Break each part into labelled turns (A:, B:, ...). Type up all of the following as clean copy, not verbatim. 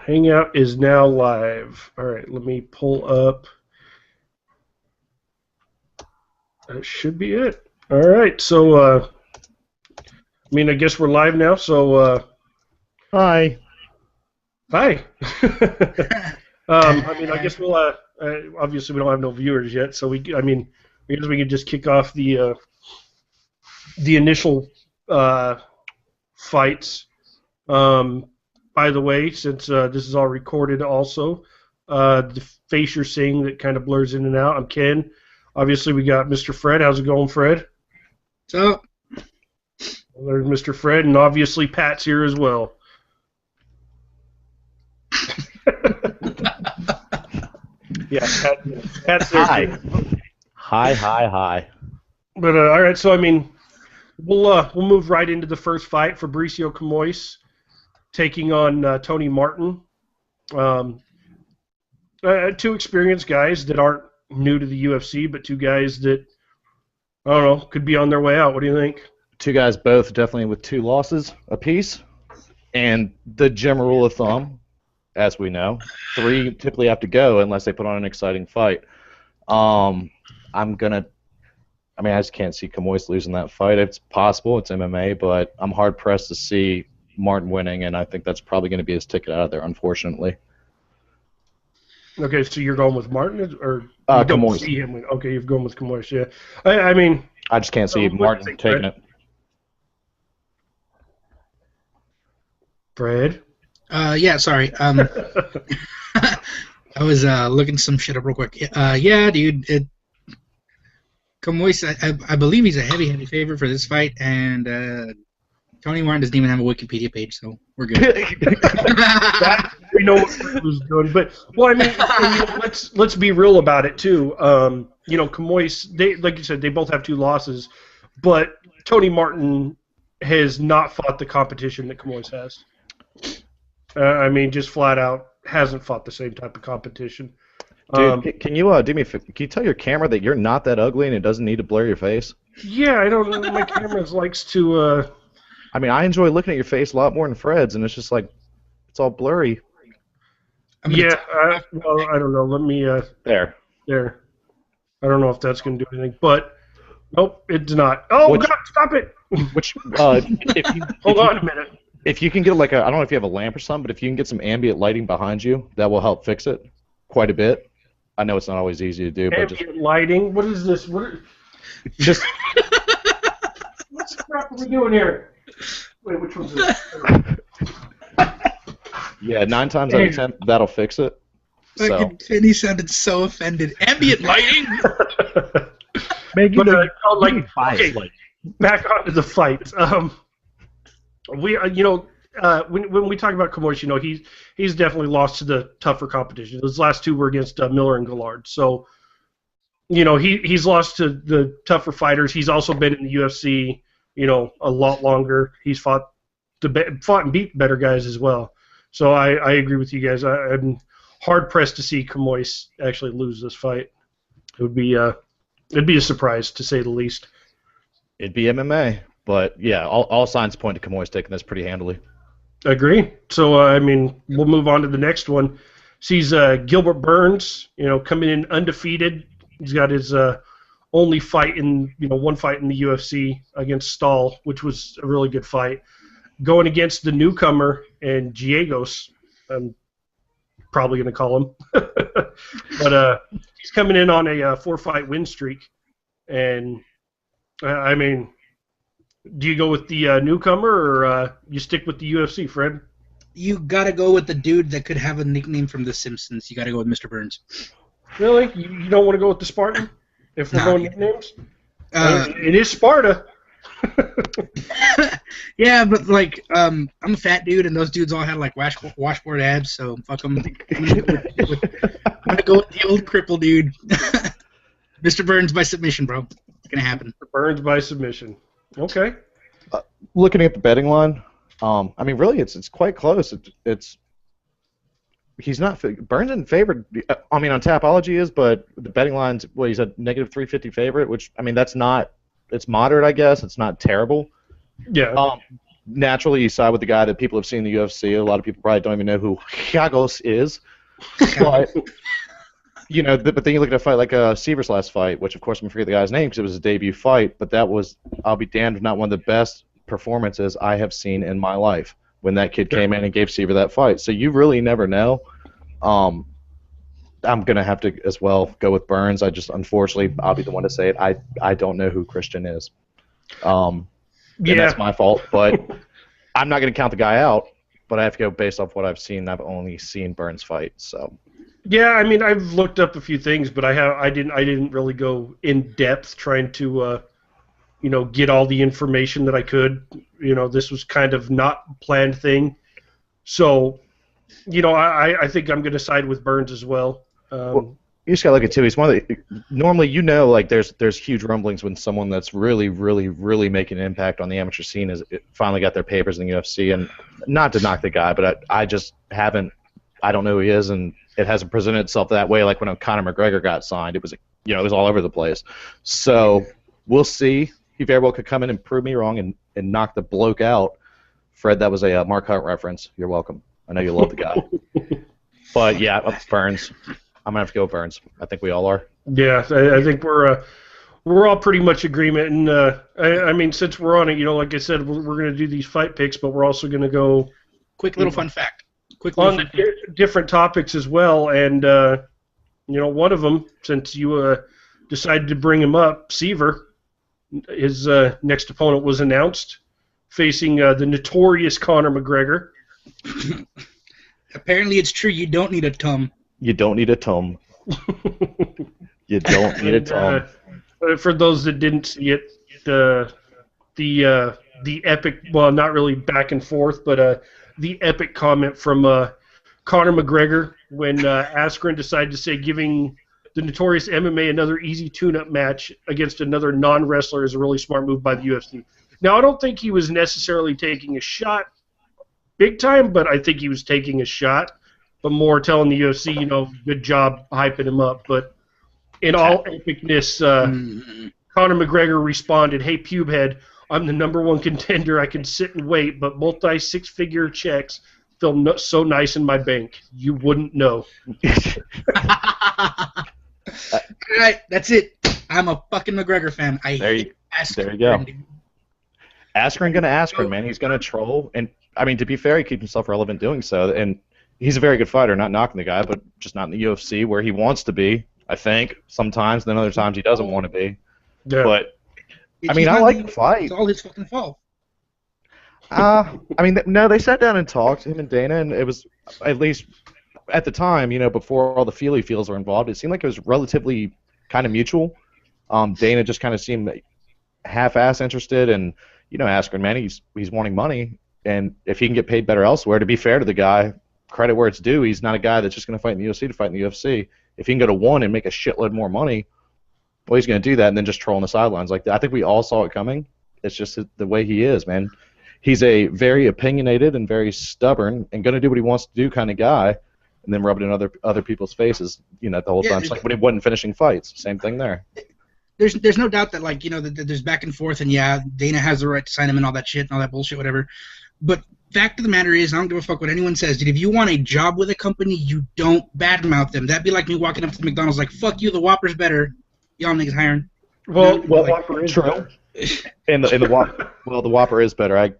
A: Hangout is now live. All right, let me pull up. That should be it. All right, so I guess we're live now. So
B: Hi.
A: hi. I guess we'll. Obviously, we don't have no viewers yet, so I guess we could just kick off the initial fights. By the way, since this is all recorded, also the face you're seeing that kind of blurs in and out. I'm Ken. Obviously, we got Mr. Fred. How's it going, Fred?
C: So,
A: Well, there's Mr. Fred, and obviously Pat's here as well. Yeah, Pat's there.
B: Hi. Hi.
A: But all right, so we'll move right into the first fight. Fabricio Camois taking on Tony Martin. Two experienced guys that aren't new to the UFC, but two guys that I don't know could be on their way out. What do you think?
B: Two guys both definitely with 2 losses apiece. And the general rule of thumb, as we know, 3 typically have to go unless they put on an exciting fight. I just can't see Camois losing that fight. It's possible, it's MMA, but I'm hard-pressed to see Martin winning, and I think that's probably going to be his ticket out of there, unfortunately.
A: Okay, so you're going with Martin, or you don't
B: Camois.
A: see him win? Okay, you're going with Camois. Yeah,
B: I just can't see Martin taking it.
A: Fred.
C: yeah, sorry. I was looking some shit up real quick. Yeah, dude. Camois, I believe he's a heavy favorite for this fight, and Tony Martin doesn't even have a Wikipedia page, so we're good.
A: We know what Fred was doing, but let's be real about it too. Camois, they like you said, they both have 2 losses, but Tony Martin has not fought the competition that Camois has. Just flat out hasn't fought the same type of competition.
B: Dude, can you do me a favor? Can you tell your camera that you're not that ugly and it doesn't need to blur your face?
A: Yeah, I don't know. My camera likes to.
B: I enjoy looking at your face a lot more than Fred's, and it's just like it's all blurry.
A: Yeah, I don't know. Let me.
B: There.
A: I don't know if that's going to do anything, but nope, it does not. Oh God, stop it! Hold on a minute.
B: If you can get I don't know if you have a lamp or something, but if you can get some ambient lighting behind you, that will help fix it quite a bit. I know it's not always easy to do, but
A: ambient lighting. What is this?
B: Just
A: what the crap are we doing here? Wait, which one's this?
B: Yeah, 9 times out of 10, that'll fix it. So.
C: He sounded so offended. Ambient lighting.
A: Back onto the fight. When we talk about Camois, he's definitely lost to the tougher competition. Those last 2 were against Miller and Gillard. So, he's lost to the tougher fighters. He's also been in the UFC, a lot longer. He's fought and beat better guys as well. So I agree with you guys. I'm hard pressed to see Camois actually lose this fight. It'd be a surprise to say the least.
B: It'd be MMA. But, yeah, all signs point to Camois taking this pretty handily.
A: Agree. So, we'll move on to the next one. Sees Gilbert Burns, coming in undefeated. He's got his only fight one fight in the UFC against Stahl, which was a really good fight. Going against the newcomer and Giegos, I'm probably going to call him. But he's coming in on a 4-fight win streak. And, do you go with the newcomer, or you stick with the UFC, Fred?
C: You gotta go with the dude that could have a nickname from The Simpsons. You gotta go with Mr. Burns.
A: Really? You don't want to go with the Spartan? If we're going nicknames? It is Sparta.
C: Yeah, but I'm a fat dude, and those dudes all had washboard abs, so fuck them. I'm gonna go with the old cripple dude. Mr. Burns by submission, bro. It's gonna happen.
A: Burns by submission. Okay.
B: Looking at the betting line, really, it's quite close. He's not Burns in favored. On Tapology is, but the betting line's he's a -350 favorite, which that's not. It's moderate, I guess. It's not terrible.
A: Yeah.
B: naturally you side with the guy that people have seen in the UFC. A lot of people probably don't even know who Giagos is. But, but then you look at a fight like Seaver's last fight, which, of course, I'm going to forget the guy's name because it was his debut fight, but that was, I'll be damned if not one of the best performances I have seen in my life when that kid came in and gave Seaver that fight. So you really never know. I'm going to have to, as well, go with Burns. Unfortunately, I'll be the one to say it. I don't know who Christian is. And that's my fault, but I'm not going to count the guy out, but I have to go based off what I've seen. I've only seen Burns fight, so. Yeah,
A: I mean, I've looked up a few things, but I didn't really go in depth trying to get all the information that I could. This was kind of not a planned thing. So, I think I'm going to side with Burns as well.
B: You just got to look at too. He's one of the normally there's huge rumblings when someone that's really, really, really making an impact on the amateur scene is finally got their papers in the UFC. And not to knock the guy, but I just haven't. I don't know who he is, and it hasn't presented itself that way. Like when Conor McGregor got signed, it was it was all over the place. So we'll see. He very well could come in and prove me wrong and knock the bloke out. Fred, that was a Mark Hunt reference. You're welcome. I know you love the guy. But yeah, Burns. I'm gonna have to go with Burns. I think we all are.
A: Yeah, I think we're all pretty much agreement. And I mean, since we're on it, like I said, we're gonna do these fight picks, but we're also gonna go
C: quick little fun fact.
A: On different topics as well. And one of them, since you decided to bring him up, Seaver, his next opponent was announced, facing the notorious Conor McGregor.
C: Apparently, it's true. You don't need a tum.
B: You don't need a tum. You don't need a tum.
A: For those that didn't see it, the epic, well, not really back and forth, but the epic comment from Conor McGregor when Askren decided to say giving the notorious MMA another easy tune-up match against another non-wrestler is a really smart move by the UFC. Now, I don't think he was necessarily taking a shot big time, but I think he was taking a shot, but more telling the UFC, good job hyping him up. But in all epicness, Conor McGregor responded, "Hey, Pubehead, I'm the #1 contender. I can sit and wait, but multi-six-figure checks feel so nice in my bank. You wouldn't know."
C: All right, that's it. I'm a fucking McGregor fan.
B: There you go. Askren gonna Askren, man. He's gonna troll, and I mean, to be fair, he keeps himself relevant doing so, and he's a very good fighter. Not knocking the guy, but just not in the UFC where he wants to be. I think sometimes, then other times he doesn't want to be.
A: Yeah.
B: But I mean, I like the fight.
C: It's all his fucking fault.
B: I mean, no, they sat down and talked, him and Dana, and it was, at least at the time, before all the feels were involved, it seemed like it was relatively kind of mutual. Dana just kind of seemed half-ass interested, and, Askren, man, he's wanting money, and if he can get paid better elsewhere, to be fair to the guy, credit where it's due, he's not a guy that's just going to fight in the UFC to fight in the UFC. If he can go to one and make a shitload more money, well, he's going to do that and then just troll on the sidelines. Like, I think we all saw it coming. It's just the way he is, man. He's a very opinionated and very stubborn and going to do what he wants to do kind of guy, and then rub it in other people's faces, the whole time. It's like when he wasn't finishing fights. Same thing there.
C: There's no doubt that, like, that there's back and forth, and yeah, Dana has the right to sign him and all that shit and all that bullshit, whatever. But fact of the matter is, I don't give a fuck what anyone says. Dude, if you want a job with a company, you don't badmouth them. That'd be like me walking up to the McDonald's like, "Fuck you, the Whopper's better. Y'all niggas hiring."
A: Well, Whopper is true.
B: And the Whopper, the Whopper is better. I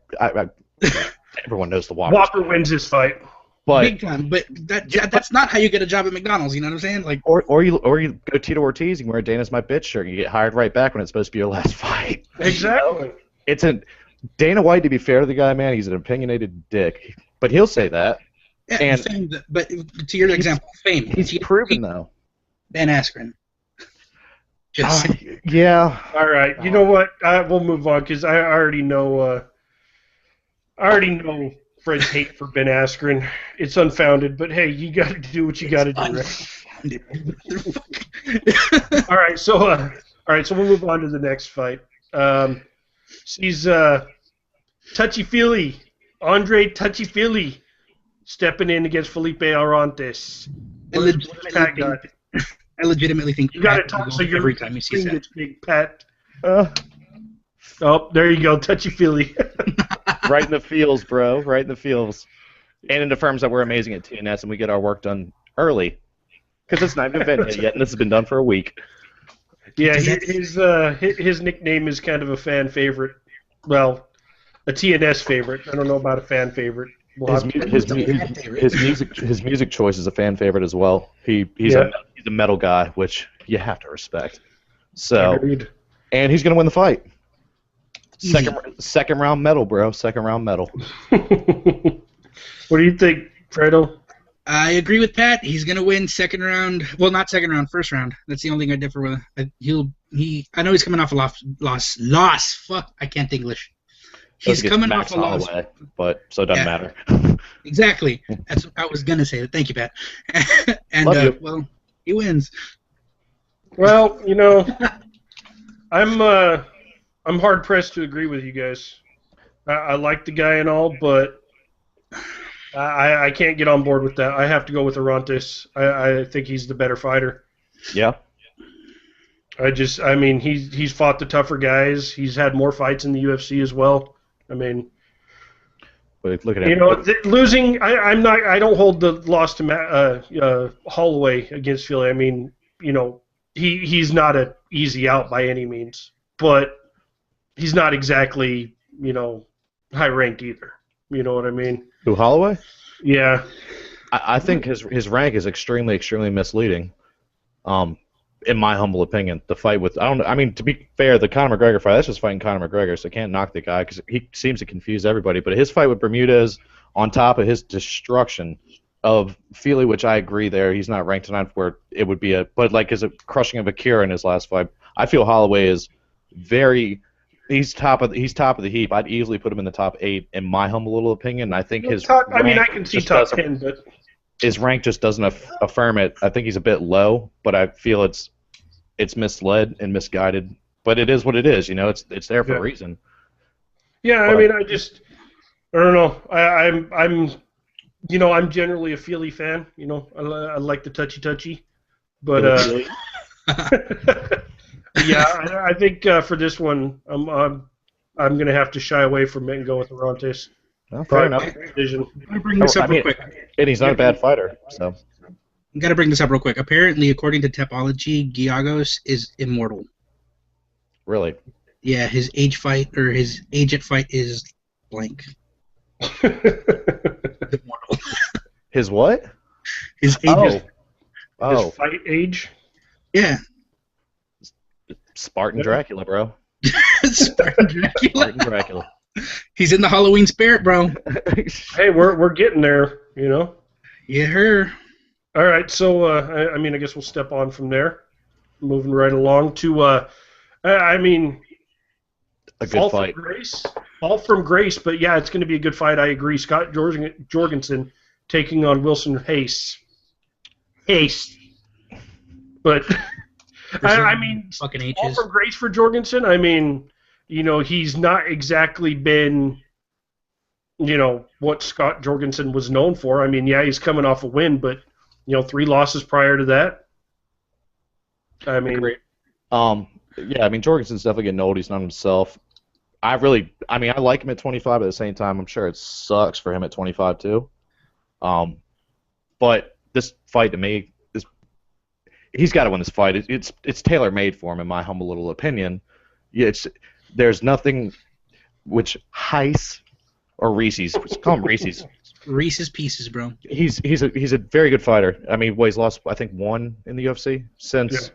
B: everyone knows the Whopper.
A: Whopper wins this fight.
B: But,
C: big time. But that's not how you get a job at McDonald's. You know what I'm saying? Like,
B: or you go Tito Ortiz and wear a Dana's my bitch shirt and you get hired right back when it's supposed to be your last fight.
A: Exactly.
B: It's Dana White, to be fair to the guy, man, he's an opinionated dick. But he'll say that.
C: Yeah,
B: and
C: fame, but to your example, fame.
B: He's proven, though.
C: Ben Askren.
B: Yeah.
A: All right. You know what? We'll move on because I already know. Fred's hate for Ben Askren. It's unfounded, but hey, you got to do what you got to do. Right? All right. So we'll move on to the next fight. He's touchy-feely. Andre Touchy-Feely stepping in against Felipe Arantes.
C: I legitimately think
A: you got to talk so
C: every time you see that.
A: Big Pat. Oh, there you go, Touchy-Feely.
B: Right in the feels, bro. Right in the feels. And it affirms that we're amazing at TNS and we get our work done early. Because it's not even invented yet, and this has been done for a week.
A: Yeah, his nickname is kind of a fan favorite. Well, a TNS favorite. I don't know about a fan favorite.
B: His music choice is a fan favorite as well. He's a metal guy, which you have to respect. So,
A: Agreed.
B: and he's gonna win the fight. Second round metal, bro. Second round metal.
A: What do you think, Fredo?
C: I agree with Pat. He's gonna win second round. Well, not second round, first round. That's the only thing I differ with. I know he's coming off a loss. Fuck, I can't English. He's coming off a loss,
B: but so it doesn't matter.
C: Exactly. That's what I was gonna say. Thank you, Pat. And well, he wins.
A: Well, I'm hard pressed to agree with you guys. I like the guy and all, but I can't get on board with that. I have to go with Orontes. I think he's the better fighter.
B: Yeah.
A: He's fought the tougher guys. He's had more fights in the UFC as well. I mean,
B: but look at him.
A: Losing. I don't hold the loss to Holloway against Philly. I mean, he's not an easy out by any means, but he's not exactly high ranked either. You know what I mean?
B: Who, Holloway?
A: Yeah.
B: I think his rank is extremely misleading. In my humble opinion, the fight with to be fair, the Conor McGregor fight, that's just fighting Conor McGregor, so I can't knock the guy because he seems to confuse everybody. But his fight with Bermudez, on top of his destruction of Feely, which I agree there, he's not ranked tonight where it would be but like his crushing of Akira in his last fight, I feel Holloway is he's top of the heap. I'd easily put him in the top 8 in my humble little opinion. I think his
A: I can see top 10, but
B: his rank just doesn't affirm it. I think he's a bit low, but I feel it's misled and misguided. But it is what it is, It's there for a reason.
A: Yeah, but, I don't know. I'm generally a Feely fan. I like the touchy, but yeah, I think for this one, I'm gonna have to shy away from it and go with Orontes.
B: Well, fair enough.
C: I'm gonna bring this up real quick.
B: And he's not a bad fighter, so.
C: I'm gonna bring this up real quick. Apparently, according to Topology, Giagos is immortal.
B: Really?
C: Yeah, his agent fight is blank. Immortal.
B: His what?
C: His agent.
A: His fight age?
C: Yeah.
B: Spartan Dracula, bro.
C: Spartan
B: Dracula.
C: He's in the Halloween spirit, bro.
A: Hey, we're getting there,
C: Yeah, her.
A: All right, so I guess we'll step on from there, moving right along to a
B: good fight.
A: Fall from grace, but yeah, it's going to be a good fight. I agree. Scott Jorgensen taking on Wilson Hayes. But
C: fucking H's.
A: Fall from grace for Jorgensen. He's not exactly been, what Scott Jorgensen was known for. He's coming off a win, but 3 losses prior to that.
B: Great. Jorgensen's definitely getting old. He's not himself. I like him at 25, but at the same time, I'm sure it sucks for him at 25 too. But this fight to me, he's got to win this fight. It's tailor made for him, in my humble little opinion. There's nothing which Heiss or Reese's. Call him Reese's.
C: Reese's Pieces, bro.
B: He's a very good fighter. He's lost I think 1 in the UFC since.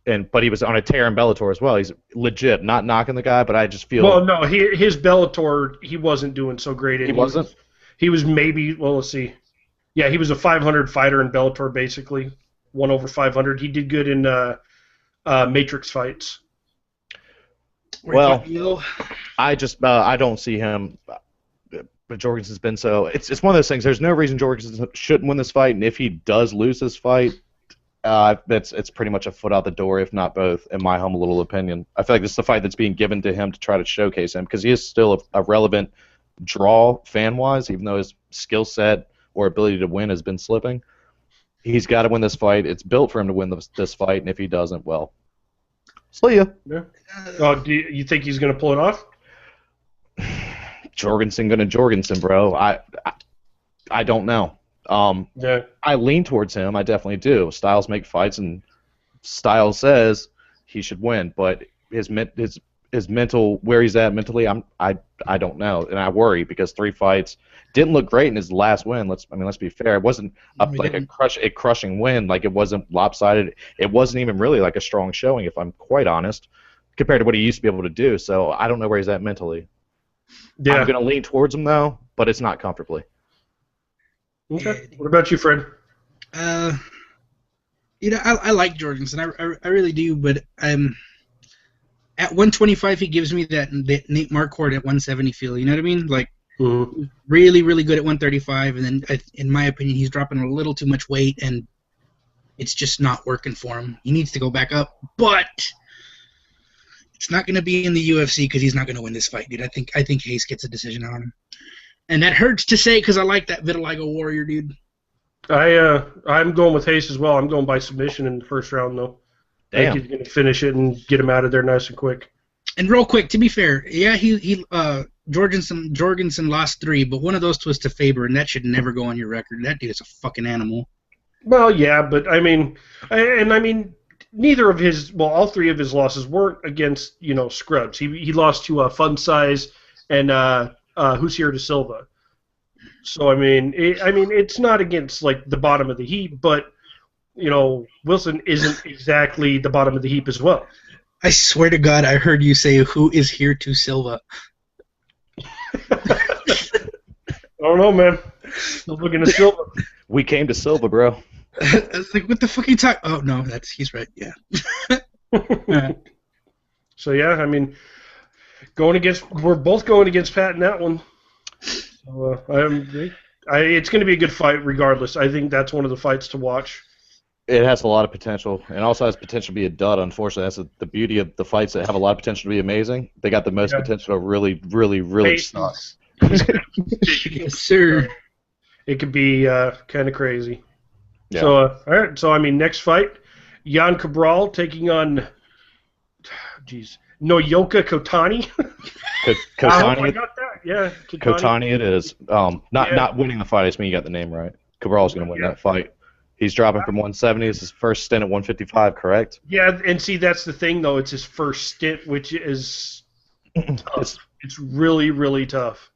B: Yeah. But he was on a tear in Bellator as well. He's legit, not knocking the guy, but I just feel.
A: Well, no, his Bellator, he wasn't doing so great.
B: He wasn't.
A: He was maybe. Well, let's see. Yeah, he was a 500 fighter in Bellator, basically 1 over 500. He did good in Matrix fights.
B: Well, I don't see him. But Jorgensen's been so. It's one of those things. There's no reason Jorgensen shouldn't win this fight, and if he does lose this fight, it's pretty much a foot out the door, if not both, in my humble little opinion. I feel like this is the fight that's being given to him to try to showcase him because he is still a relevant draw fan-wise, even though his skill set or ability to win has been slipping. He's got to win this fight. It's built for him to win this fight, and if he doesn't, well, see ya.
A: Yeah. Do you think he's going to pull it off?
B: Jorgensen gonna Jorgensen, bro. I don't know.
A: Yeah.
B: I lean towards him. I definitely do. Styles make fights, and Styles says he should win, but his mental, where he's at mentally, I don't know, and I worry because 3 fights didn't look great in his last win. Let's be fair. It wasn't a crushing win. Like, it wasn't lopsided. It wasn't even really like a strong showing, if I'm quite honest, compared to what he used to be able to do. So I don't know where he's at mentally.
A: Yeah.
B: I'm gonna lean towards him though, but it's not comfortably.
A: Okay. What about you, Fred?
C: I like Jorgensen. I really do, but at 125 he gives me that Nate Marquardt at 170 feel. You know what I mean? Like, really, really good at 135, and then in my opinion he's dropping a little too much weight, and it's just not working for him. He needs to go back up, but it's not going to be in the UFC because he's not going to win this fight, dude. I think Hayes gets a decision on him, and that hurts to say because I like that Vitiligo Warrior, dude.
A: I'm going with Hayes as well. I'm going by submission in the first round, though.
B: Damn.
A: I think he's going to finish it and get him out of there nice and quick.
C: And real quick, to be fair, yeah, Jorgensen lost 3, but one of those was to Faber, and that should never go on your record. That dude is a fucking animal.
A: Well, yeah, but I mean, neither of his, well, all 3 of his losses weren't against, scrubs. He lost to Fun Size and Husier de Silva. So it's not against like the bottom of the heap, but Wilson isn't exactly the bottom of the heap as well.
C: I swear to God, I heard you say, "Who is here to Silva?"
A: I don't know, man. I'm looking at Silva.
B: We came to Silva, bro.
C: I was like, "What the fuck are you talking?" Oh no, he's right. Yeah.
A: So yeah, we're both going against Pat in that one. So, it's going to be a good fight regardless. I think that's one of the fights to watch.
B: It has a lot of potential, and also has potential to be a dud. Unfortunately, that's the beauty of the fights that have a lot of potential to be amazing. They got the most potential to really, really, really suck.
C: Yes, sir.
A: It could be kind of crazy.
B: Yeah.
A: So, all right. So, next fight, Jan Cabral taking on, Noyoka Kotani.
B: Kotani.
A: I got that. Yeah,
B: Kotani it is. Not winning the fight. I mean, you got the name right. Cabral's going to win that fight. He's dropping from 170. It's his first stint at 155, correct?
A: Yeah, and see, that's the thing, though. It's his first stint, which is tough. It's really, really tough.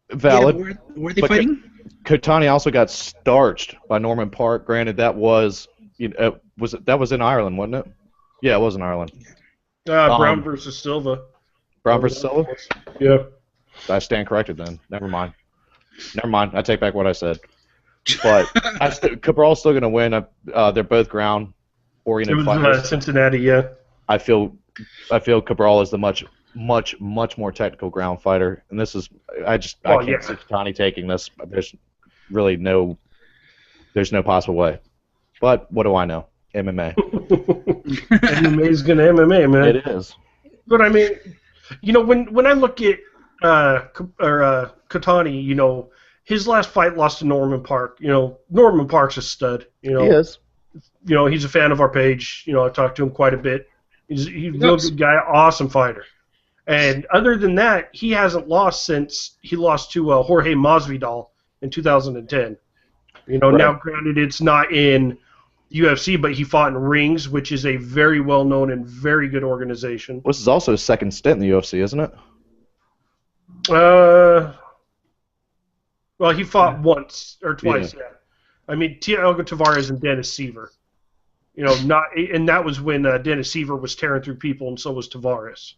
B: Valid.
C: Yeah, were they fighting?
B: Kotani also got starched by Norman Park. Granted, that was that was in Ireland, wasn't it? Yeah, it was in Ireland.
A: Brown versus Silva.
B: Brown versus Silva?
A: Yeah.
B: I stand corrected then. Never mind. I take back what I said. But Cabral's still going to win. They're both ground-oriented fighters.
A: Cincinnati, yeah.
B: I feel Cabral is the much more technical ground fighter, and this is I can't see Kotani taking this. There's really no possible way. But what do I know? MMA.
A: MMA is going to MMA, man.
B: It is.
A: But when I look at Kotani, his last fight lost to Norman Park. Norman Park's a stud.
B: He is.
A: He's a fan of our page. I talked to him quite a bit. He's a real good guy, awesome fighter. And other than that, he hasn't lost since he lost to Jorge Masvidal in 2010. Right. Now granted it's not in UFC, but he fought in Rings, which is a very well-known and very good organization.
B: This is also his second stint in the UFC, isn't it?
A: Well, he fought once or twice, yeah. Thiago Tavares and Dennis Seaver. And that was when Dennis Seaver was tearing through people, and so was Tavares.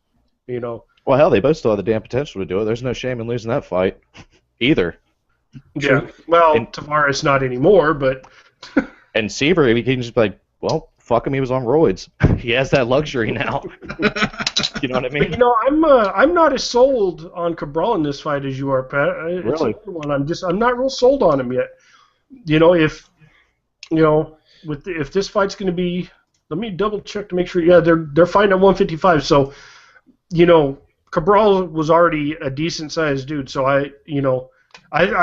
B: Well, hell, they both still have the damn potential to do it. There's no shame in losing that fight, either.
A: Yeah. Well, Tavares not anymore, but.
B: And Seaver, he can just be like, well, fuck him, he was on roids. He has that luxury now. You know what I mean?
A: But, I'm not as sold on Cabral in this fight as you are, Pat.
B: Really?
A: I'm not real sold on him yet. If this fight's going to be, let me double check to make sure. Yeah, they're fighting at 155. So, Cabral was already a decent sized dude. So I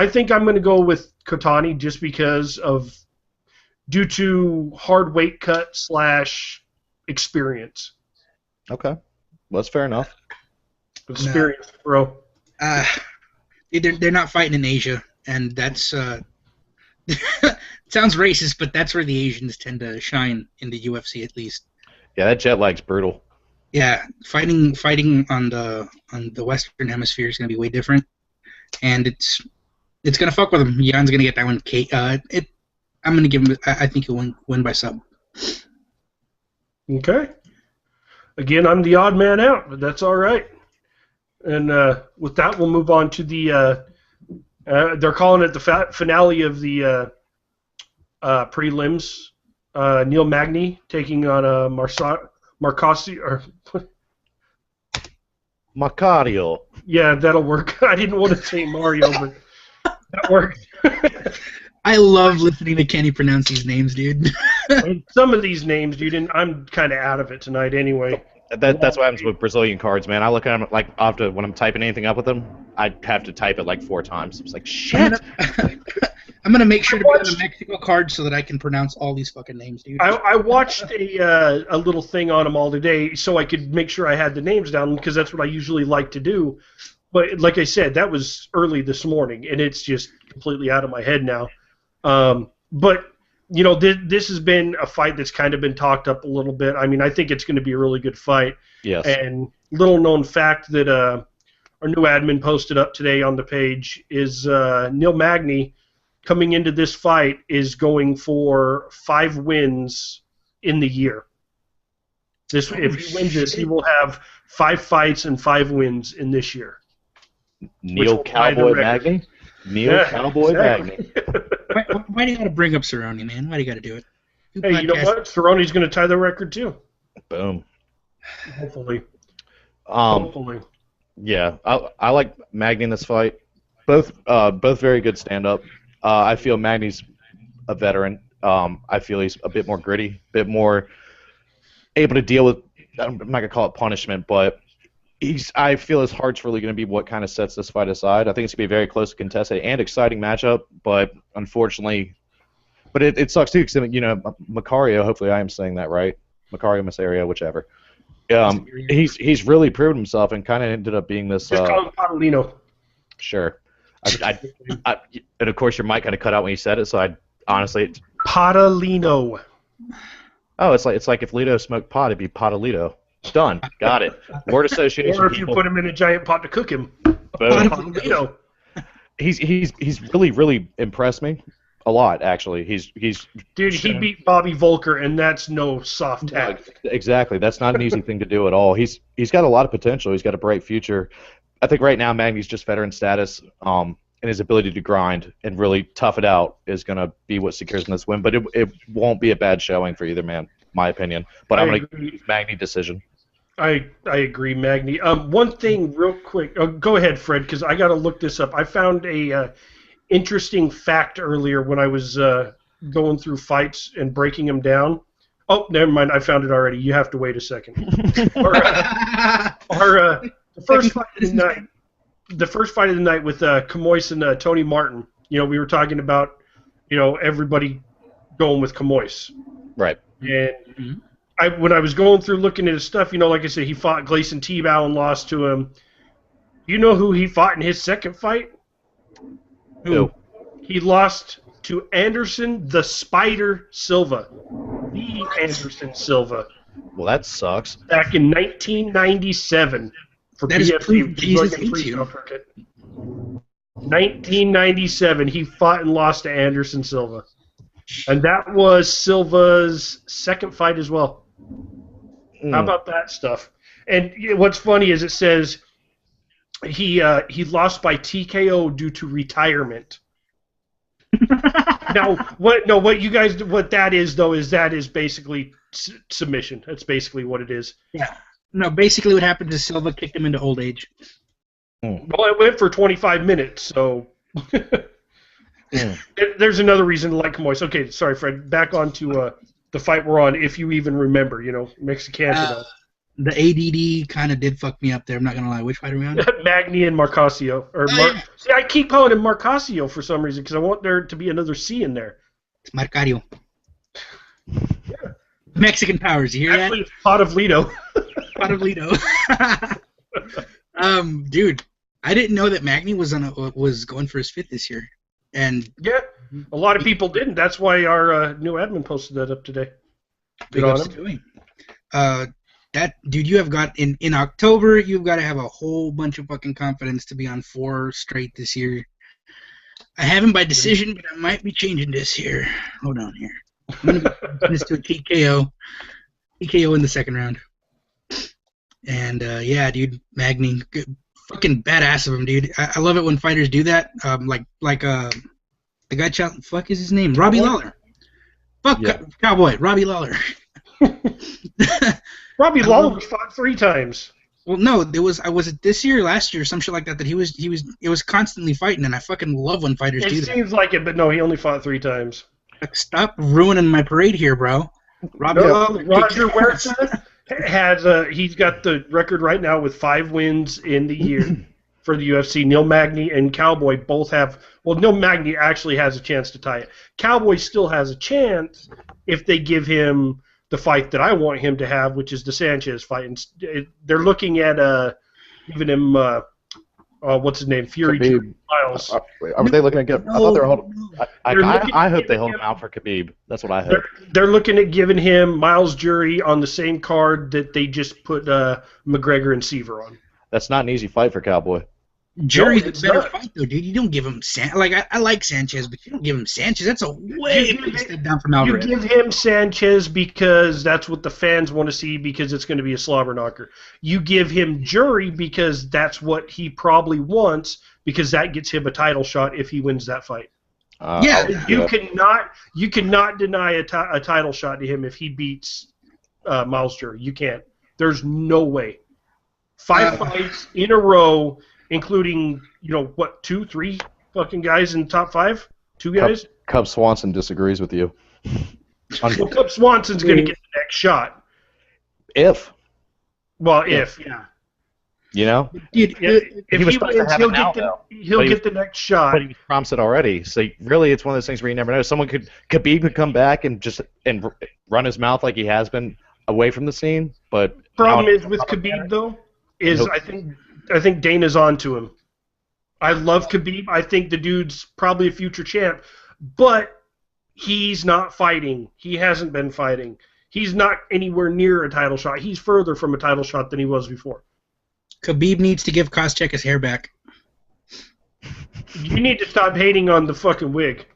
A: think I'm going to go with Kotani just because due to hard weight cut / experience.
B: Okay. Well, that's fair enough.
A: Experience, bro.
C: They're not fighting in Asia, and that's sounds racist, but that's where the Asians tend to shine in the UFC at least.
B: Yeah, that jet lag's brutal.
C: Yeah, fighting on the Western Hemisphere is gonna be way different, and it's gonna fuck with him. Jan's gonna get that one. I'm gonna give him. I think he'll win by sub.
A: Okay. Again, I'm the odd man out, but that's all right. And with that, we'll move on to the. They're calling it the finale of the prelims. Neil Magny taking on Marcosio. Or
B: Macario.
A: Yeah, that'll work. I didn't want to say Mario, but that worked.
C: I love listening to Kenny pronounce these names, dude.
A: Some of these names, dude, and I'm kind of out of it tonight anyway.
B: That's what happens with Brazilian cards, man. I look at them like often when I'm typing anything up with them, I have to type it like 4 times. It's like shit.
C: I'm gonna make sure to be on the Mexico card so that I can pronounce all these fucking names, dude.
A: I watched a little thing on them all today so I could make sure I had the names down because that's what I usually like to do. But like I said, that was early this morning, and it's just completely out of my head now. But you know, this has been a fight that's kind of been talked up a little bit. I mean, I think it's going to be a really good fight.
B: Yes.
A: And little known fact that our new admin posted up today on the page is Neil Magny coming into this fight is going for 5 wins in the year. If he wins this, he will have 5 fights and 5 wins in this year.
B: Neil Cowboy Magny? Neil Cowboy Magny.
C: Why do you got to bring up Cerrone, man? Why do you got to do it?
A: Hey, you know what? Cerrone's going to tie the record too.
B: Boom.
A: Hopefully.
B: Hopefully. Yeah, I like Magny in this fight. Both very good stand-up. I feel Magny's a veteran. I feel he's a bit more gritty, a bit more able to deal with. I'm not gonna call it punishment, but I feel his heart's really going to be what kind of sets this fight aside. I think it's going to be a very close, contested, and exciting matchup, but unfortunately, it sucks too because Macario. Hopefully, I am saying that right. Macario Masario, whichever. He's really proven himself and kind of ended up being this.
A: Just call him Paolino.
B: Sure. And of course, your mic kind of cut out when you said it, so I honestly.
A: Paolino.
B: Oh, it's like if Lito smoked pot, it'd be Potolito. Done. Got it. Word association.
A: Or if you put him in a giant pot to cook him.
B: Boom. He's really impressed me a lot, actually.
A: Dude, he beat Bobby Volker, and that's no soft tag.
B: Exactly. That's not an easy thing to do at all. He's got a lot of potential. He's got a bright future. I think right now Magny's just veteran status, and his ability to grind and really tough it out is going to be what secures him this win. But it won't be a bad showing for either man, my opinion. But I'm going to use Magny decision.
A: I agree, Magny. One thing real quick. Go ahead, Fred, because I got to look this up. I found a interesting fact earlier when I was going through fights and breaking them down. Oh, never mind. I found it already. You have to wait a second. The first fight of the night. The first fight of the night with Camois and Tony Martin. You know, we were talking about, everybody going with Camois.
B: Right.
A: And when I was going through looking at his stuff, like I said, he fought Gleison Tebow and lost to him. You know who he fought in his second fight?
B: Who?
A: He lost to Anderson the Spider Silva. The Anderson Silva.
B: Well, that sucks.
A: Back in 1997 for
C: that
A: PFC.
C: Jesus hates you.
A: 1997, he fought and lost to Anderson Silva. And that was Silva's second fight as well. How about that stuff? And what's funny is it says he lost by TKO due to retirement. Now, what that is basically submission. That's basically what it is.
C: Yeah. No, basically what happened is Silva kicked him into old age.
A: Well, it went for 25 minutes, so there's another reason to like Camois. Okay, sorry, Fred. Back on to the fight we're on, if you even remember, Mexican.
C: The ADD kind of did fuck me up there. I'm not gonna lie. Which fight are we on?
A: Magny and Marcosio. See, I keep calling him Marcosio for some reason because I want there to be another C in there.
C: It's Marcario. Yeah. Mexican powers. You hear
A: Actually, it's Pot of Lido.
C: Pot of Lido. Dude, I didn't know that Magny was going for his 5th this year, and
A: Yeah, a lot of people didn't. That's why our new admin posted that up today.
C: big ups to him. That dude, you have got in October. You've got to have a whole bunch of fucking confidence to be on 4 straight this year. I have him by decision, but I might be changing this here. Hold on here. I'm gonna be this to a TKO. TKO in the 2nd round. And yeah, dude, Magny, good, fucking badass of him, dude. I love it when fighters do that. Like the guy, fuck is his name? Robbie Lawler. Fuck
B: Yeah.
C: Cowboy, Robbie Lawler.
A: Robbie Lawler fought 3 times.
C: Well, no, was it this year or last year, some shit like that. That he was constantly fighting, and I fucking love when fighters do
A: It
C: that.
A: seems like it, but no, he only fought 3 times.
C: Like, stop ruining my parade here, bro. Robbie Lawler,
A: Roger Huerta has he's got the record right now with 5 wins in the year for the UFC. Neil Magny and Cowboy both have. Well, Neil Magny actually has a chance to tie it. Cowboy still has a chance if they give him the fight that I want him to have, which is the Sanchez fight. And they're looking at giving him what's his name, Fury Miles.
B: Are they looking at get? I thought they were holding. I hope they hold him out for Khabib. That's what I hope.
A: They're looking at giving him Miles Jury on the same card that they just put McGregor and Seaver on.
B: That's not an easy fight for Cowboy.
C: Jury's
A: No,
C: a
A: it's
C: better
A: not.
C: fight, though, dude. You don't give him I like Sanchez, but you don't give him Sanchez. That's a way big step down from Alvarez.
A: You give him Sanchez because that's what the fans want to see because it's going to be a slobber knocker. You give him Jury because that's what he probably wants because that gets him a title shot if he wins that fight.
C: Yeah.
A: You cannot deny a title shot to him if he beats Miles Jury. You can't. There's no way. 5 fights in a row, including 2, 3 fucking guys in the top 5. 2 guys.
B: Cub Swanson disagrees with you.
A: Well, Cub Swanson's going to get the next shot.
B: If
A: Yeah.
B: you know,
C: Dude,
A: If
B: He
A: he
B: was supposed to
A: wins,
B: have
A: he'll
B: it now,
A: get
B: though.
A: he'll
B: But he
A: get the next shot.
B: but he was promised it already. So really, it's one of those things where you never know. Khabib could come back and run his mouth like he has been away from the scene. But
A: Problem is with Khabib though, I think Dana's on to him. I love Khabib. I think the dude's probably a future champ, but he's not fighting. He hasn't been fighting. He's not anywhere near a title shot. He's further from a title shot than he was before.
C: Khabib needs to give Koscheck his hair back.
A: You need to stop hating on the fucking wig.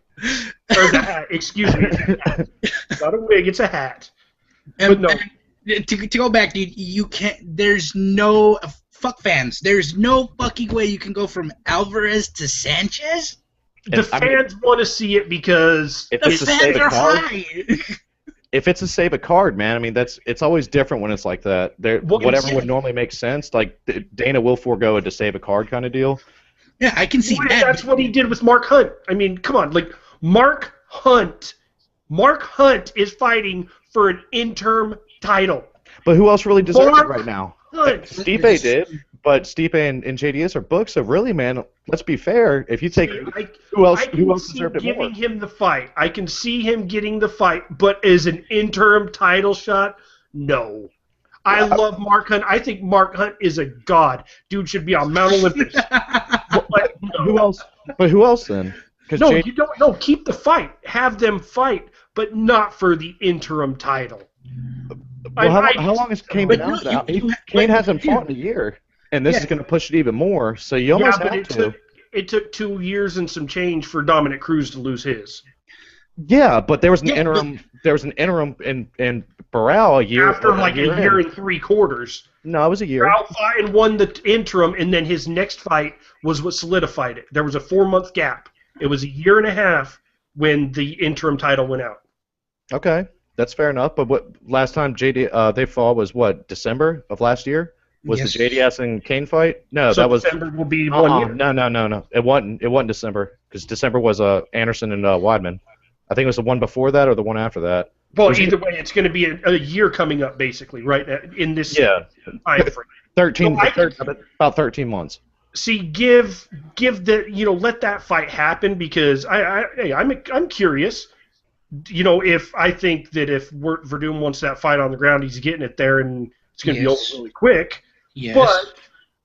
A: Or the hat. Excuse me. It's a hat. It's not a wig, it's a hat. But no.
C: To go back, dude, you can't. There's no fuck fans. There's no fucking way you can go from Alvarez to Sanchez.
A: The fans want to see it because
B: if
C: The
B: it's a
C: fans
B: save a
C: are
B: card,
C: high.
B: if it's a save a card, man, I mean it's always different when it's like that.
A: Well,
B: Whatever
A: yeah.
B: would normally make sense, like Dana will forego a to save a card kind of deal.
C: Yeah, I can see that.
A: that's what he did with Mark Hunt. I mean, come on, like Mark Hunt is fighting for an interim title.
B: But who else really deserves
A: Mark
B: it right now?
A: Hunt.
B: Stipe did, but Stipe and JDS are books. So really, man, let's be fair. If you take who else deserved it more?
A: Giving him the fight. I can see him getting the fight, but as an interim title shot, no. I love Mark Hunt. I think Mark Hunt is a god. Dude should be on Mount Olympus. But no.
B: Who else? But who else then?
A: No, you don't. No, keep the fight. Have them fight, but not for the interim title.
B: Well, how long has Kane been out now? Kane hasn't fought in a year, and this is going to push it even more. So you almost have to.
A: It took 2 years and some change for Dominic Cruz to lose his.
B: Yeah, but there was an interim. There was an interim in Barral a year
A: After like a year and 3/4.
B: No, it was a year.
A: Barral fought and won the interim, and then his next fight was what solidified it. There was a 4-month gap. It was a year and a half when the interim title went out.
B: Okay, that's fair enough. But what last time they fought was what, December of last year? Was
C: Yes.
B: the JDS and Kane fight? No,
A: So
B: that was
A: December will be 1 year.
B: No. It wasn't December because December was Anderson and Weidman. I think it was the one before that or the one after that.
A: Well, either way, it's going to be a year coming up, basically, right in this time frame.
B: About 13 months.
A: See, give let that fight happen because I'm curious. If I think that if Verdum wants that fight on the ground, he's getting it there, and it's going to be over really quick.
C: Yes.
A: But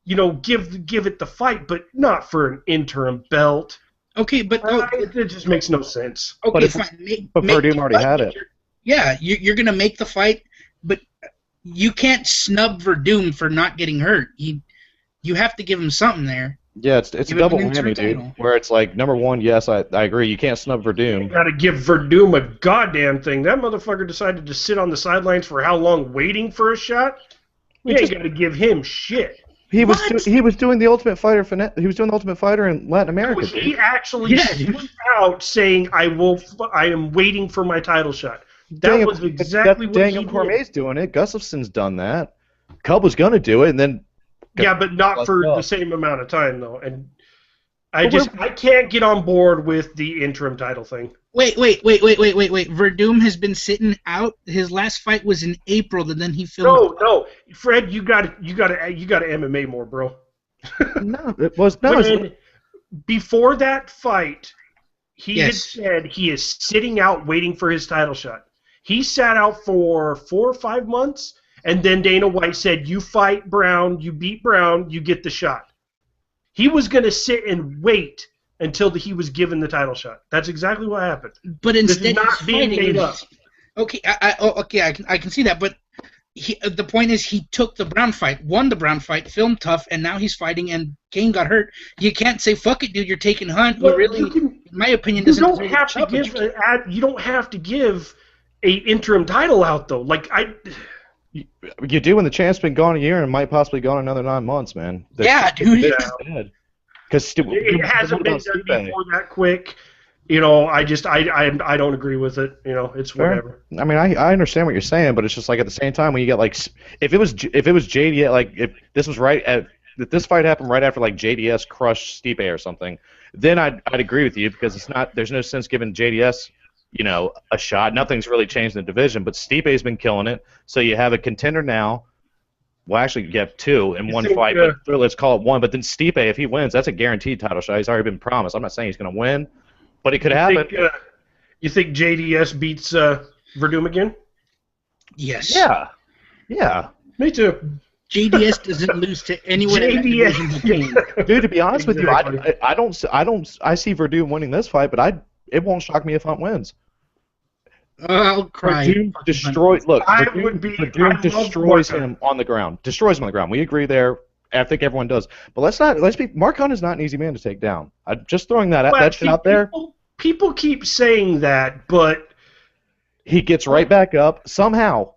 A: give it the fight, but not for an interim belt.
C: Okay, but
A: It just makes no sense.
C: Okay, fine.
B: But Verdum already had it.
C: Yeah, you're gonna make the fight, but you can't snub Verdum for not getting hurt. You have to give him something there.
B: Yeah, it's a double whammy, dude. Where it's like, number one, yes, I agree. You can't snub Verdum.
A: You gotta give Verdum a goddamn thing. That motherfucker decided to sit on the sidelines for how long, waiting for a shot? You ain't gotta give him shit.
B: He was doing the Ultimate Fighter he was doing the Ultimate Fighter in Latin America.
A: He actually stood out saying, "I am waiting for my title shot." That was exactly what
B: Daniel Cormier's doing it. Gustafson's done that. Cub was gonna do it, and then.
A: Yeah, but not for the same amount of time, though. And I can't get on board with the interim title thing.
C: Wait. Verdum has been sitting out. His last fight was in April, and then he filmed.
A: No, Fred, you got to MMA more, bro.
B: No, it was no.
A: Before that fight, he had said he is sitting out waiting for his title shot. He sat out for 4 or 5 months. And then Dana White said, you fight Brown, you beat Brown, you get the shot. He was going to sit and wait until he was given the title shot. That's exactly what happened.
C: But instead,
A: this is not being made up.
C: Okay, I can see that. But the point is, he took the Brown fight, won the Brown fight, filmed tough, and now he's fighting, and Kane got hurt. You can't say, fuck it, dude, you're taking Hunt. Well, really, in my opinion, doesn't.
A: You don't have to give a interim title out, though.
B: You do when the champ's been gone a year and might possibly gone another 9 months, man.
C: Dude.
A: Because it hasn't been done before that quick. I don't agree with it. It's whatever.
B: I mean, I understand what you're saying, but it's just like at the same time when you get if it was JDS, if this was if this fight happened right after JDS crushed Stipe or something, then I'd agree with you because there's no sense giving JDS a shot. Nothing's really changed in the division, but Stipe's been killing it. So you have a contender now. Well, actually, you have two in one fight, but let's call it one. But then Stipe, if he wins, that's a guaranteed title shot. He's already been promised. I'm not saying he's going to win, but it could happen.
A: You think JDS beats Verdum again?
C: Yes.
B: Yeah.
A: Me too.
C: JDS doesn't lose to anyone.
B: JDS, dude. To be honest with you, I see Verdum winning this fight, but it won't shock me if Hunt wins.
C: I'll cry.
B: Verdum destroys him on the ground. Destroys him on the ground. We agree there. I think everyone does. But Mark Hunt is not an easy man to take down. I'm just throwing that shit out there.
A: People keep saying that, but
B: he gets right back up somehow,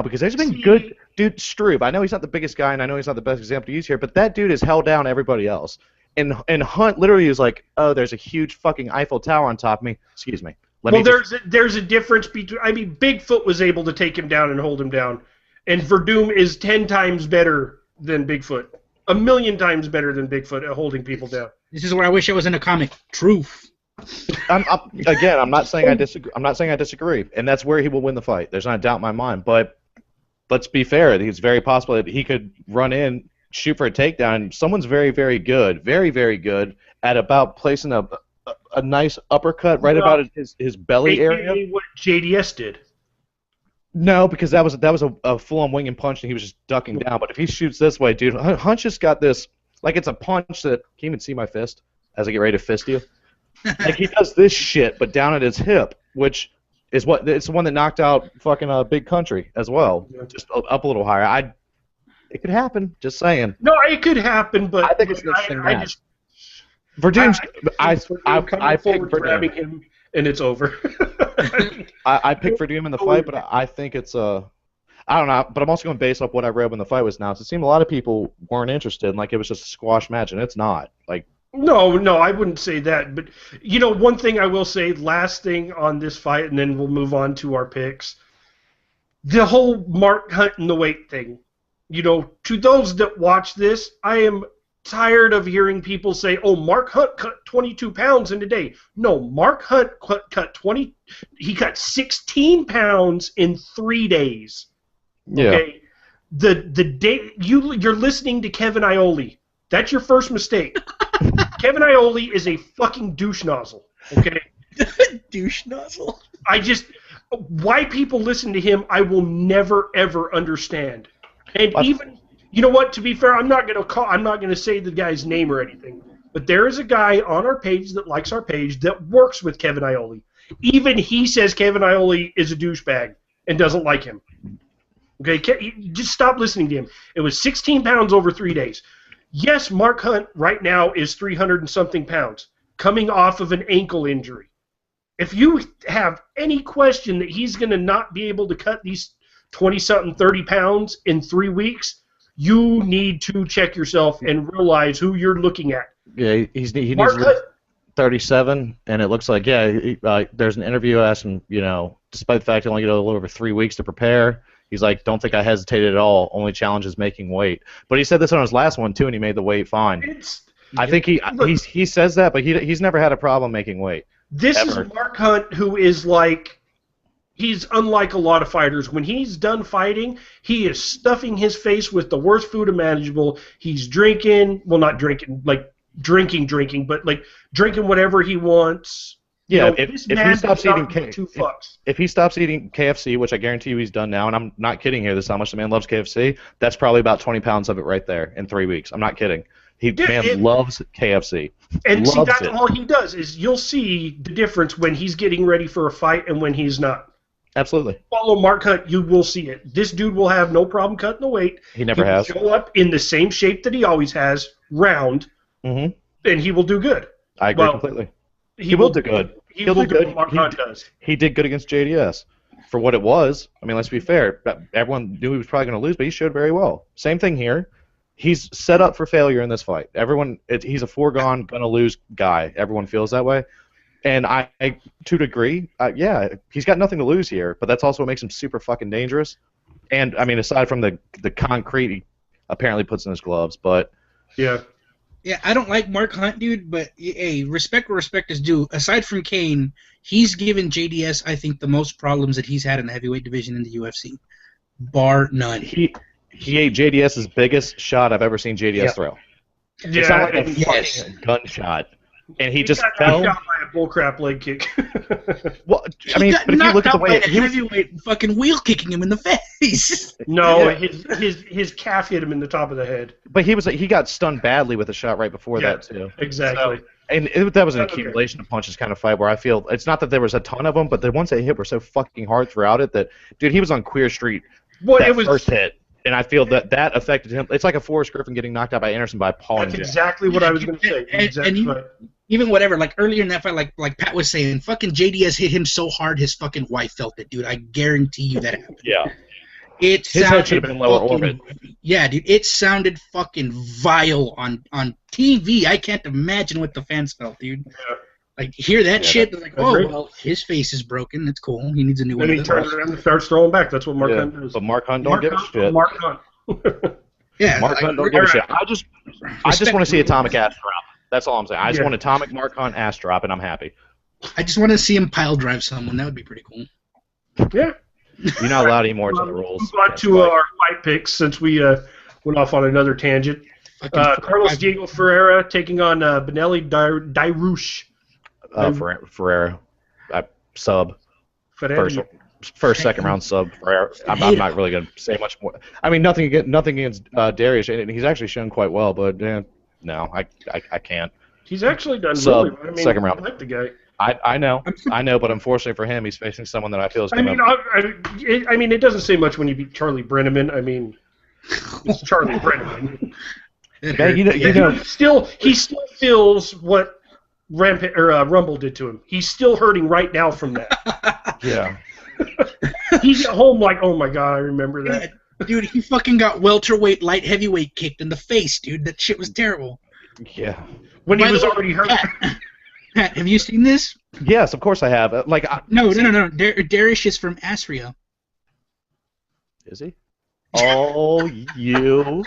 B: because there's been good dude. Struve. I know he's not the biggest guy, and I know he's not the best example to use here, but that dude has held down everybody else. And Hunt literally is like, oh, there's a huge fucking Eiffel Tower on top of me. Excuse me.
A: There's a difference between. I mean, Bigfoot was able to take him down and hold him down, and Verdum is 10 times better than Bigfoot, 1,000,000 times better than Bigfoot at holding people down.
C: This is where I wish I was in a comic. Truth.
B: I'm not saying I disagree. I'm not saying I disagree, and that's where he will win the fight. There's not a doubt in my mind. But let's be fair. It's very possible that he could run in, shoot for a takedown. Someone's very, very good, very, very good at about placing a nice uppercut right about his belly area.
A: What JDS did.
B: No, because that was a full-on wing and punch, and he was just ducking down. But if he shoots this way, dude, Hunt just got this it's a punch that. Can you even see my fist as I get ready to fist you? He does this shit, but down at his hip, which is it's the one that knocked out fucking Big Country as well, just up a little higher. It could happen. Just saying.
A: No, it could happen, but
B: I think it's an interesting match. Verdum, I picked
A: grabbing him, and it's over.
B: I picked Verdum in the fight, but I think it's I don't know, but I'm also going to base off what I read when the fight was announced. It seemed a lot of people weren't interested, and it was just a squash match, and it's not.
A: No, I wouldn't say that. But, one thing I will say, last thing on this fight, and then we'll move on to our picks. The whole Mark Hunt and the weight thing. To those that watch this, I am tired of hearing people say, oh, Mark Hunt cut 22 pounds in a day. No, Mark Hunt cut 16 pounds in 3 days.
B: Yeah.
A: Okay? The day you're listening to Kevin Iole. That's your first mistake. Kevin Iole is a fucking douche nozzle. Okay?
C: Douche nozzle?
A: Why people listen to him, I will never, ever understand. And You know what? To be fair, I'm not gonna say the guy's name or anything. But there is a guy on our page that likes our page that works with Kevin Iole. Even he says Kevin Iole is a douchebag and doesn't like him. Okay, just stop listening to him. It was 16 pounds over 3 days. Yes, Mark Hunt right now is 300 and something pounds, coming off of an ankle injury. If you have any question that he's going to not be able to cut these 20-something, 30 pounds in 3 weeks, you need to check yourself and realize who you're looking at.
B: Yeah, he needs to lose 37, and it looks like, there's an interview asking, despite the fact he only got a little over 3 weeks to prepare, he's like, don't think I hesitated at all. Only challenge is making weight. But he said this on his last one, too, and he made the weight fine. I think he says that, but he's never had a problem making weight.
A: This ever. Is Mark Hunt, who is like, he's unlike a lot of fighters. When he's done fighting, he is stuffing his face with the worst food imaginable. He's drinking, well, not drinking, like drinking, but like drinking whatever he wants.
B: Yeah, if he stops eating if he stops eating KFC, which I guarantee you he's done now, and I'm not kidding here, this is how much the man loves KFC, that's probably about 20 pounds of it right there in 3 weeks. I'm not kidding. Man loves KFC.
A: And see, that's all he does is you'll see the difference when he's getting ready for a fight and when he's not.
B: Absolutely.
A: Follow Mark Hunt, you will see it. This dude will have no problem cutting the weight.
B: He never has.
A: He'll show up in the same shape that he always has, round, and he will do good.
B: I agree completely. He will do good.
A: He'll do good. Mark Hunt does.
B: He did good against JDS. For what it was, I mean, let's be fair. Everyone knew he was probably going to lose, but he showed very well. Same thing here. He's set up for failure in this fight. He's a foregone, going to lose guy. Everyone feels that way. And I to a degree, he's got nothing to lose here, but that's also what makes him super fucking dangerous. And, I mean, aside from the concrete he apparently puts in his gloves, but...
A: Yeah.
C: Yeah, I don't like Mark Hunt, dude, but hey, respect where respect is due. Aside from Kane, he's given JDS, I think, the most problems that he's had in the heavyweight division in the UFC. Bar none.
B: He ate JDS's biggest shot I've ever seen JDS throw.
A: Yeah,
B: it's not like a fucking gunshot. And he just fell.
A: Got by a bullcrap leg kick.
B: Well, I mean, but if you look at the way
C: he was heavyweight fucking wheel kicking him in the face.
A: No, his calf hit him in the top of the head.
B: But he got stunned badly with a shot right before that too.
A: Exactly.
B: So, and that was an accumulation of punches kind of fight where I feel it's not that there was a ton of them, but the ones they hit were so fucking hard throughout it that dude, he was on Queer Street.
A: Well, it was
B: first hit. And I feel that affected him. It's like a Forrest Griffin getting knocked out by Anderson by Paul.
A: That's exactly what I was going to say.
C: Even whatever, like earlier in that fight, like Pat was saying, fucking JDS hit him so hard his fucking wife felt it, dude. I guarantee you that happened.
B: Yeah.
C: His
B: head should have been in lower orbit.
C: Yeah, dude, it sounded fucking vile on TV. I can't imagine what the fans felt, dude. Yeah. Like, hear that shit, they're like, well, his face is broken. It's cool. He needs a new one.
A: And he turns around and starts throwing back. That's what Mark Hunt does.
B: But Mark Hunt don't give a shit.
A: Mark Hunt.
C: Yeah.
B: Mark Hunt don't give a shit. I just want to see atomic ass drop. That's all I'm saying. I just want atomic Mark Hunt ass drop, and I'm happy.
C: I just want to see him pile drive someone. That would be pretty cool.
A: Yeah.
B: You're not allowed anymore to the rules.
A: Move on to our fight picks since we went off on another tangent. Carlos Diego Ferreira taking on Benelli Dairouche.
B: Ferreira. Sub. First, second round sub. Ferreira. I'm not really going to say much more. I mean, nothing against Darius, and he's actually shown quite well, but no, I can't.
A: He's actually done really well. I mean,
B: second round.
A: I like the guy.
B: I know, but unfortunately for him, he's facing someone that I feel is going
A: to... I mean, it doesn't say much when you beat Charlie Brenneman. I mean, it's Charlie Brenneman. He still feels what Rumble did to him. He's still hurting right now from that.
B: Yeah.
A: He's at home like, oh my god, I remember that.
C: Dude, he fucking got welterweight, light heavyweight kicked in the face, dude. That shit was terrible.
B: Yeah.
A: When he was already hurt.
C: Pat, have you seen this?
B: Yes, of course I have.
C: No. Darius is from Asria.
B: Is he? Oh, you.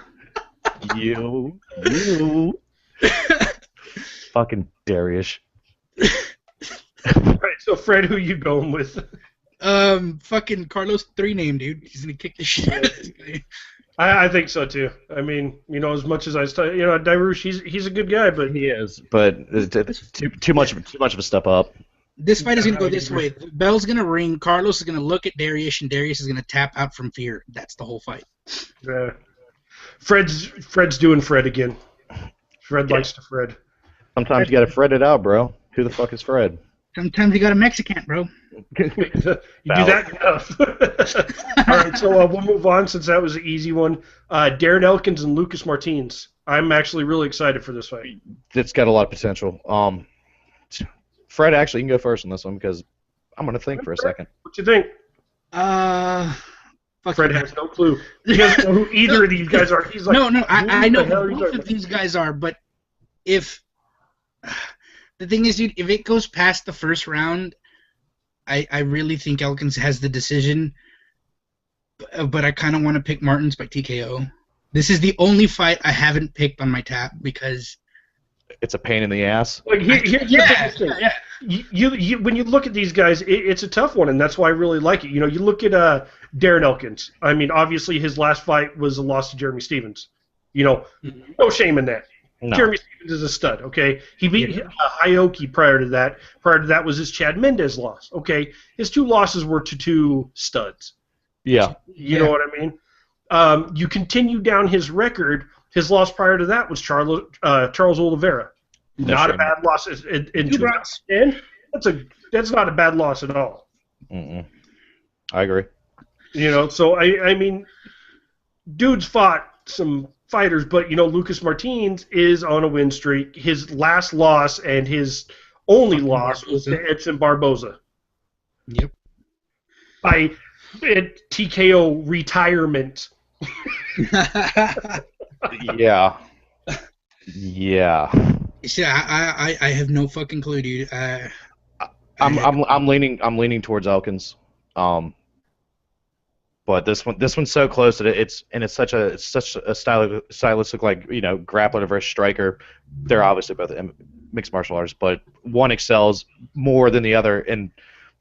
B: Fucking Darius.
A: All right, so Fred, who you going with?
C: Fucking Carlos 3 name, dude. He's gonna kick the shit out of this guy.
A: I think so too. I mean, as much as Dairouche, he's a good guy, but
B: he is. But too much of a step up.
C: This fight is gonna go this way. The bell's gonna ring. Carlos is gonna look at Darius, and Darius is gonna tap out from fear. That's the whole fight.
A: Yeah. Fred's doing Fred again. Fred likes to Fred.
B: Sometimes you got to Fred it out, bro. Who the fuck is Fred?
C: Sometimes you got a Mexican, bro.
A: You do that enough. All right, so we'll move on since that was an easy one. Darren Elkins and Lucas Martins. I'm actually really excited for this fight.
B: It's got a lot of potential. Fred, actually, you can go first on this one because I'm going to think for a second.
A: What you think? Fred has no clue. He doesn't know who either of these guys are. He's like,
C: no, I know who both of these guys are, but if the thing is, dude, if it goes past the first round, I really think Elkins has the decision, but I kind of want to pick Martins by TKO. This is the only fight I haven't picked on my tap because
B: it's a pain in the ass.
A: Like here's the biggest thing.
C: Yeah.
A: You when you look at these guys, it's a tough one, and that's why I really like it. You know, you look at Darren Elkins. I mean, obviously his last fight was a loss to Jeremy Stephens. You know, no shame in that. No. Jeremy Stephens is a stud, okay? He beat Aoki prior to that. Prior to that was his Chad Mendez loss, okay? His two losses were to two studs.
B: Yeah.
A: You know what I mean? You continue down his record. His loss prior to that was Charles Oliveira. Not a bad loss in 2010. That's not a bad loss at all.
B: I agree.
A: You know, so I mean, dude's fought some fighters, but you know, Lucas Martins is on a win streak. His last loss and his only loss was to Edson Barboza.
C: Yep.
A: By TKO retirement.
B: Yeah. Yeah.
C: See, I have no fucking clue, dude.
B: I'm leaning towards Elkins. But this one's so close that it's such a stylistic, like, you know, grappler versus striker. They're obviously both mixed martial artists, but one excels more than the other, and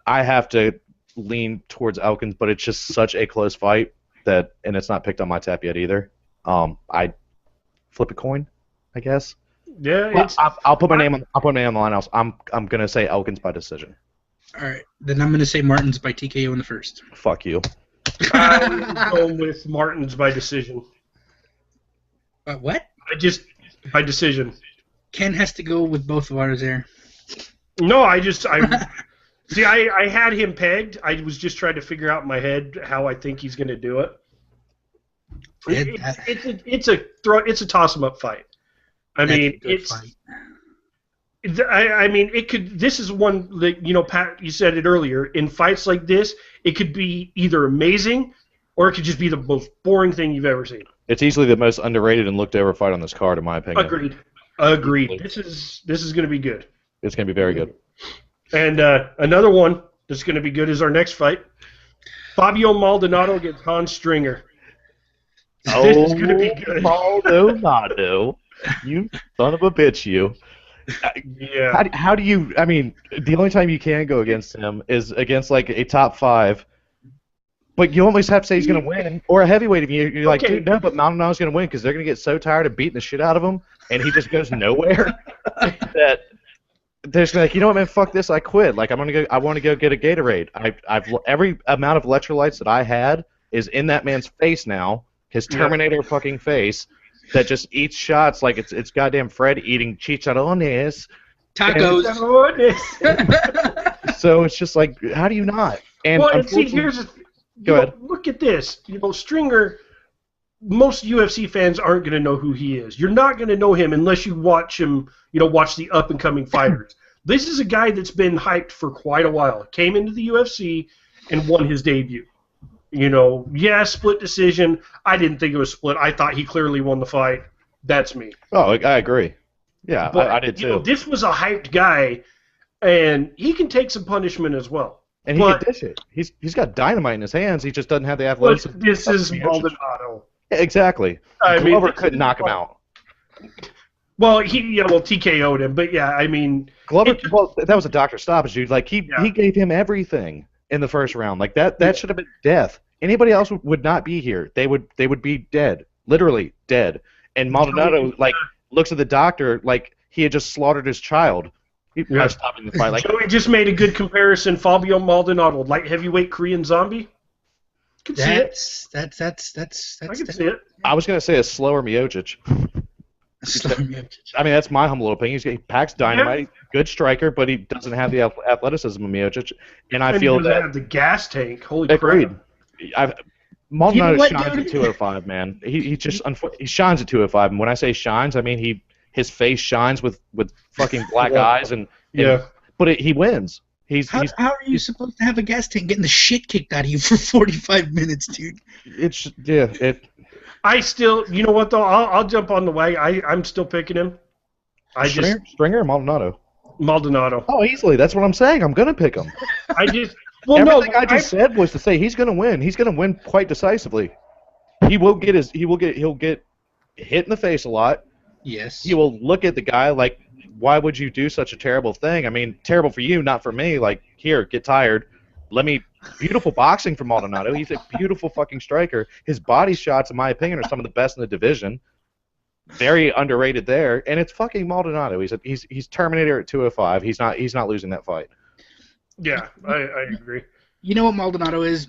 B: I have to lean towards Elkins. But it's just such a close fight and it's not picked on my tap yet either. I flip a coin, I guess.
A: Yeah,
B: well, I'll put my name on. I'll put my name on the line. I'm gonna say Elkins by decision.
C: All right, then I'm gonna say Martins by TKO in the first.
B: Fuck you.
A: I'm going with Martins by decision.
C: What?
A: By decision.
C: Ken has to go with both of ours there.
A: No, I see. I had him pegged. I was just trying to figure out in my head how I think he's gonna do it. It's a toss 'em up fight. I mean, it could. This is one that, you know, Pat, you said it earlier. In fights like this, it could be either amazing, or it could just be the most boring thing you've ever seen.
B: It's easily the most underrated and looked over fight on this card, in my opinion.
A: Agreed. This is going to be good.
B: It's going to be very good.
A: And another one that's going to be good is our next fight: Fabio Maldonado against Hans Stringer. This is going to be good.
B: Maldonado. You son of a bitch, you.
A: Yeah.
B: How do you? I mean, the only time you can go against him is against like a top 5. But you almost have to say he's going to win, or a heavyweight. If you're like, dude, no, but Maldonado's going to win because they're going to get so tired of beating the shit out of him, and he just goes nowhere. That they're just like, you know what, man, fuck this, I quit. Like I want to go get a Gatorade. I've every amount of electrolytes that I had is in that man's face now. His Terminator fucking face. That just eats shots like it's goddamn Fred eating chicharrones.
C: Tacos.
B: So it's just like, how do you not?
A: And see, here's
B: go ahead.
A: Look at this. You know, Stringer, most UFC fans aren't going to know who he is. You're not going to know him unless you watch him, you know, watch the up-and-coming fighters. This is a guy that's been hyped for quite a while. Came into the UFC and won his debut. You know, split decision. I didn't think it was split. I thought he clearly won the fight. That's me.
B: Oh, I agree. Yeah,
A: but,
B: I did too.
A: You know, this was a hyped guy, and he can take some punishment as well.
B: And he can dish it. He's got dynamite in his hands. He just doesn't have the athleticism.
A: This is Maldonado.
B: Exactly. Glover couldn't knock him out.
A: Well, TKO'd him, but yeah, I mean,
B: Glover. That was a doctor stoppage, dude. Like he gave him everything in the first round. Like that should have been death. Anybody else would not be here. They would be dead, literally dead. And Maldonado looks at the doctor like he had just slaughtered his child. By stopping the fight. Like,
A: Joey just made a good comparison. Fabio Maldonado, light heavyweight Korean zombie. Can see it.
C: That's
A: I can see it.
B: I was gonna say a slower Miocic. I mean, that's my humble opinion. He packs dynamite, good striker, but he doesn't have the athleticism of Miocic, and I feel
A: he doesn't
B: that
A: have the gas tank. Holy
B: agreed.
A: crap!
B: Maldonado
C: what,
B: shines
C: dude?
B: at 205, man. He just he shines at 205, and when I say shines, I mean his face shines with fucking black eyes, and but he wins.
C: How are you supposed to have a gas tank getting the shit kicked out of you for 45 minutes, dude?
A: I still, you know what though? I'll jump on the wagon. I'm still picking him.
B: Stringer or Maldonado?
A: Maldonado.
B: Oh, easily. That's what I'm saying. I'm gonna pick him. Everything I just said was to say he's gonna win. He's gonna win quite decisively. He'll get hit in the face a lot.
C: Yes.
B: He will look at the guy like, why would you do such a terrible thing? I mean, terrible for you, not for me. Like, here, get tired. Beautiful boxing from Maldonado. He's a beautiful fucking striker. His body shots, in my opinion, are some of the best in the division. Very underrated there, and it's fucking Maldonado. He's Terminator at 205. He's not losing that fight.
A: Yeah, I agree.
C: You know what Maldonado is?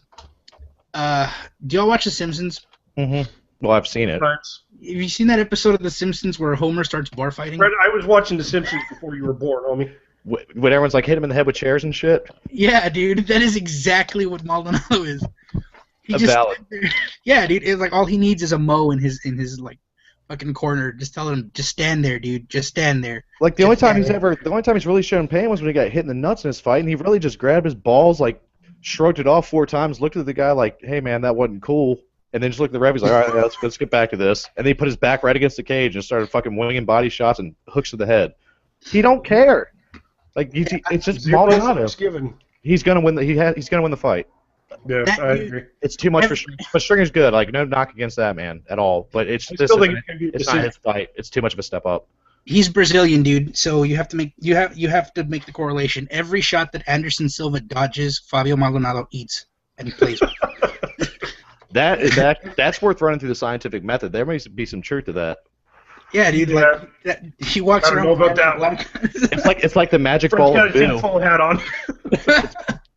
C: Do y'all watch The Simpsons?
B: Mm-hmm. Well, I've seen it.
A: Right.
C: Have you seen that episode of The Simpsons where Homer starts bar fighting?
A: Fred, I was watching The Simpsons before you were born, homie.
B: When everyone's like hit him in the head with chairs and shit.
C: Yeah, dude, that is exactly what Maldonado is. Yeah, dude, it's like all he needs is a mo in his like fucking corner. Just tell him, just stand there, dude. Just stand there.
B: Like the only time he's really shown pain was when he got hit in the nuts in his fight, and he really just grabbed his balls, like shrugged it off 4 times, looked at the guy like, "Hey man, that wasn't cool," and then just looked at the ref. He's like, "All right, let's get back to this." And then he put his back right against the cage and started fucking winging body shots and hooks to the head. He don't care. Like it's just Maldonado. He's gonna win. He's gonna win the fight.
A: Yeah, I agree.
B: It's too much for Stringer. But Stringer's good. Like, no knock against that man at all. But it's not his fight. It's too much of a step up.
C: He's Brazilian, dude. So you have to make the correlation. Every shot that Anderson Silva dodges, Fabio Maldonado eats, and he plays.
B: That's worth running through the scientific method. There may be some truth to that.
C: Yeah, dude.
A: Yeah.
C: Like he walks around.
A: I don't know about that one.
B: It's like the magic ball of Boo.
A: Full hat on.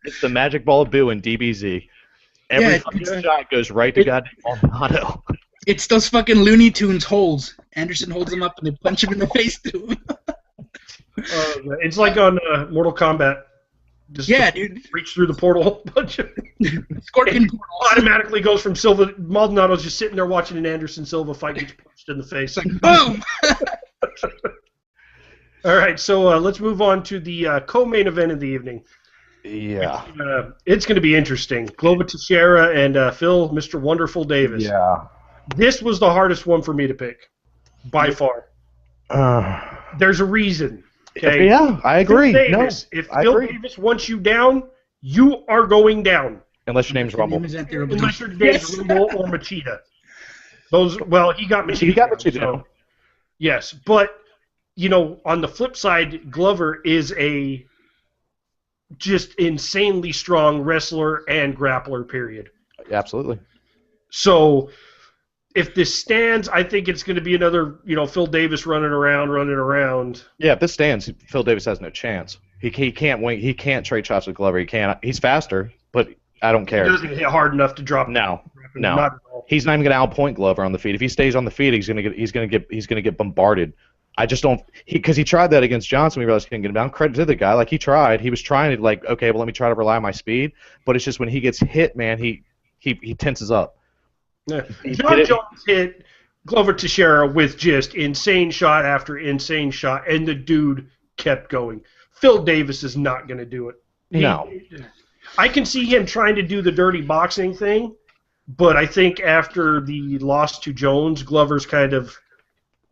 B: It's the magic ball of Boo in DBZ. Every fucking shot goes right to goddamn Maldonado.
C: It's those fucking Looney Tunes holds. Anderson holds him up and they punch him in the face too.
A: It's like on Mortal Kombat. Just
C: dude.
A: Reach through the portal.
C: Scorpion portal.
A: Automatically goes from Silva. Maldonado's just sitting there watching an Anderson Silva fight, gets punched in the face.
C: It's like, boom!
A: All right, so let's move on to the co-main event of the evening.
B: Yeah.
A: It's going to be interesting. Glover Teixeira and Mr. Wonderful Davis.
B: Yeah.
A: This was the hardest one for me to pick, by far. There's a reason. Okay?
B: Yeah, I agree.
A: If Phil Davis wants you down, you are going down.
B: Unless your name's Rumble.
A: Unless your name's Rumble or Machida. He got Machida.
B: He got Machida.
A: So, yes, but, on the flip side, Glover is a just insanely strong wrestler and grappler, period.
B: Absolutely.
A: So, if this stands, I think it's going to be another, Phil Davis running around.
B: Yeah, if this stands, Phil Davis has no chance. He can't win. He can't trade shots with Glover. He's faster, but I don't care.
A: He doesn't hit hard enough to drop.
B: No.
A: Not at all.
B: He's not even going to outpoint Glover on the feet. If he stays on the feet, he's going to get bombarded. I just don't, because he tried that against Johnson. We realized he couldn't get him down. Credit to the guy. Like, he tried. He was trying to, okay, well, let me try to rely on my speed. But it's just when he gets hit, man, he tenses up.
A: Yeah. John Jones hit Glover Teixeira with just insane shot after insane shot, and the dude kept going. Phil Davis is not going to do it.
B: No.
A: I can see him trying to do the dirty boxing thing, but I think after the loss to Jones, Glover's kind of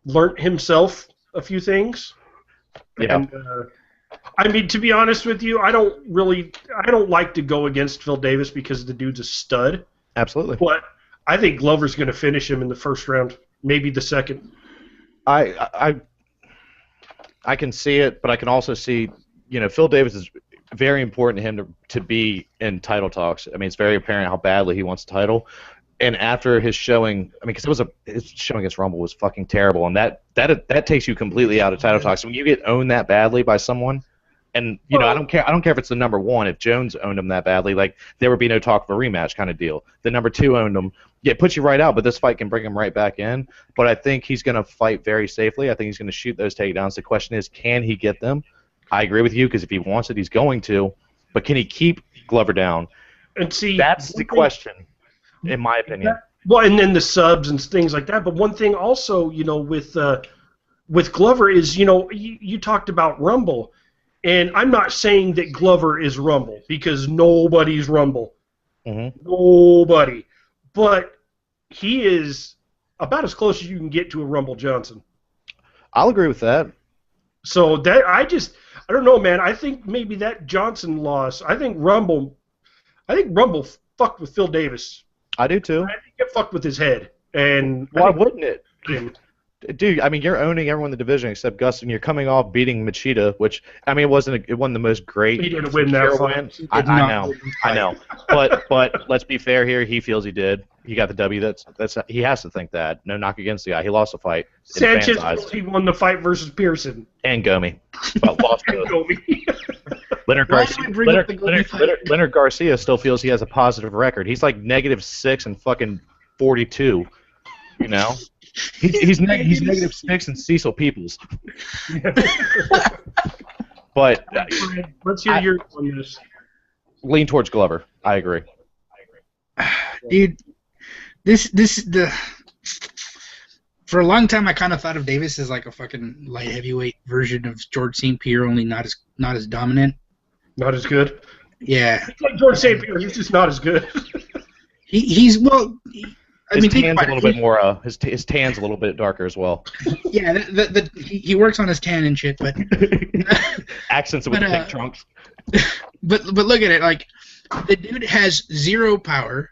A: learnt himself a few things.
B: Yeah.
A: And, to be honest with you, I don't like to go against Phil Davis because the dude's a stud.
B: Absolutely.
A: But I think Glover's going to finish him in the first round, maybe the second.
B: I can see it, but I can also see, Phil Davis is very important to him to be in title talks. I mean, it's very apparent how badly he wants a title. And after his showing, because his showing against Rumble was fucking terrible, and that takes you completely out of title talks. When you get owned that badly by someone, And I don't care. I don't care if it's the number one. If Jones owned him that badly, like there would be no talk of a rematch kind of deal. The number two owned him. Yeah, it puts you right out, but this fight can bring him right back in. But I think he's going to fight very safely. I think he's going to shoot those takedowns. The question is, can he get them? I agree with you because if he wants it, he's going to. But can he keep Glover down?
A: And see,
B: that's the question, in my opinion.
A: Well, and then the subs and things like that. But one thing also, with Glover is, you talked about Rumble, and I'm not saying that Glover is Rumble because nobody's Rumble.
B: Mm-hmm.
A: Nobody. But he is about as close as you can get to a Rumble Johnson.
B: I'll agree with that.
A: So I don't know, man. I think maybe that Johnson loss. I think Rumble fucked with Phil Davis.
B: I do too.
A: I think it fucked with his head. And
B: why wouldn't it? Dude, I mean, you're owning everyone in the division except Gus, and you're coming off beating Machida, which I mean, it wasn't the most great.
A: He didn't win that fight.
B: I know, but let's be fair here. He feels he did. He got the W. That's he has to think that. No knock against the guy. He lost the fight.
A: Sanchez, he won the fight versus Pearson.
B: And Gomi, but lost to
A: Gomi.
B: Leonard Garcia still feels he has a positive record. He's like -6 and fucking 42. He's -6 and Cecil Peoples. But
A: let's hear your on this.
B: Lean towards Glover. I agree.
C: Dude, for a long time I kind of thought of Davis as like a fucking light heavyweight version of George St. Pierre, only not as dominant.
A: Not as good.
C: Yeah.
A: He's like George St. Pierre. He's just not as good.
C: His
B: tan's a little bit more. His tan's a little bit darker as well.
C: Yeah, he works on his tan and shit, but
B: accents with the pink trunks.
C: But look at it, like the dude has zero power,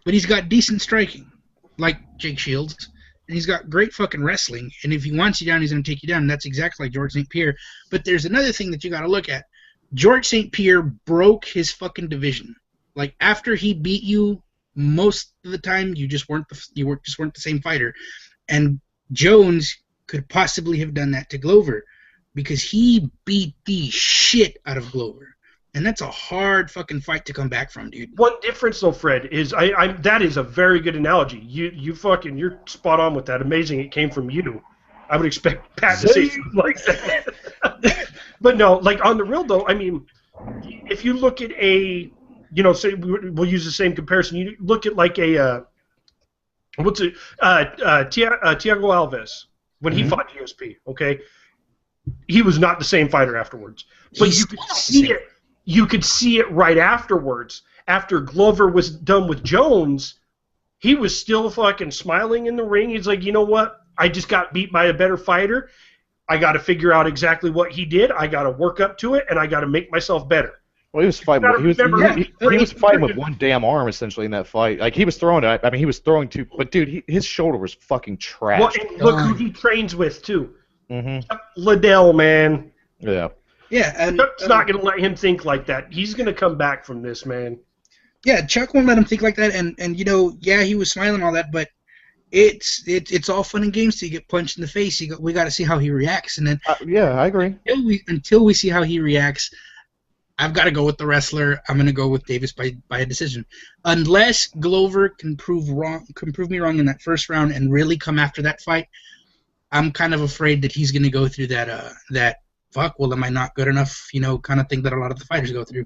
C: but he's got decent striking, like Jake Shields, and he's got great fucking wrestling. And if he wants you down, he's gonna take you down. And that's exactly like George St. Pierre. But there's another thing that you got to look at. George St. Pierre broke his fucking division. Like after he beat you. Most of the time, you just weren't the same fighter, and Jones could possibly have done that to Glover because he beat the shit out of Glover, and that's a hard fucking fight to come back from, dude.
A: One difference, though, Fred, is that is a very good analogy. You're spot on with that. Amazing, it came from you. I would expect Pat to say something like that. But no, like on the real though, I mean, if you look at a say we'll use the same comparison. You look at like a Thiago Alves when he fought GSP. Okay, he was not the same fighter afterwards, but you could see it. You could see it right afterwards. After Glover was done with Jones, he was still fucking smiling in the ring. He's like, you know what? I just got beat by a better fighter. I got to figure out exactly what he did. I got to work up to it, and I got to make myself better.
B: Well, he was fighting. He was fighting with one damn arm essentially in that fight. Like he was throwing it. I mean, he was throwing two. But dude, his shoulder was fucking trash.
A: Well, and look who he trains with too.
B: Mm-hmm.
A: Liddell, man.
B: Yeah.
C: Yeah, and
A: Chuck's not going to let him think like that. He's going to come back from this, man.
C: Yeah, Chuck won't let him think like that. And he was smiling and all that, but it's all fun and games till you get punched in the face. We got to see how he reacts, and then
B: yeah, I agree.
C: Until we see how he reacts. I've got to go with the wrestler. I'm going to go with Davis by a decision, unless Glover can prove me wrong in that first round and really come after that fight. I'm kind of afraid that he's going to go through that fuck. Well, am I not good enough? Kind of thing that a lot of the fighters go through.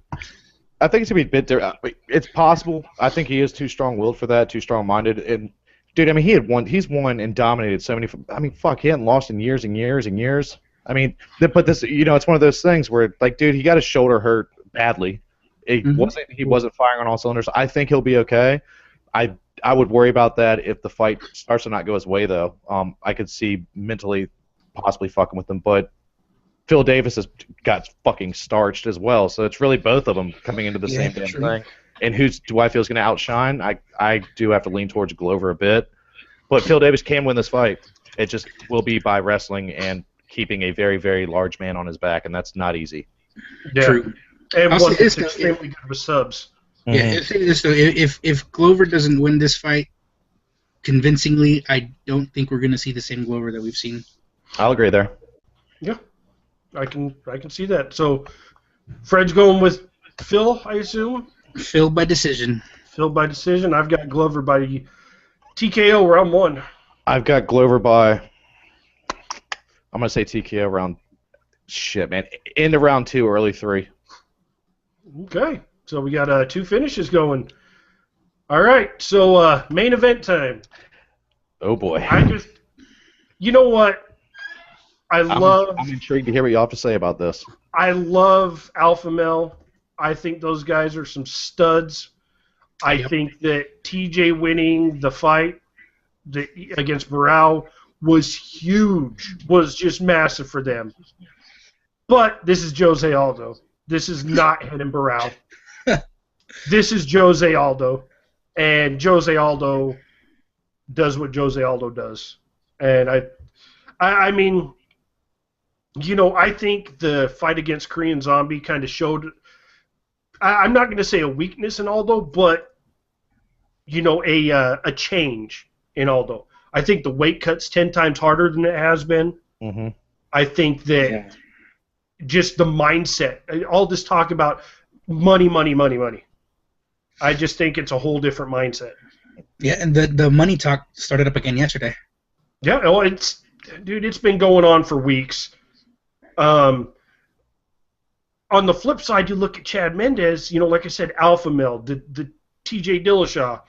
B: I think it's going to be a bit different. It's possible. I think he is too strong-willed for that, too strong-minded. And dude, I mean, he's won and dominated so many. I mean, fuck, he hadn't lost in years and years and years. I mean, but this, it's one of those things where, like, dude, he got his shoulder hurt badly. He wasn't firing on all cylinders. I think he'll be okay. I would worry about that if the fight starts to not go his way, though. I could see mentally possibly fucking with him, but Phil Davis has got fucking starched as well, so it's really both of them coming into the same damn thing. And who do I feel is going to outshine? I do have to lean towards Glover a bit, but Phil Davis can win this fight. It just will be by wrestling and keeping a very, very large man on his back, and that's not easy.
A: Yeah.
C: True.
A: And one that's extremely good with subs.
C: Yeah, I'll say this though, if Glover doesn't win this fight convincingly, I don't think we're going to see the same Glover that we've seen.
B: I'll agree there.
A: Yeah, I can see that. So Fred's going with Phil, I assume.
C: Phil by decision.
A: Phil by decision. I've got Glover by TKO round 1.
B: I've got Glover by, I'm going to say TKO round, shit, man, into round 2, early 3.
A: Okay, so we got 2 finishes going. All right, so main event time.
B: Oh, boy.
A: You know what? I'm
B: intrigued to hear what you have to say about this.
A: I love Alpha Male. I think those guys are some studs. I think that TJ winning the fight against Barao was huge, was just massive for them. But this is Jose Aldo. This is not Renan Barao. This is Jose Aldo. And Jose Aldo does what Jose Aldo does. And I mean, you know, I think the fight against Korean Zombie kind of showed, I'm not going to say a weakness in Aldo, but, you know, a change in Aldo. I think the weight cut's 10 times harder than it has been.
B: Mm-hmm.
A: I think that just the mindset, all this talk about money. I just think it's a whole different mindset.
C: Yeah, and the money talk started up again yesterday.
A: Yeah, well, it's been going on for weeks. On the flip side, you look at Chad Mendes, you know, like I said, Alpha Male, the TJ Dillashaw,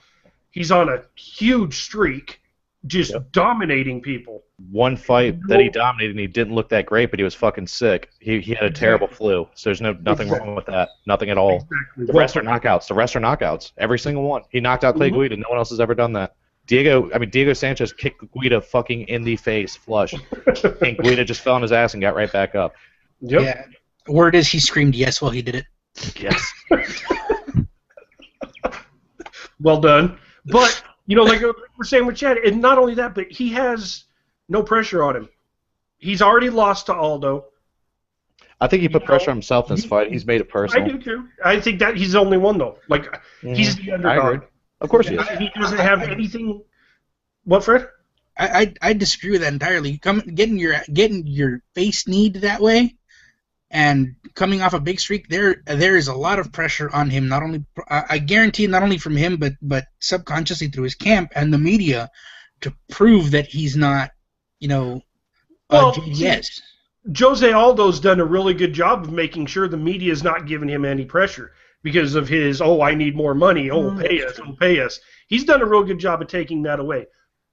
A: he's on a huge streak, just dominating people.
B: One fight that he dominated, and he didn't look that great, but he was fucking sick. He had a terrible flu, so there's nothing wrong with that. Nothing at all.
A: Exactly.
B: The rest are knockouts. Every single one. He knocked out Clay Guida. No one else has ever done that. Diego Sanchez kicked Guida fucking in the face, flush. And Guida just fell on his ass and got right back up.
A: Yep.
C: Yeah. Word is he screamed yes while he did it.
B: Yes.
A: Well done. But, you know, like we're saying with Chad, and not only that, but he has no pressure on him. He's already lost to Aldo.
B: I think he put pressure on himself in this fight. He's made it personal.
A: I do too. I think that he's the only one, though. Like, he's the underdog.
B: I agree. Of course he is.
A: He doesn't have anything. What, Fred?
C: I disagree with that entirely. Getting your face kneed that way, and coming off a big streak, there is a lot of pressure on him. Not only I guarantee, not only from him, but subconsciously through his camp and the media, to prove that he's not, you know, yes.
A: Jose Aldo's done a really good job of making sure the media is not giving him any pressure because of his, I need more money, pay us. He's done a real good job of taking that away.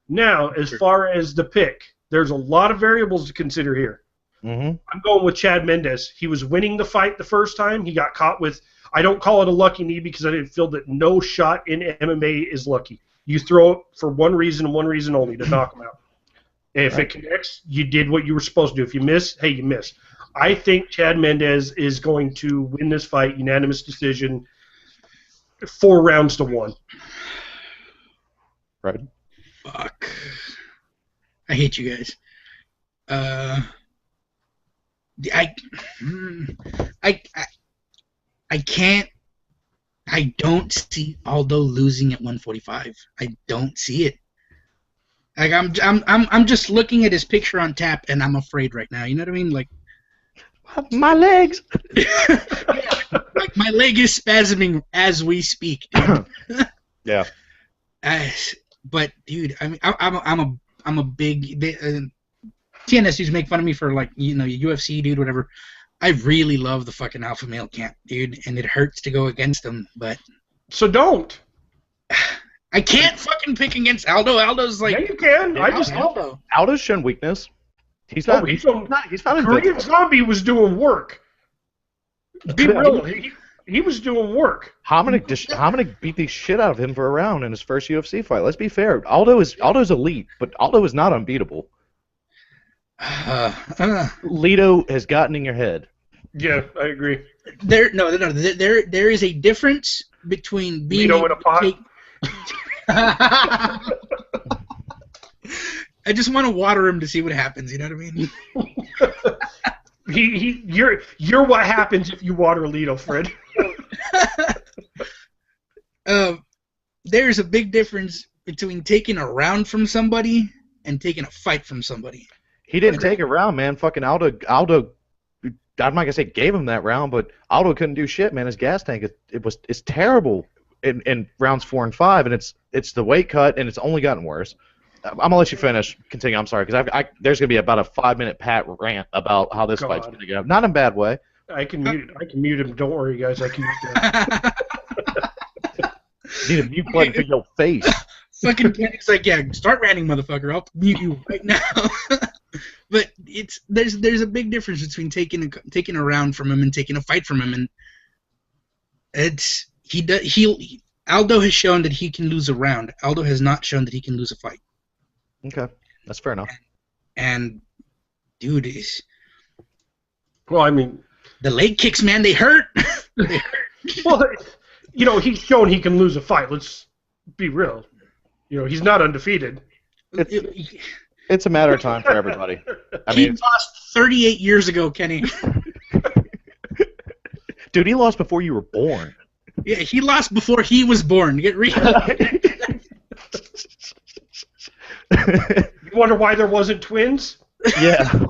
A: Now, as far as the pick, there's a lot of variables to consider here.
B: Mm-hmm.
A: I'm going with Chad Mendes. He was winning the fight the first time. He got caught with, I don't call it a lucky knee because I didn't feel that no shot in MMA is lucky. You throw it for one reason and one reason only, to knock him out. If it connects, you did what you were supposed to do. If you miss, hey, you miss. I think Chad Mendes is going to win this fight, unanimous decision, 4 rounds to 1.
B: Right.
C: Fuck. I hate you guys. I can't. I don't see Aldo losing at 145. I don't see it. Like I'm just looking at his picture on tap, and I'm afraid right now. You know what I mean? Like
B: my legs.
C: Like my leg is spasming as we speak.
B: Yeah.
C: But dude, I mean, I'm a big TNS make fun of me for, like, you know, UFC dude, whatever. I really love the fucking Alpha Male camp, dude, and it hurts to go against them, but
A: so don't.
C: I can't fucking pick against Aldo. Aldo's like,
A: yeah, you can.
B: Aldo's shown weakness. He's not. He's not
A: Korean Zombie was doing work. Be real. He was doing work.
B: Hominick beat the shit out of him for a round in his first UFC fight. Let's be fair. Aldo's elite, but Aldo is not unbeatable. Lito has gotten in your head.
A: Yeah, I agree.
C: There is a difference between being
A: Lito in a pot.
C: I just want to water him to see what happens. You know what I mean?
A: You're what happens if you water Lito, Fred.
C: There's a big difference between taking a round from somebody and taking a fight from somebody.
B: He didn't take a round, man. Fucking Aldo I'm not gonna say gave him that round, but Aldo couldn't do shit, man. His gas tank it's terrible in rounds 4 and 5, and it's the weight cut, and it's only gotten worse. I'm gonna let you finish. Continue. I'm sorry, because there's gonna be about a 5-minute Pat rant about how this fight's gonna go. Not in a bad way.
A: I can mute him. Don't worry, guys. I can mute him.
B: Need a mute button for your face.
C: Fucking Kenny's like, yeah, start ranting, motherfucker. I'll mute you right now. But there's a big difference between taking a round from him and taking a fight from him, and Aldo has shown that he can lose a round. Aldo has not shown that he can lose a fight.
B: Okay, that's fair enough.
C: And dude,
A: Well, I mean,
C: the leg kicks, man, they hurt. They hurt.
A: well, you know, he's shown he can lose a fight. Let's be real. You know, he's not undefeated.
B: It's a matter of time for everybody.
C: He lost 38 years ago, Kenny.
B: Dude, he lost before you were born.
C: Yeah, he lost before he was born. Get real.
A: You wonder why there wasn't twins?
B: Yeah.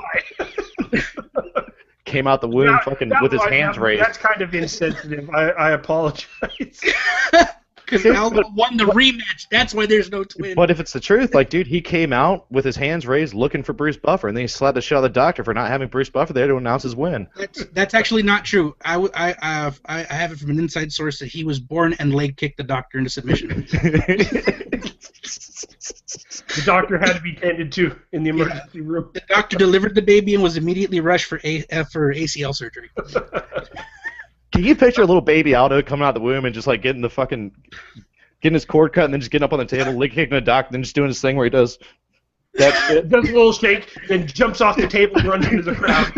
B: Came out the womb with his hands raised.
A: That's kind of insensitive. I apologize.
C: Because Aldo won the rematch. That's why there's no twin.
B: But if it's the truth, like, dude, he came out with his hands raised looking for Bruce Buffer, and then he slapped the shit out of the doctor for not having Bruce Buffer there to announce his win.
C: That's actually not true. I have it from an inside source that he was born and leg kicked the doctor into submission.
A: The doctor had to be tended to in the emergency room.
C: The doctor delivered the baby and was immediately rushed for ACL surgery.
B: Can you picture a little baby Aldo coming out of the womb and just like getting his cord cut and then just getting up on the table, leg kicking the doctor, and then just doing his thing where he does that shit?
A: Does a little shake, then jumps off the table and runs into the crowd.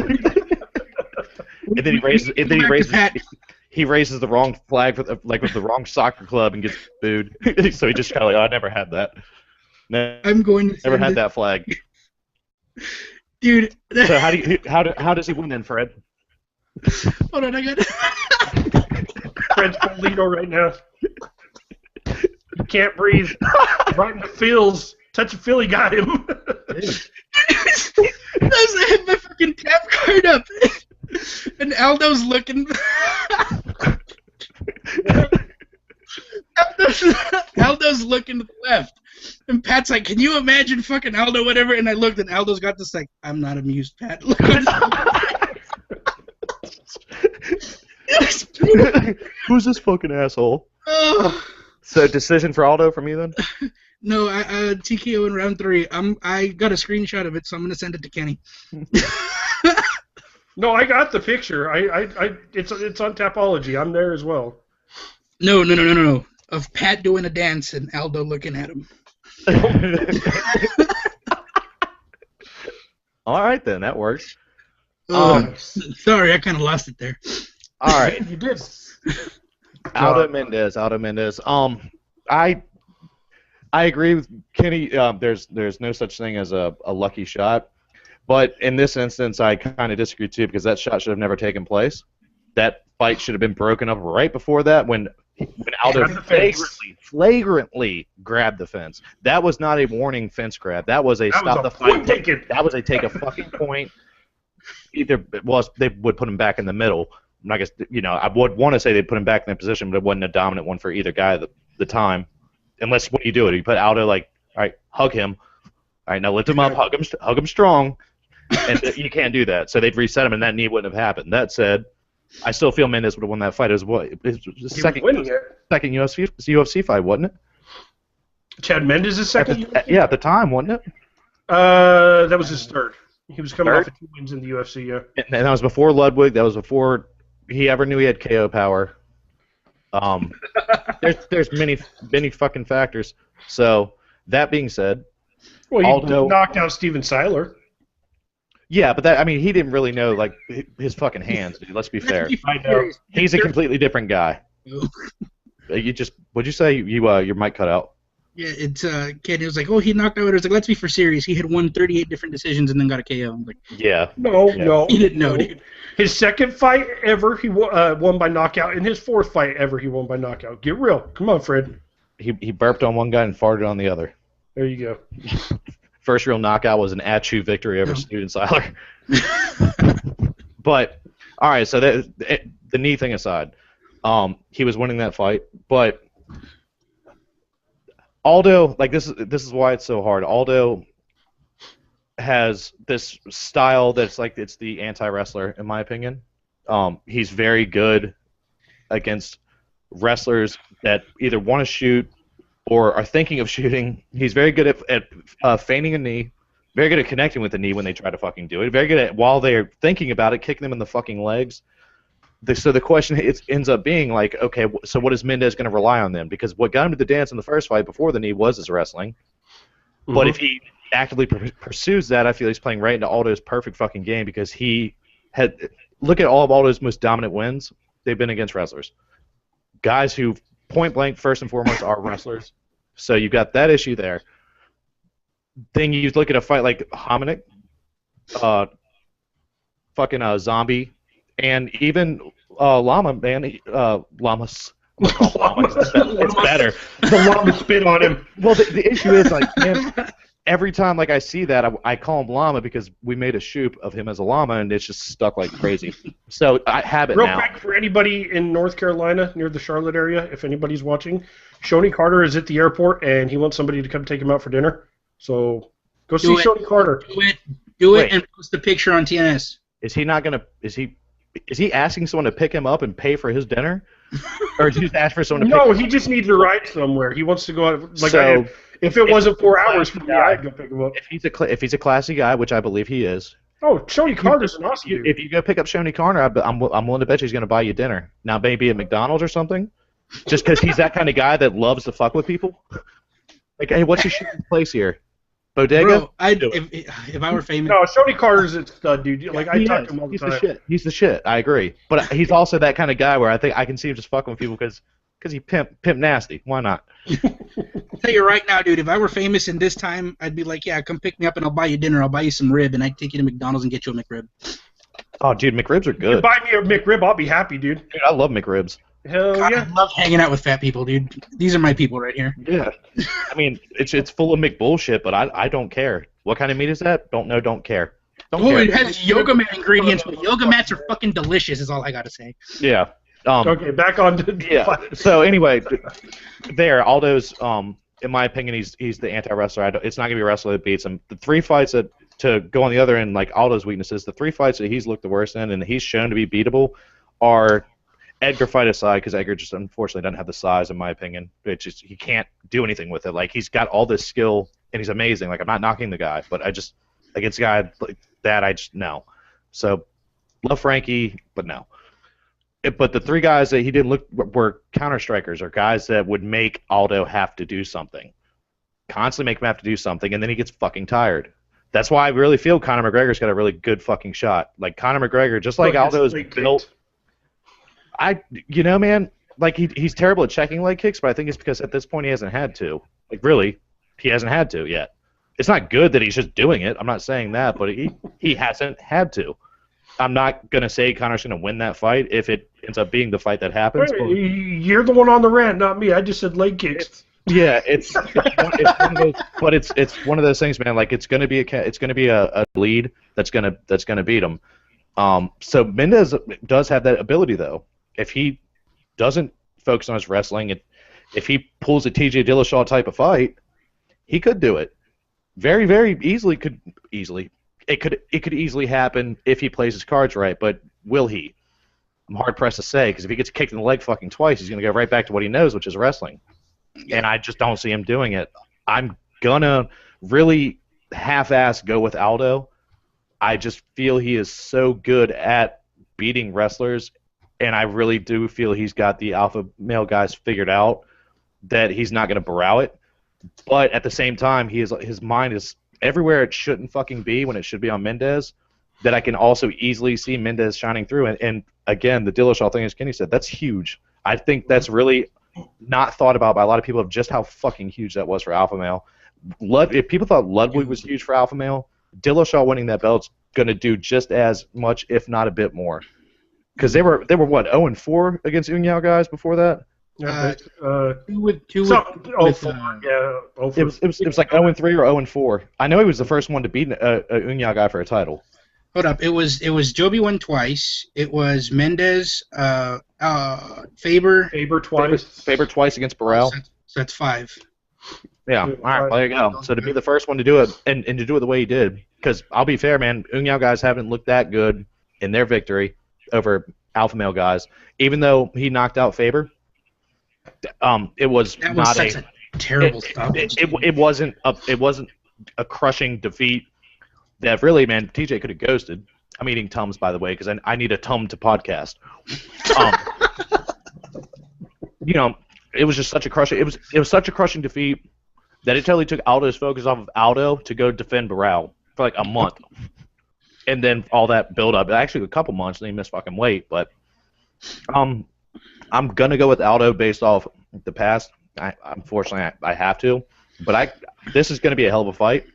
B: And then he raises the wrong flag with the wrong soccer club and gets booed. So he just kind of like, oh, I never had that.
C: I'm going to
B: never had that flag.
C: Dude.
B: So how does he win then, Fred?
C: Hold on, I got
A: Fred's Polito right now. He can't breathe. Right in the feels. Touch of Philly got him.
C: I had my fucking tap card up. And Aldo's looking. Aldo's looking to the left. And Pat's like, can you imagine fucking Aldo, whatever? And I looked, and Aldo's got this like, I'm not amused, Pat. Look
B: Who's this fucking asshole?
C: Oh.
B: So decision for Aldo from you then?
C: No, TKO in round 3. I got a screenshot of it, so I'm gonna send it to Kenny.
A: No, I got the picture. It's on Tapology. I'm there as well.
C: No. Of Pat doing a dance and Aldo looking at him.
B: All right then, that works.
C: Sorry, I kind of lost it there.
B: All right,
A: you did.
B: Aldo Mendez. I agree with Kenny. There's no such thing as a lucky shot, but in this instance, I kind of disagree too because that shot should have never taken place. That fight should have been broken up right before that when Aldo flagrantly grabbed the fence. That was not a warning fence grab. That was a stop the fight. That was a take a fucking point. Either they would put him back in the middle. I'm not gonna, I would want to say they'd put him back in that position, but it wasn't a dominant one for either guy at the time. Unless what do you do? You put Aldo like, all right, hug him. All right, now lift him up, hug him strong, and you can't do that. So they'd reset him, and that knee wouldn't have happened. That said, I still feel Mendez would have won that fight. It was the second UFC fight, wasn't it?
A: Chad Mendez's second?
B: At the time, wasn't it?
A: That was his third. He was coming off of 2 wins in the UFC, yeah.
B: And that was before Ludwig. That was before he ever knew he had KO power. There's many fucking factors. So that being said,
A: well, he knocked out Steven Seiler.
B: Yeah, but he didn't really know like his fucking hands, dude. Let's be fair.
A: I know.
B: He's a completely different guy. What'd you say? Your mic cut out.
C: Yeah, it's Kenny was like, oh, he knocked out. It was like, let's be for serious. He had won 38 different decisions and then got a KO. I'm like,
B: yeah.
A: No.
C: He didn't know, dude.
A: His second fight ever, he won by knockout. And his fourth fight ever, he won by knockout. Get real. Come on, Fred.
B: He burped on one guy and farted on the other.
A: There you go.
B: First real knockout was an Achu victory over Steven Seiler. But all right, so the knee thing aside, he was winning that fight, but Aldo, like this is why it's so hard. Aldo has this style that's like it's the anti-wrestler in my opinion. He's very good against wrestlers that either want to shoot or are thinking of shooting. He's very good at feigning a knee, very good at connecting with the knee when they try to fucking do it, very good at, while they're thinking about it, kicking them in the fucking legs. So the question ends up being like, okay, so what is Mendez going to rely on then? Because what got him to the dance in the first fight before the knee was his wrestling. Mm-hmm. But if he actively pursues that, I feel he's playing right into Aldo's perfect fucking game because he had – look at all of Aldo's most dominant wins. They've been against wrestlers. Guys who point blank, first and foremost, are wrestlers. So you've got that issue there. Then you look at a fight like Hominick, Zombie, and even Llama, man, Llamas. I'm gonna call him Llama. It's better.
A: The Llama spit on him.
B: Well, the issue is, like, man, every time like I see that, I call him Llama because we made a shoot of him as a llama, and it's just stuck like crazy. So I have it
A: Real
B: now.
A: quick, for anybody in North Carolina, near the Charlotte area, if anybody's watching, Shoney Carter is at the airport, and he wants somebody to come take him out for dinner. So go see Shoney Carter.
C: Do it, and post the picture on TNS.
B: Is he not gonna? Is he asking someone to pick him up and pay for his dinner, or is he just ask for someone to?
A: No,
B: pick
A: he just needs to ride somewhere. He wants to go out. Like
B: So,
A: I did. If it wasn't 4 hours for me, I'd go pick him up.
B: If he's a classy guy, which I believe he is.
A: Oh, Shoney Carter's an awesome dude.
B: If you go pick up Shoney Carter, I'm willing to bet you he's gonna buy you dinner. Now maybe at McDonald's or something, just because he's that kind of guy that loves to fuck with people. Like, hey, what's your shooting place here? Bodega?
C: Bro, if I were famous.
A: No, Shoney Carter's a stud, dude. Like, I talk to him all the
B: He's
A: time.
B: the shit. He's the shit. I agree. But he's also that kind of guy where I think I can see him just fucking with people because he pimp nasty. Why not?
C: I'll tell you right now, dude, if I were famous in this time, I'd be like, yeah, come pick me up and I'll buy you dinner. I'll buy you some rib, and I'd take you to McDonald's and get you a McRib.
B: Oh, dude, McRibs are good.
A: You buy me a McRib, I'll be happy, dude.
B: Dude, I love McRibs.
A: Hell
C: God,
A: yeah.
C: I love hanging out with fat people, dude. These are my people right here.
B: Yeah. I mean, it's full of McBullshit, but I don't care. What kind of meat is that? Don't know, don't care. Don't care.
C: It has yoga mat ingredients, but yoga mats are fucking delicious, is all I gotta say.
B: Yeah.
A: Okay, back on to
B: yeah. So anyway, Aldo's, in my opinion, he's the anti-wrestler. It's not gonna be a wrestler that beats him. The three fights that to go on the other end, like Aldo's weaknesses, the three fights that he's looked the worst in and he's shown to be beatable are Edgar fight aside, because Edgar just unfortunately doesn't have the size, in my opinion. He can't do anything with it. Like, he's got all this skill and he's amazing. Like, I'm not knocking the guy, but against a guy like that, I just no. So love Frankie, but no. But the three guys that he didn't look were counter strikers, or guys that would make Aldo have to do something, constantly make him have to do something, and then he gets fucking tired. That's why I really feel Conor McGregor's got a really good fucking shot. Like, Conor McGregor, just like Aldo is built. Man, like he's terrible at checking leg kicks, but I think it's because at this point he hasn't had to. Like, really, he hasn't had to yet. It's not good that he's just doing it. I'm not saying that, but he hasn't had to. I'm not going to say Conor's going to win that fight if it ends up being the fight that happens.
A: You're the one on the rant, not me. I just said leg kicks.
B: It's one of those, but it's one of those things, man. Like, it's going to be a lead that's going to beat him. So Mendez does have that ability, though. If he doesn't focus on his wrestling, if he pulls a TJ Dillashaw type of fight, he could do it. Very, very easily. It could easily happen if he plays his cards right, but will he? I'm hard pressed to say, because if he gets kicked in the leg fucking twice, he's gonna go right back to what he knows, which is wrestling. And I just don't see him doing it. I'm gonna really half-ass go with Aldo. I just feel he is so good at beating wrestlers, and I really do feel he's got the alpha male guys figured out, that he's not gonna brow it. But at the same time, his mind is everywhere it shouldn't fucking be when it should be on Mendez, that I can also easily see Mendez shining through. And again, the Dillashaw thing, as Kenny said, that's huge. I think that's really not thought about by a lot of people of just how fucking huge that was for alpha male. If people thought Ludwig was huge for alpha male, Dillashaw winning that belt's going to do just as much, if not a bit more. Because they were what, 0-4 against Unyao guys before that?
C: Two with
A: It was
B: like 0-3 or 0-4. I know he was the first one to beat a Unyao guy for a title.
C: Hold up. It was Joby won twice. It was Mendez, Faber.
A: Faber twice.
B: Faber twice against Burrell.
C: So that's 5.
B: Yeah, all right, well, there you go. So to be the first one to do it, and to do it the way he did, because I'll be fair, man, Ungyao guys haven't looked that good in their victory over alpha male guys. Even though he knocked out Faber, it was
C: That was
B: not
C: such a terrible stoppage.
B: it wasn't a crushing defeat that really, man, TJ could have ghosted. I'm eating Tums, by the way, because I need a Tum to podcast. It was just such a crushing. It was such a crushing defeat that it totally took Aldo's focus off of Aldo to go defend Burrell for like a month, and then all that build up. Actually, a couple months, and he missed fucking weight. But I'm gonna go with Aldo based off the past. Unfortunately, I have to. But this is gonna be a hell of a fight.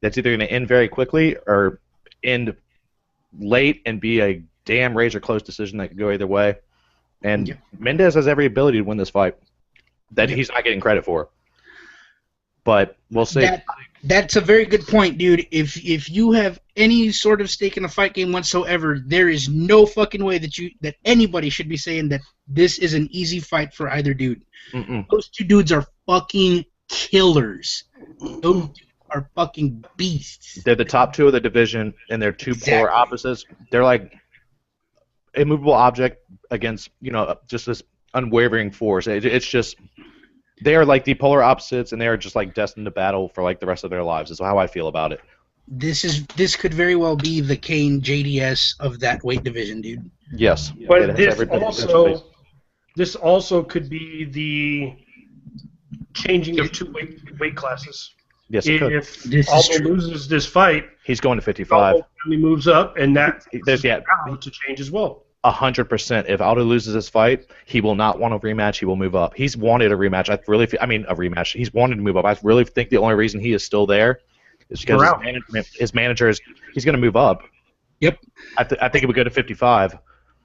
B: That's either gonna end very quickly or end late and be a damn razor close decision that could go either way. And Mendez has every ability to win this fight that he's not getting credit for. But we'll see.
C: That's a very good point, dude. If you have any sort of stake in the fight game whatsoever, there is no fucking way that anybody should be saying that this is an easy fight for either dude.
B: Mm-mm.
C: Those two dudes are fucking killers. Those dudes are fucking beasts.
B: They're the top 2 of the division, and they're two polar opposites. They're like immovable object against, just this unwavering force. It's just, they are like the polar opposites, and they are just like destined to battle for like the rest of their lives. Is how I feel about it.
C: This could very well be the Kane JDS of that weight division, dude.
B: Yes,
A: but this also could be the changing of 2 weight classes.
B: Yes, it could.
A: If Aldo loses this fight,
B: he's going to 55.
A: He moves up, and that
B: to
A: change as well.
B: 100%. If Aldo loses this fight, he will not want a rematch. He will move up. He's wanted a rematch. A rematch. He's wanted to move up. I really think the only reason he is still there is because his manager is. He's going to move up.
C: Yep.
B: I think it would go to 55.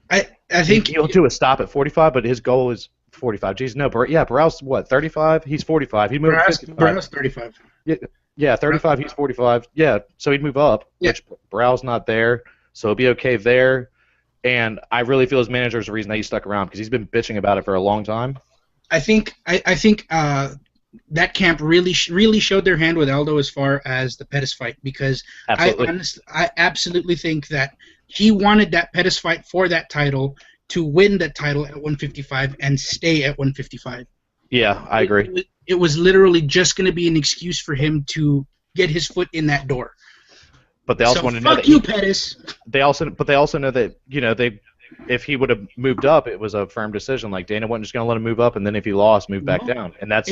C: I think
B: he'll do a stop at 45, but his goal is 45. Jeez, no, Burrell's what? 35. He's 45. He moved.
C: Burrell's 35.
B: Yeah, 35. He's 45. Yeah, so he'd move up.
C: Yeah.
B: Which Burrell's not there, so he'll be okay there. And I really feel his manager is the reason that he stuck around because he's been bitching about it for a long time.
C: I think that camp really showed their hand with Aldo as far as the Pettis fight because I absolutely think that he wanted that Pettis fight for that title to win that title at 155 and stay at 155.
B: Yeah, I agree.
C: It was literally just going to be an excuse for him to get his foot in that door.
B: But they also want to know that
C: Pettis.
B: They also know that if he would have moved up, it was a firm decision. Like Dana wasn't just going to let him move up, and then if he lost, move back down, and that's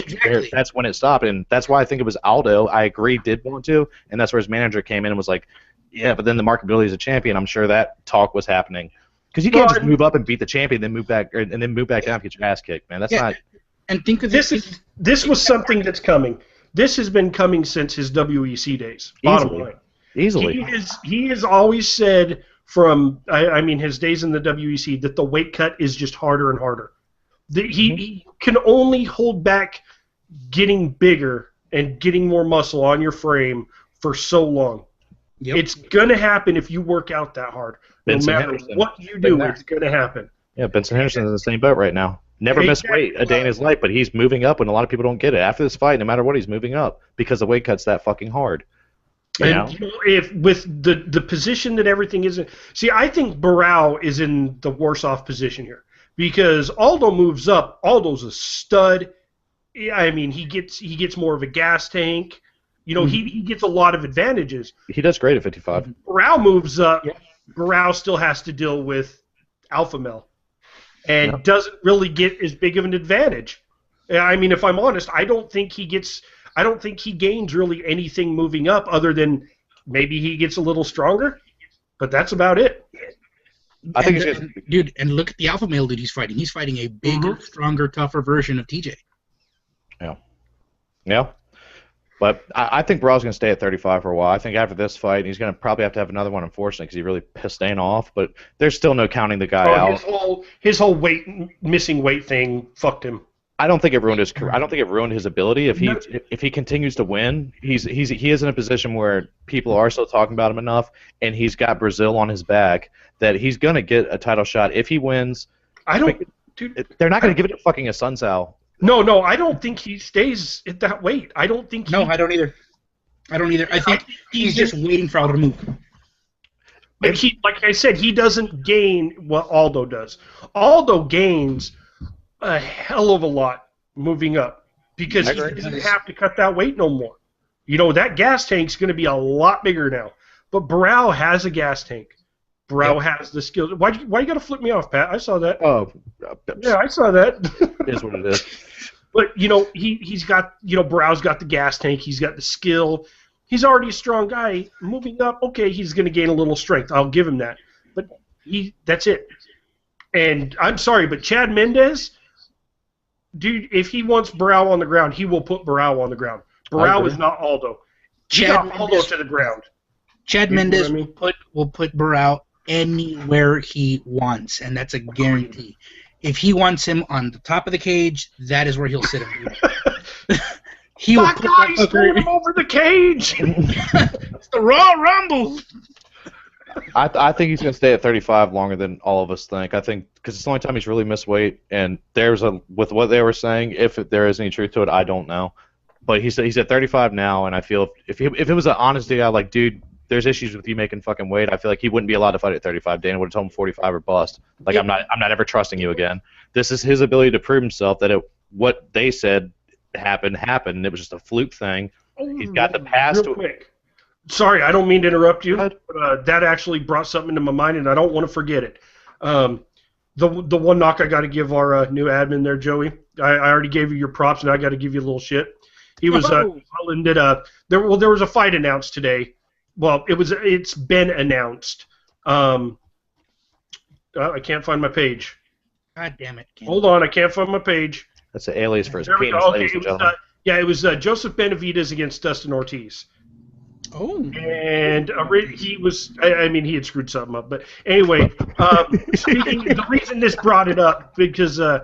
B: when it stopped. And that's why I think it was Aldo. I agree, did want to, and that's where his manager came in and was like, yeah, but then the marketability as a champion. I'm sure that talk was happening because you can't just move up and beat the champion, then move back, and then move back down and get your ass kicked, man. That's not.
C: And think of
A: this was something that's coming. This has been coming since his WEC days. Bottom line.
B: Easily.
A: He has always said from his days in the WEC that the weight cut is just harder and harder. He can only hold back getting bigger and getting more muscle on your frame for so long. Yep. It's going to happen if you work out that hard.
B: Benson
A: no matter
B: Henderson.
A: what you do, it's going to happen.
B: Yeah, Benson Henderson's in the same boat right now. Never missed weight a day in his life, but he's moving up, and a lot of people don't get it. After this fight, no matter what, he's moving up because the weight cut's that fucking hard.
A: If with the position that everything is in, see, I think Burrell is in the worse off position here because Aldo moves up. Aldo's a stud. I mean, he gets more of a gas tank. He gets a lot of advantages.
B: He does great at 55.
A: Burrell moves up. Yeah. Burrell still has to deal with alpha male, and doesn't really get as big of an advantage. I mean, if I'm honest, I don't think he gains really anything moving up other than maybe he gets a little stronger, but that's about it.
B: I think
C: dude, and look at the alpha male dude he's fighting. He's fighting a bigger, stronger, tougher version of TJ.
B: Yeah. But I think Burrell's going to stay at 35 for a while. I think after this fight, he's going to probably have to have another one, unfortunately, because he really pissed Dana off. But there's still no counting the guy out.
A: His whole missing weight thing fucked him.
B: I don't think it ruined his career. I don't think it ruined his ability. If he continues to win, he is in a position where people are still talking about him enough, and he's got Brazil on his back that he's gonna get a title shot if he wins.
A: Dude,
B: they're not gonna give it to fucking a Sun Tzu.
A: No, I don't think he stays at that weight. I don't think.
C: No, I don't either. I think he's just waiting for Aldo to move.
A: But like I said, he doesn't gain what Aldo does. Aldo gains a hell of a lot moving up because he doesn't have to cut that weight no more. You know, that gas tank's going to be a lot bigger now. But Barao has a gas tank. Barao has the skills. Why you got to flip me off, Pat? I saw that.
B: Oh,
A: yeah, I saw that.
B: It is what it is.
A: But, you know, he's got, you know, Barao's got the gas tank. He's got the skill. He's already a strong guy. Moving up, okay, he's going to gain a little strength. I'll give him that. But that's it. And I'm sorry, but Chad Mendes, dude, if he wants Barao on the ground, he will put Barao on the ground. Barao is not Aldo. He got Aldo to the ground.
C: Chad Mendes will put Barao anywhere he wants, and that's a guarantee. If he wants him on the top of the cage, that is where he'll sit him. He will put
A: he's throwing him over the cage.
C: It's the Royal Rumble.
B: I think he's going to stay at 35 longer than all of us think. I think because it's the only time he's really missed weight, and with what they were saying, if there is any truth to it, I don't know. But he's at 35 now, and I feel if it was an honest guy, like, dude, there's issues with you making fucking weight, I feel like he wouldn't be allowed to fight at 35. Dana would have told him 45 or bust. Like, I'm not ever trusting you again. This is his ability to prove himself that what they said happened. It was just a fluke thing. He's got the past.
A: Real quick. Sorry, I don't mean to interrupt you, but that actually brought something into my mind, and I don't want to forget it. The one knock I got to give our new admin there, Joey. I already gave you your props, and I got to give you a little shit. He was there was a fight announced today. Well, it's been announced. I can't find my page.
C: God damn it!
A: Hold on, I can't find my page.
B: That's an alias for his
A: There we
B: penis,
A: go.
B: ladies and gentlemen.
A: It was Joseph Benavidez against Dustin Ortiz.
C: Oh.
A: And he was, I mean, he had screwed something up. But anyway, the reason this brought it up, because, I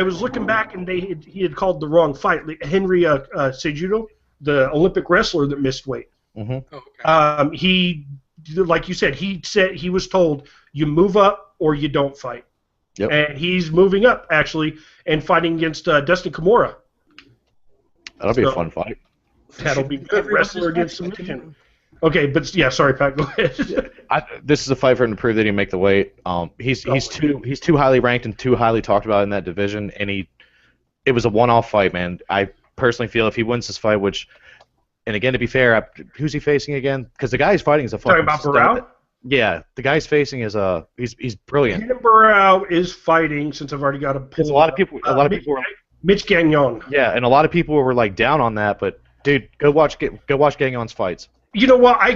A: was looking back and he had called the wrong fight. Henry Cejudo, the Olympic wrestler that missed weight.
B: Mm-hmm.
A: Okay. He, like you said, he was told, you move up or you don't fight.
B: Yep.
A: And he's moving up, actually, and fighting against Dustin Kimura.
B: That'll be a fun fight.
A: That'll be good. Wrestler against submission. Okay, but yeah, sorry, Pat. Go ahead.
B: This is a fight for him to prove that he can make the weight. He's too highly ranked and too highly talked about in that division, and it was a one-off fight, man. I personally feel if he wins this fight, and again, to be fair, who's he facing again? Because the guy he's fighting is a fucking.
A: Talking about Barao?
B: Yeah, the guy he's facing is he's brilliant.
A: Ken Barao is fighting, since I've already got a.
B: Because a lot of people were,
A: Mitch Gagnon.
B: Yeah, and a lot of people were like down on that, but dude, go watch Gagnon's fights.
A: You know what? I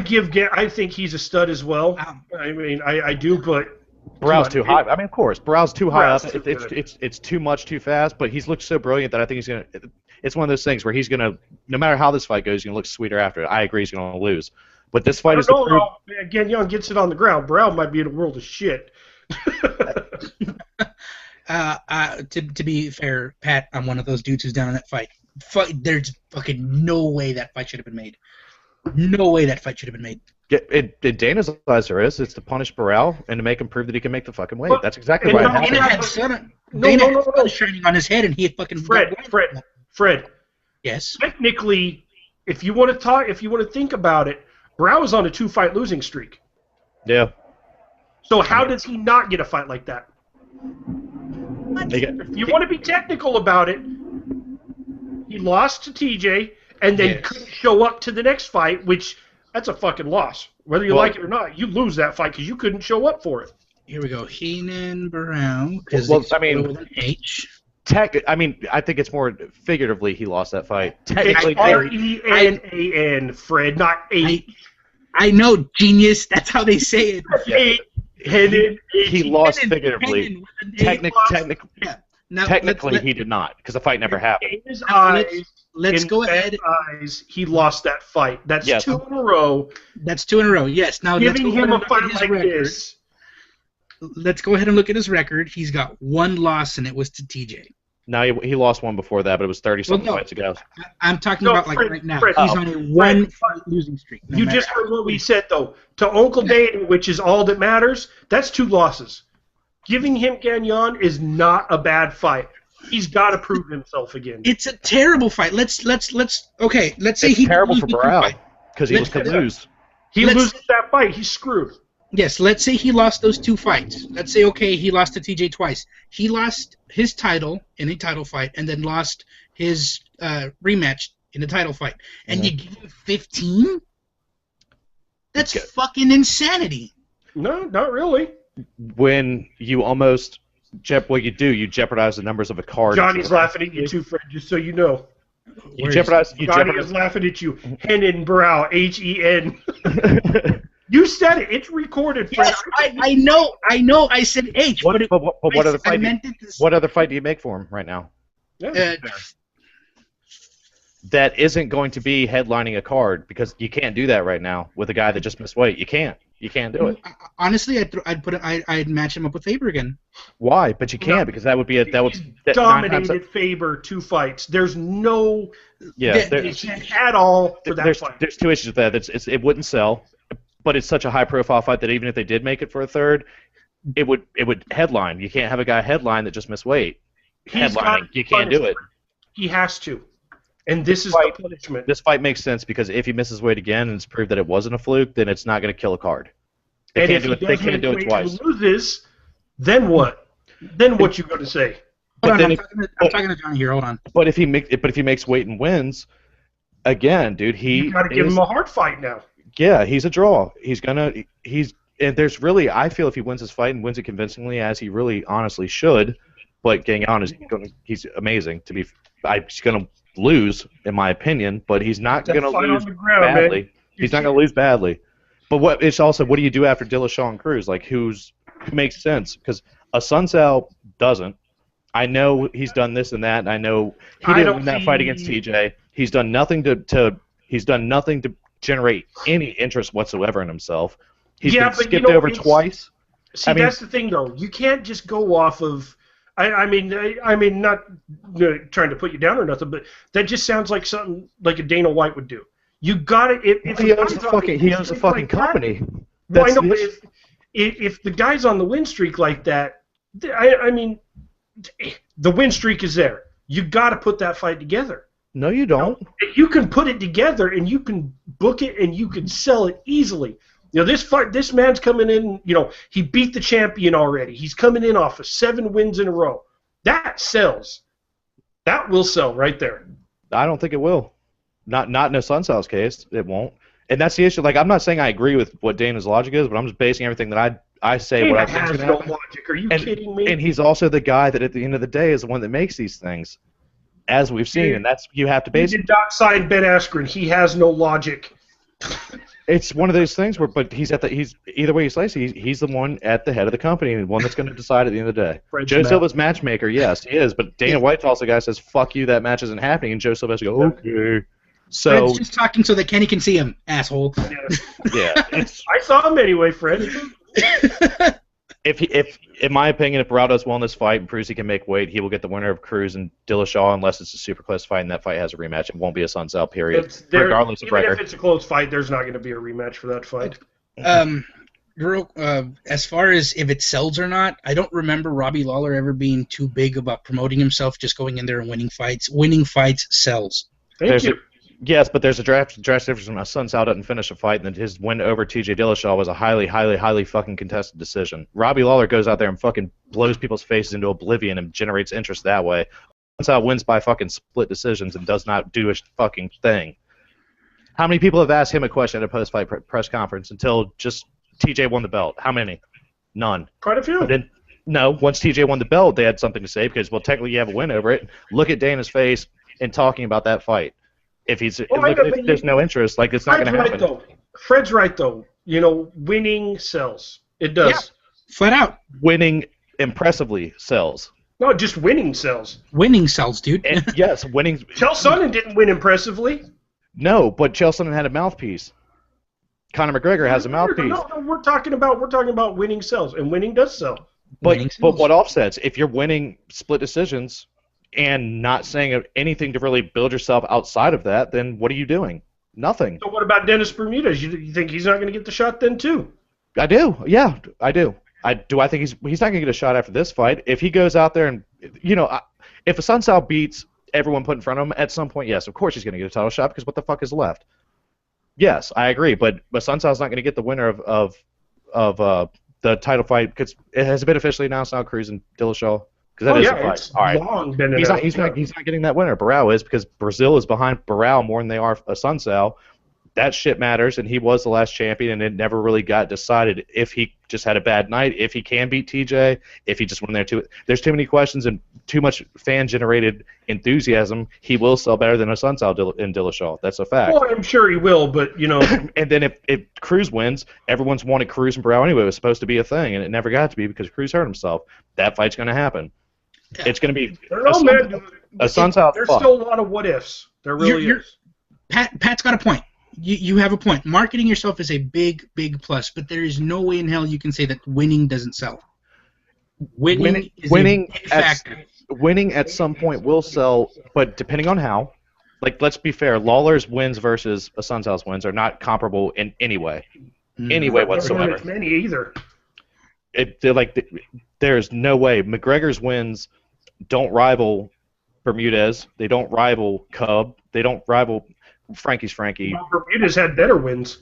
A: think he's a stud as well. I mean, I do, but
B: Barao's too high. I mean, of course, Barao's too high up. It's too much, too fast. But he's looked so brilliant that I think he's gonna. It's one of those things where he's gonna, no matter how this fight goes, he's gonna look sweeter after it. I agree, he's gonna lose. But this fight is the proof.
A: Gagnon gets it on the ground. Barao might be in a world of shit.
C: To be fair, Pat, I'm one of those dudes who's down in that fight. There's fucking no way that fight should have been made. No way that fight should have been made.
B: Dana's eyes there is. It's to punish Barao and to make him prove that he can make the fucking weight. That's exactly why it happened.
C: Dana had sun shining on his head, and he had fucking.
A: Fred.
C: Yes.
A: Technically, if you want to think about it, Barao is on a 2-fight losing streak.
B: Yeah.
A: So how does he not get a fight like that? If you want to be technical about it, he lost to TJ and then couldn't show up to the next fight, which that's a fucking loss. Whether you like it or not, you lose that fight because you couldn't show up for it.
C: Here we go. Heenan Barao.
B: I think it's more figuratively he lost that fight. Technically,
A: Renan, Fred, not H.
C: I know, genius. That's how they say it.
B: He lost figuratively. Technically, he did not, because the fight never happened.
A: In his eyes,
C: let's go ahead.
A: He lost that fight. That's 2 in a row.
C: That's 2 in a row. Yes. Now
A: giving him a fight like this.
C: let's go ahead and look at his record. He's got one loss, and it was to TJ.
B: No, he lost one before that, but it was 30-something
C: Well, no.
B: fights ago.
C: I'm talking
A: No,
C: about like
A: Fred,
C: right now.
A: Fred,
C: He's on a one-fight losing streak.
A: You just heard what we said, though. To Uncle Dane, which is all that matters, that's 2 losses. Giving him Gagnon is not a bad fight. He's got to prove himself again.
C: It's a terrible fight. Let's say
B: It's
C: he
B: terrible for
C: loses the
B: Burrell
C: fight.
B: because he could lose.
A: He loses that fight, he's screwed.
C: Yes, let's say he lost those 2 fights. Let's say, okay, he lost to TJ twice. He lost his title in a title fight and then lost his rematch in a title fight. And you give him 15? That's fucking insanity.
A: No, not really.
B: When you almost you jeopardize the numbers of a card.
A: Johnny's laughing at you too, Fred, just so you know. Johnny is laughing at you. Henenbrow, H-E-N. You said it. It's recorded, Fred.
C: Yes, I know. I said H.
B: What other fight do you make for him right now?
A: Yeah.
B: That isn't going to be headlining a card because you can't do that right now with a guy that just missed weight. You can't do it.
C: Honestly, I'd match him up with Faber again.
B: Why? But you can't because that would be
A: dominated Faber 2 fights. There's no at all for that fight.
B: There's 2 issues with that. It wouldn't sell, but it's such a high-profile fight that even if they did make it for a third, it would headline. You can't have a guy headline that just missed weight. Headlining, you can't do it.
A: He has to. And this is the punishment.
B: This fight makes sense because if he misses weight again and it's proved that it wasn't a fluke, then it's not going to kill a card. They can't do it twice.
A: And loses, then what? Then what you going to say?
C: I'm talking to Johnny here. Hold on.
B: But if he makes weight and wins, again, dude,
A: you got to give him a hard fight now.
B: Yeah, he's a draw. And there's really, I feel if he wins his fight and wins it convincingly, as he really honestly should, but Gagnon he's amazing. He's going to lose, in my opinion, but he's not going to lose badly. He's not going to lose badly. But what do you do after Dillashaw and Cruz? Like, who makes sense? Because a Sunsao doesn't. I know he's done this and that, and I know he didn't win that fight against TJ. He's done nothing to generate any interest whatsoever in himself. He's been skipped over twice.
A: See, that's the thing, though. You can't just go off of. I mean, not trying to put you down or nothing, but that just sounds like something like a Dana White would do. You got it.
B: He owns a fucking company.
A: Well, I know, but if the guy's on the win streak like that, I mean, the win streak is there. You got to put that fight together.
B: No, you don't.
A: You can put it together and you can book it and you can sell it easily. This man's coming in, he beat the champion already. He's coming in off of 7 wins in a row. That sells. That will sell right there.
B: I don't think it will. Not in a Sunsal's case, it won't. And that's the issue. Like, I'm not saying I agree with what Dana's logic is, but I'm just basing everything that I say what I think is going to happen.
A: Logic. Are you kidding me?
B: And he's also the guy that at the end of the day is the one that makes these things, as we've seen. And that's you have to base.
A: He did not sign Ben Askren. He has no logic.
B: It's one of those things where, but he's either way you slice it, he's the one at the head of the company and the one that's going to decide at the end of the day. Joe Silva's matchmaker, yes, he is, but Dana White's also the guy that says, "Fuck you, that match isn't happening," and Joe Silva has to go, "Okay." So
C: Fred's just talking so that Kenny can see him, asshole.
B: Yeah,
A: I saw him anyway, Fred.
B: If in my opinion, if Barao does well in this fight and proves he can make weight, he will get the winner of Cruz and Dillashaw unless it's a super close fight and that fight has a rematch. It won't be a Sunsal period, regardless of record.
A: Even if it's a close fight, there's not going to be a rematch for that fight.
C: As far as if it sells or not, I don't remember Robbie Lawler ever being too big about promoting himself, just going in there and winning fights. Winning fights sells.
A: Thank you.
B: Yes, but there's a drastic difference when Sunsal doesn't finish a fight, and then his win over TJ Dillashaw was a highly, highly, highly fucking contested decision. Robbie Lawler goes out there and fucking blows people's faces into oblivion and generates interest that way. Sunsal wins by fucking split decisions and does not do a fucking thing. How many people have asked him a question at a post-fight press conference until just TJ won the belt? How many? None.
A: Quite a few.
B: No, once TJ won the belt, they had something to say because, well, technically you have a win over it. Look at Dana's face in talking about that fight. If there's no interest, like it's not going to happen.
A: Fred's right though. Winning sells. It does.
C: Yeah, flat out.
B: Winning impressively sells.
A: No, just winning sells.
C: Winning sells, dude.
B: Yes, winning.
A: Chael Sonnen didn't win impressively.
B: No, but Chael Sonnen had a mouthpiece. Conor McGregor has a mouthpiece.
A: No, we're talking about winning sells, and winning does sell.
B: But what offsets? If you're winning split decisions and not saying anything to really build yourself outside of that, then what are you doing? Nothing.
A: So what about Dennis Bermudez? You think he's not going to get the shot then too?
B: I do. Yeah, I do. I think he's not going to get a shot after this fight. If he goes out there and, if a Sunsao beats everyone put in front of him, at some point, yes, of course he's going to get a title shot because what the fuck is left? Yes, I agree, but Sunsao's not going to get the winner of the title fight because it has been officially announced now. Cruz and Dillashaw, because that is a fight.
A: It's
B: all right,
A: long been
B: he's not getting that winner. Barao is because Brazil is behind Barao more than they are a Sunsao. That shit matters, and he was the last champion, and it never really got decided if he just had a bad night, if he can beat TJ, if he just went there too. There's too many questions and too much fan-generated enthusiasm. He will sell better than a Sunsao in Dillashaw. That's a fact.
A: Well, I'm sure he will, but
B: And then if Cruz wins, everyone's wanted Cruz and Barao anyway. It was supposed to be a thing, and it never got to be because Cruz hurt himself. That fight's going to happen. Yeah. It's going to be a Sunsao.
A: There's still a lot of what ifs. There really is.
C: Pat's got a point. You have a point. Marketing yourself is a big, big plus, but there is no way in hell you can say that winning doesn't sell. Winning is a big factor.
B: Winning at some point will sell, but depending on how. Like, let's be fair. Lawler's wins versus a Sunsao's wins are not comparable in any way. Any way whatsoever.
A: Not many either.
B: There's no way. McGregor's wins don't rival Bermudez. They don't rival Cub. They don't rival Frankie's Frankie.
A: Well, Bermudez had better wins.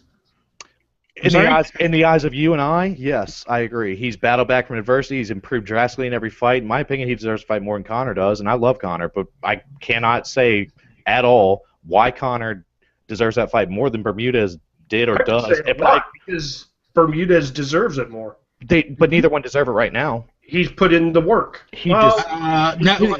B: In the eyes of you and I, yes, I agree. He's battled back from adversity. He's improved drastically in every fight. In my opinion, he deserves to fight more than Conor does, and I love Conor, but I cannot say at all why Conor deserves that fight more than Bermudez did or does.
A: Because Bermudez deserves it more.
B: But neither one deserve it right now.
A: He's put in the work.
C: Whoa.
B: Neither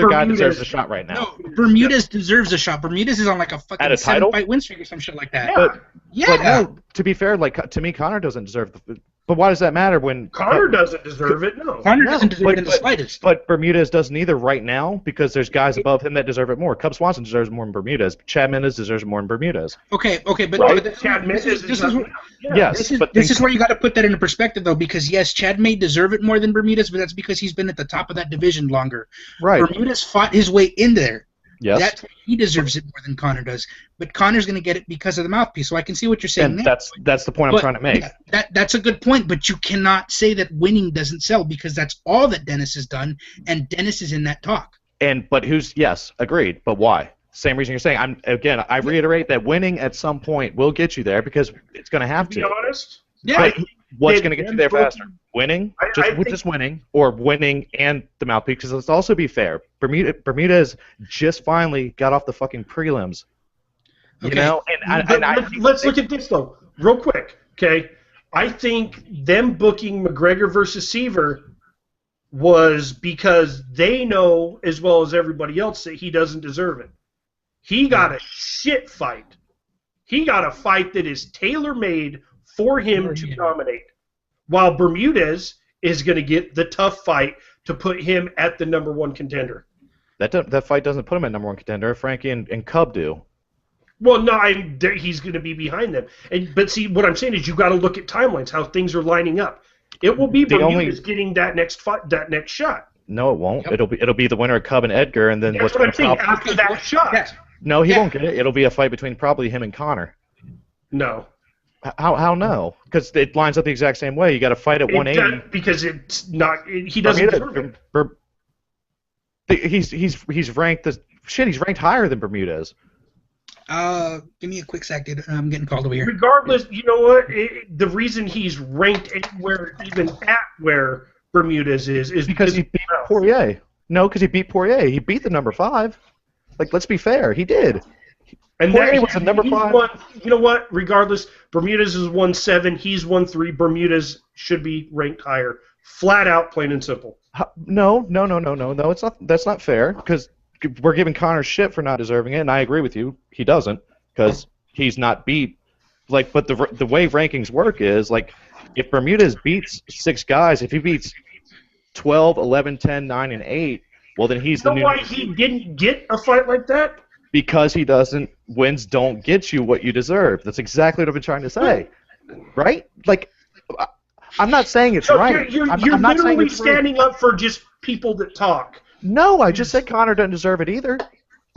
B: guy deserves a shot right now.
C: No, Bermudez deserves a shot. Bermudez is on like a fucking 7-fight win streak or some shit like that.
B: But no, to be fair, to me, Conor doesn't deserve the. But why does that matter when
A: Conor doesn't deserve it? No,
C: Conor doesn't deserve it in the slightest.
B: But Bermudez doesn't either right now because there's guys above him that deserve it more. Cub Swanson deserves more than Bermudez. Chad Mendes deserves more than Bermudez.
C: Okay, but
A: Chad Mendes.
C: This is where you got to put that into perspective, though, because yes, Chad may deserve it more than Bermudez, but that's because he's been at the top of that division longer.
B: Right.
C: Bermudez fought his way in there.
B: Yes.
C: He deserves it more than Conor does. But Conor's going to get it because of the mouthpiece, so I can see what you're saying
B: and
C: there.
B: That's the point I'm trying to make.
C: That's a good point, but you cannot say that winning doesn't sell because that's all that Dennis has done, and Dennis is in that talk.
B: But yes, agreed, but why? Same reason you're saying. I reiterate that winning at some point will get you there because it's going to have to.
A: To be honest?
C: Yeah.
B: What's going to get you there faster? Winning? Just winning? Or winning and the mouthpiece? Because let's also be fair. Bermudez just finally got off the fucking prelims.
C: Okay.
B: You know?
A: Let's look at this, though, real quick. Okay? I think them booking McGregor versus Seaver was because they know, as well as everybody else, that he doesn't deserve it. He got a shit fight. He got a fight that is tailor-made for him to dominate, while Bermudez is going to get the tough fight to put him at the #1 contender.
B: That fight doesn't put him at #1 contender. Frankie and Cub do.
A: Well, no, he's going to be behind them. But see, what I'm saying is you got to look at timelines, how things are lining up. It will be Bermudez getting that next fight, that next shot.
B: No, it won't. Yep. It'll be the winner of Cub and Edgar, and then
A: that's what I'm saying. After that shot.
C: Yes.
B: No, he won't get it. It'll be a fight between probably him and Conor.
A: No.
B: How no? Because it lines up the exact same way. You got to fight at 180.
A: Because it's not. He doesn't deserve
B: it. He's ranked he's ranked higher than Bermudez.
C: Give me a quick sec, dude. I'm getting called over here.
A: Regardless, you know what? The reason he's ranked anywhere, even at where Bermudez is
B: because he beat Poirier. No, because he beat Poirier. He beat the #5. Like, let's be fair. He did.
A: And
B: Poirier was the #5.
A: You know what? Regardless, Bermudez is 1-7. He's 1-3. Bermudez should be ranked higher. Flat out, plain and simple.
B: No. It's not. That's not fair because we're giving Conor shit for not deserving it, and I agree with you. He doesn't because he's not beat. But the way rankings work is if Bermudez beats 6 guys, if he beats 12, 11, 10, 9, and 8, well then he's the new.
A: You know why he didn't get a fight like that?
B: Because he doesn't, wins don't get you what you deserve. That's exactly what I've been trying to say, right? Like, I'm not saying it's right.
A: You're
B: I'm not saying
A: literally
B: it's right.
A: standing up for just people that talk.
B: No, I just said Conor doesn't deserve it either.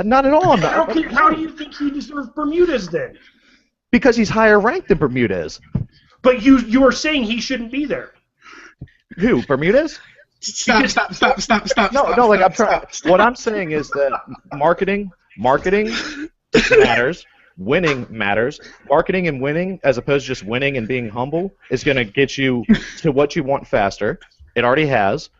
B: Not at all.
A: How do you think he deserves Bermudez then?
B: Because he's higher ranked than Bermudez.
A: But you are saying he shouldn't be there.
B: Who, Bermudez?
C: Stop.
B: No, like I'm trying. What I'm saying is that marketing matters. Winning matters. Marketing and winning, as opposed to just winning and being humble, is going to get you to what you want faster. It already has.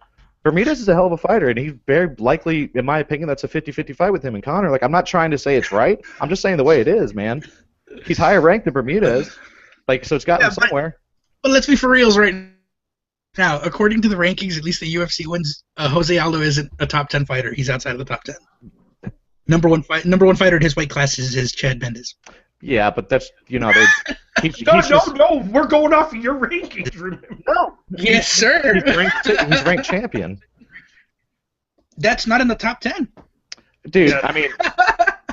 B: Bermudez is a hell of a fighter, and he's very likely, in my opinion, that's a 50-50 fight with him and Conor. Like, I'm not trying to say it's right. I'm just saying the way it is, man. He's higher ranked than Bermudez. Like, so it's gotten somewhere.
C: But let's be for reals right now. According to the rankings, at least the UFC ones, Jose Aldo isn't a top 10 fighter. He's outside of the top 10. Number one fighter in his weight class is Chad Mendes.
B: Yeah, but that's,
A: No, we're going off of your rankings, remember?
C: No. Yes, sir.
B: He's ranked champion.
C: That's not in the top 10.
B: Dude,
A: Yeah.
B: I mean...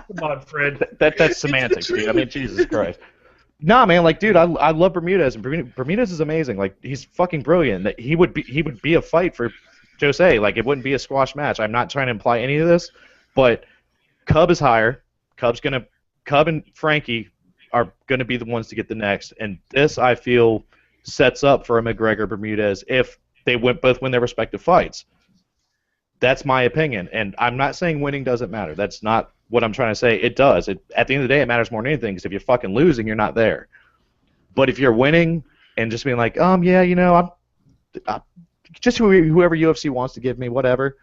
A: Come on, Fred.
B: That's semantics, dude. I mean, Jesus Christ. Nah, man, like, dude, I love Bermudez, and Bermudez is amazing. Like, he's fucking brilliant. That he would be a fight for Jose. Like, it wouldn't be a squash match. I'm not trying to imply any of this, but Cub is higher. Cub and Frankie are gonna be the ones to get the next, and this I feel sets up for a McGregor Bermudez if they both win their respective fights. That's my opinion, and I'm not saying winning doesn't matter. That's not what I'm trying to say. It does. At the end of the day, it matters more than anything, because if you're fucking losing, you're not there. But if you're winning and just being like, yeah, you know, I'm just whoever UFC wants to give me, whatever,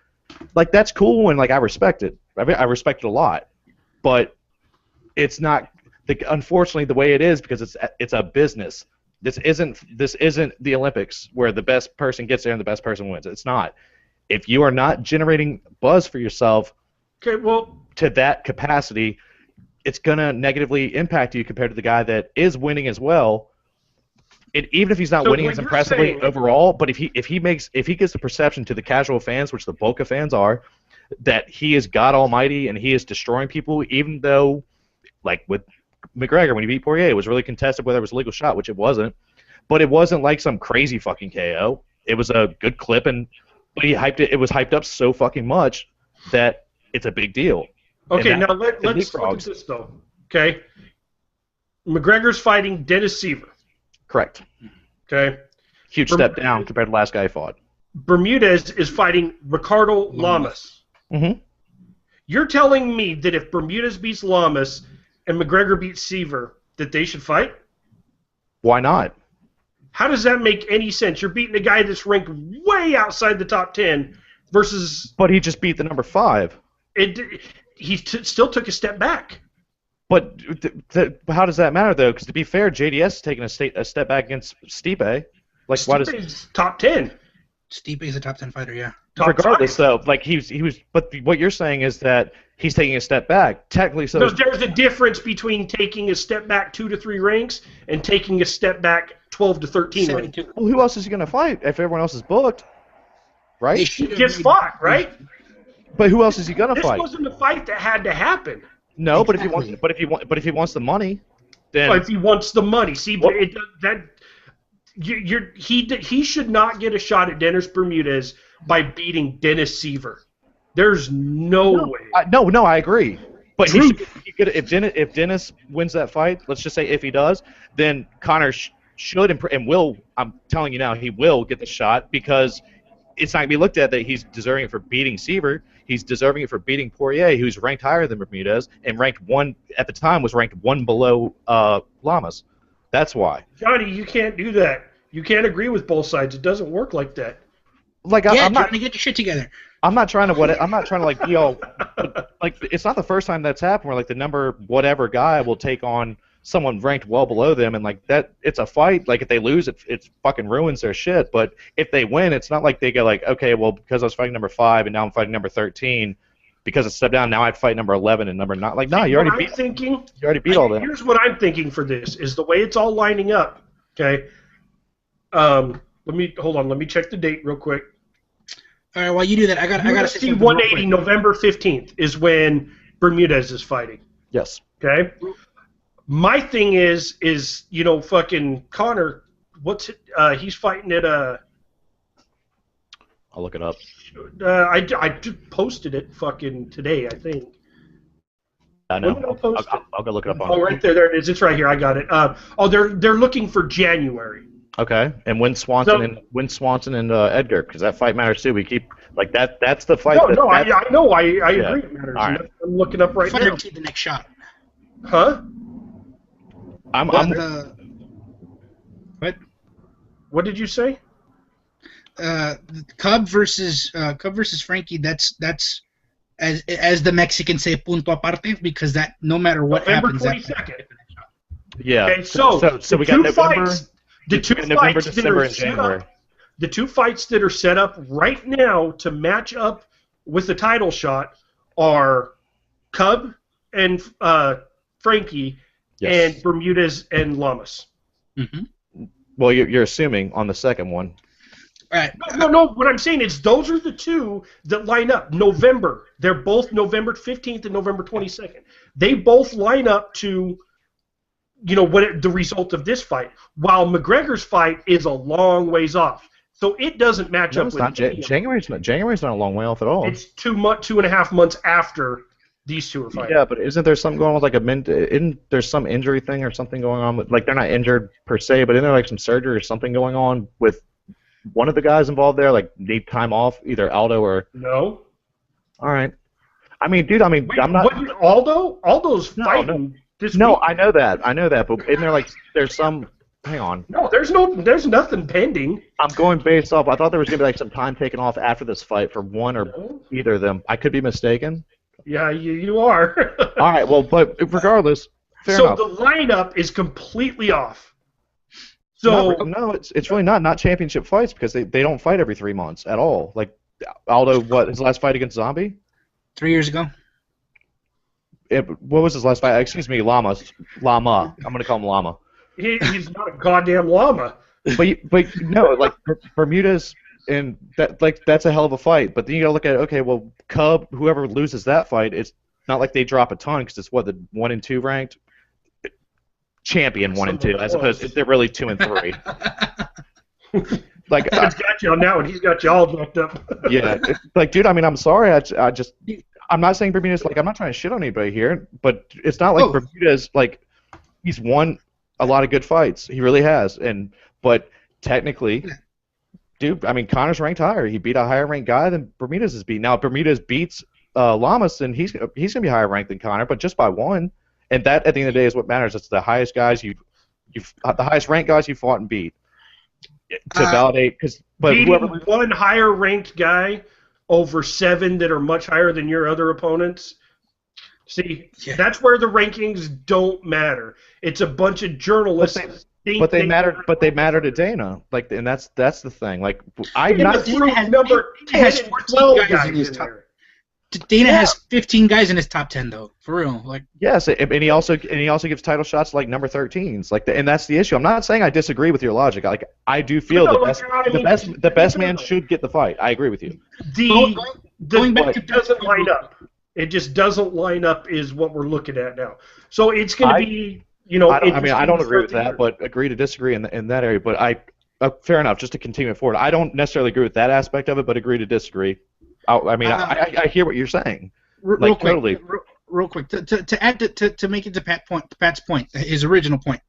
B: like, that's cool, and, like, I respect it. I respect it a lot. But it's not, unfortunately, the way it is, because it's a business. This isn't the Olympics where the best person gets there and the best person wins. It's not. If you are not generating buzz for yourself,
A: Okay, well,
B: to that capacity, it's gonna negatively impact you compared to the guy that is winning as well. Even if he's not winning as impressively overall, but if he gives the perception to the casual fans, which the bulk of fans are, that he is God Almighty and he is destroying people, even though, like with McGregor when he beat Poirier, it was really contested whether it was a legal shot, which it wasn't, but it wasn't like some crazy fucking KO. It was a good clip, but he hyped it. It was hyped up so fucking much that it's a big deal.
A: Okay, now let's look at this, though. Okay? McGregor's fighting Dennis Seaver.
B: Correct.
A: Okay?
B: Huge step down compared to the last guy he fought.
A: Bermudez is fighting Ricardo Lamas.
B: Mm-hmm.
A: You're telling me that if Bermudez beats Lamas and McGregor beats Seaver, that they should fight?
B: Why not?
A: How does that make any sense? You're beating a guy that's ranked way outside the top 10 versus...
B: But he just beat the number 5.
A: He still took a step back.
B: But how does that matter, though? Because to be fair, JDS is taking a step back against Stipe. Like, why does
A: top 10?
C: Stipe is a top 10 fighter, yeah.
B: Regardless, though, like he was. But what you're saying is that he's taking a step back. Technically, so
A: there's a difference between taking a step back 2 to 3 ranks and taking a step back 12 to 13 ranks.
B: Well, who else is he going to fight if everyone else is booked? Right?
A: He just fought, right?
B: But who else is he going to fight?
A: This wasn't a fight that had to happen.
B: No, exactly. but if he wants the money, then
A: if he wants the money, see, he should not get a shot at Dennis Bermudez by beating Dennis Seaver. There's no way.
B: I agree. But he could, if Dennis wins that fight, let's just say if he does, then Conor should and will. I'm telling you now, he will get the shot because it's not going to be looked at that he's deserving it for beating Seaver. He's deserving it for beating Poirier, who's ranked higher than Bermudez and ranked one at the time was ranked one below Lamas. That's why.
A: Johnny, you can't do that. You can't agree with both sides. It doesn't work like that.
B: Like
C: I'm not trying to get your shit together.
B: I'm not trying to like be all like it's not the first time that's happened where like the number whatever guy will take on someone ranked well below them and like that it's a fight. Like if they lose it fucking ruins their shit. But if they win, it's not like they go like, okay, well because I was fighting number 5 and now I'm fighting number 13 because it's stepped down, now I'd fight number 11 and number 9. Like no, you already beat all that.
A: Here's what I'm thinking for this is the way it's all lining up. Okay. Let me check the date real quick.
C: All right, while you do that, I got to say
A: UFC 180 November 15th is when Bermudez is fighting.
B: Yes.
A: Okay. My thing is fucking Connor. What's it? He's fighting at
B: I'll look it up.
A: I posted it fucking today, I think.
B: I know. I'll go look it up.
A: Oh, right there. There it is. It's right here. I got it. They're looking for January.
B: Okay. And Win Swanson and Edgar, because that fight matters too. We keep like that. That's the fight.
A: I know. I agree. It matters.
B: Right.
A: I'm looking up right now.
C: The next shot.
A: Huh?
C: What?
A: What did you say?
C: Cub versus Frankie. That's as the Mexicans say, punto aparte, because that no matter what happens.
A: November 22nd.
B: Yeah.
A: Okay, so
B: we got November.
A: November,
B: December, and January.
A: The two fights that are set up right now to match up with the title shot are Cub and Frankie,
B: yes,
A: and Bermudez and Lamas.
C: Mm-hmm.
B: Well, you're assuming on the second one.
C: Right.
A: No. What I'm saying is those are the two that line up. November. They're both November 15th and November 22nd. They both line up to, the result of this fight. While McGregor's fight is a long ways off, so it doesn't match up.
B: It's
A: with
B: not January's not a long way off at all.
A: It's 2.5 months after these two are fighting.
B: Yeah, but isn't there something going on with isn't there some injury thing or something going on with, like, they're not injured per se, but isn't there like some surgery or something going on with one of the guys involved there, like need time off, either Aldo or...
A: No.
B: All right. I mean, dude, I'm not...
A: What, Aldo? Aldo's fighting this week.
B: I know that, but isn't there, like, there's some... Hang on.
A: No, there's nothing pending.
B: I'm going based off... I thought there was going to be, like, some time taken off after this fight for one or either of them. I could be mistaken.
A: Yeah, you are.
B: All right, well, but regardless, fair enough.
A: So the lineup is completely off. So
B: no, it's really not championship fights, because they don't fight every 3 months at all. Like Aldo, his last fight against Zombie?
C: 3 years ago.
B: What was his last fight? Excuse me, Lama. I'm gonna call him Lama.
A: He's not a goddamn llama.
B: But no, like Bermudez, and that's a hell of a fight. But then you gotta look at Cub, whoever loses that fight, it's not like they drop a ton, because it's the 1 and 2 ranked champion 1 and 2, as opposed to they're really 2 and 3. Like
A: he's got you on that one. He's got you all jacked up.
B: Yeah, dude. I mean, I'm sorry. I'm not saying Bermudez. Like, I'm not trying to shit on anybody here, but it's not like Bermudez. Like, he's won a lot of good fights. He really has. But technically, dude, I mean, Connor's ranked higher. He beat a higher ranked guy than Bermudez has beat. Now, if Bermudez beats Lamas, then he's gonna be higher ranked than Connor, but just by 1. And that, at the end of the day, is what matters. It's the highest guys the highest ranked guys you fought and beat to validate. But
A: beating one higher ranked guy over 7 that are much higher than your other opponents. See, that's where the rankings don't matter. It's a bunch of journalists.
B: But they matter to Dana. Like, and that's the thing. Like,
A: Dana has 14 guys in his top.
C: Dana has 15 guys in his top 10, though, for real. Like,
B: yes, and he also gives title shots like number 13s. Like, and that's the issue. I'm not saying I disagree with your logic. Like, I do feel the best man should get the fight. I agree with you.
A: Going back to doesn't line up. It just doesn't line up is what we're looking at now. So it's going to be,
B: I don't agree with that, but agree to disagree in that area. But fair enough. Just to continue it forward, I don't necessarily agree with that aspect of it, but agree to disagree. I hear what you're saying.
C: Real quick,
B: totally.
C: Real quick, to add to make it to Pat's point, his original point.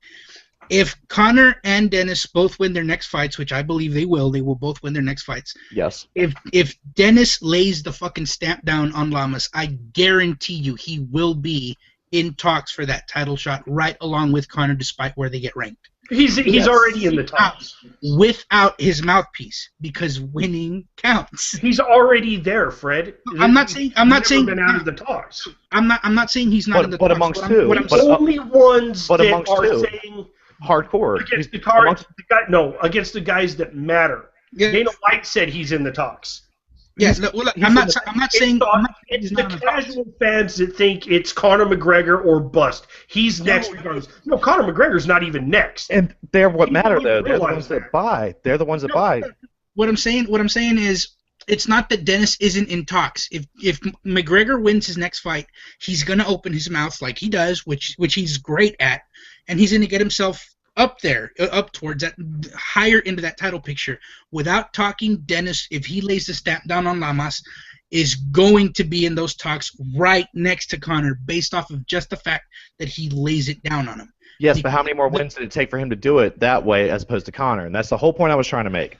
C: If Connor and Dennis both win their next fights, which I believe they will both win their next fights.
B: Yes.
C: If Dennis lays the fucking stamp down on Lamas, I guarantee you he will be in talks for that title shot right along with Connor, despite where they get ranked.
A: He's already in the talks
C: without his mouthpiece, because winning counts.
A: He's already there, Fred.
C: I'm not saying
A: been out of the talks.
C: I'm not saying he's not in the talks.
B: But amongst two,
A: only ones that are saying
B: hardcore
A: against against the guys that matter. Yeah. Dana White said he's in the talks.
C: Yes, I'm not saying
A: it's the casual fans that think it's Conor McGregor or bust. He's next regardless. No, Conor McGregor's not even next.
B: And they're what matter though. They're the ones that buy. They're the ones that buy.
C: What I'm saying is it's not that Dennis isn't in talks. If McGregor wins his next fight, he's gonna open his mouth like he does, which he's great at, and he's gonna get himself up there, up towards that, higher into that title picture. Without talking, Dennis, if he lays the stamp down on Lamas, is going to be in those talks right next to Conor, based off of just the fact that he lays it down on him.
B: Yes, but how many more wins did it take for him to do it that way as opposed to Conor? And that's the whole point I was trying to make.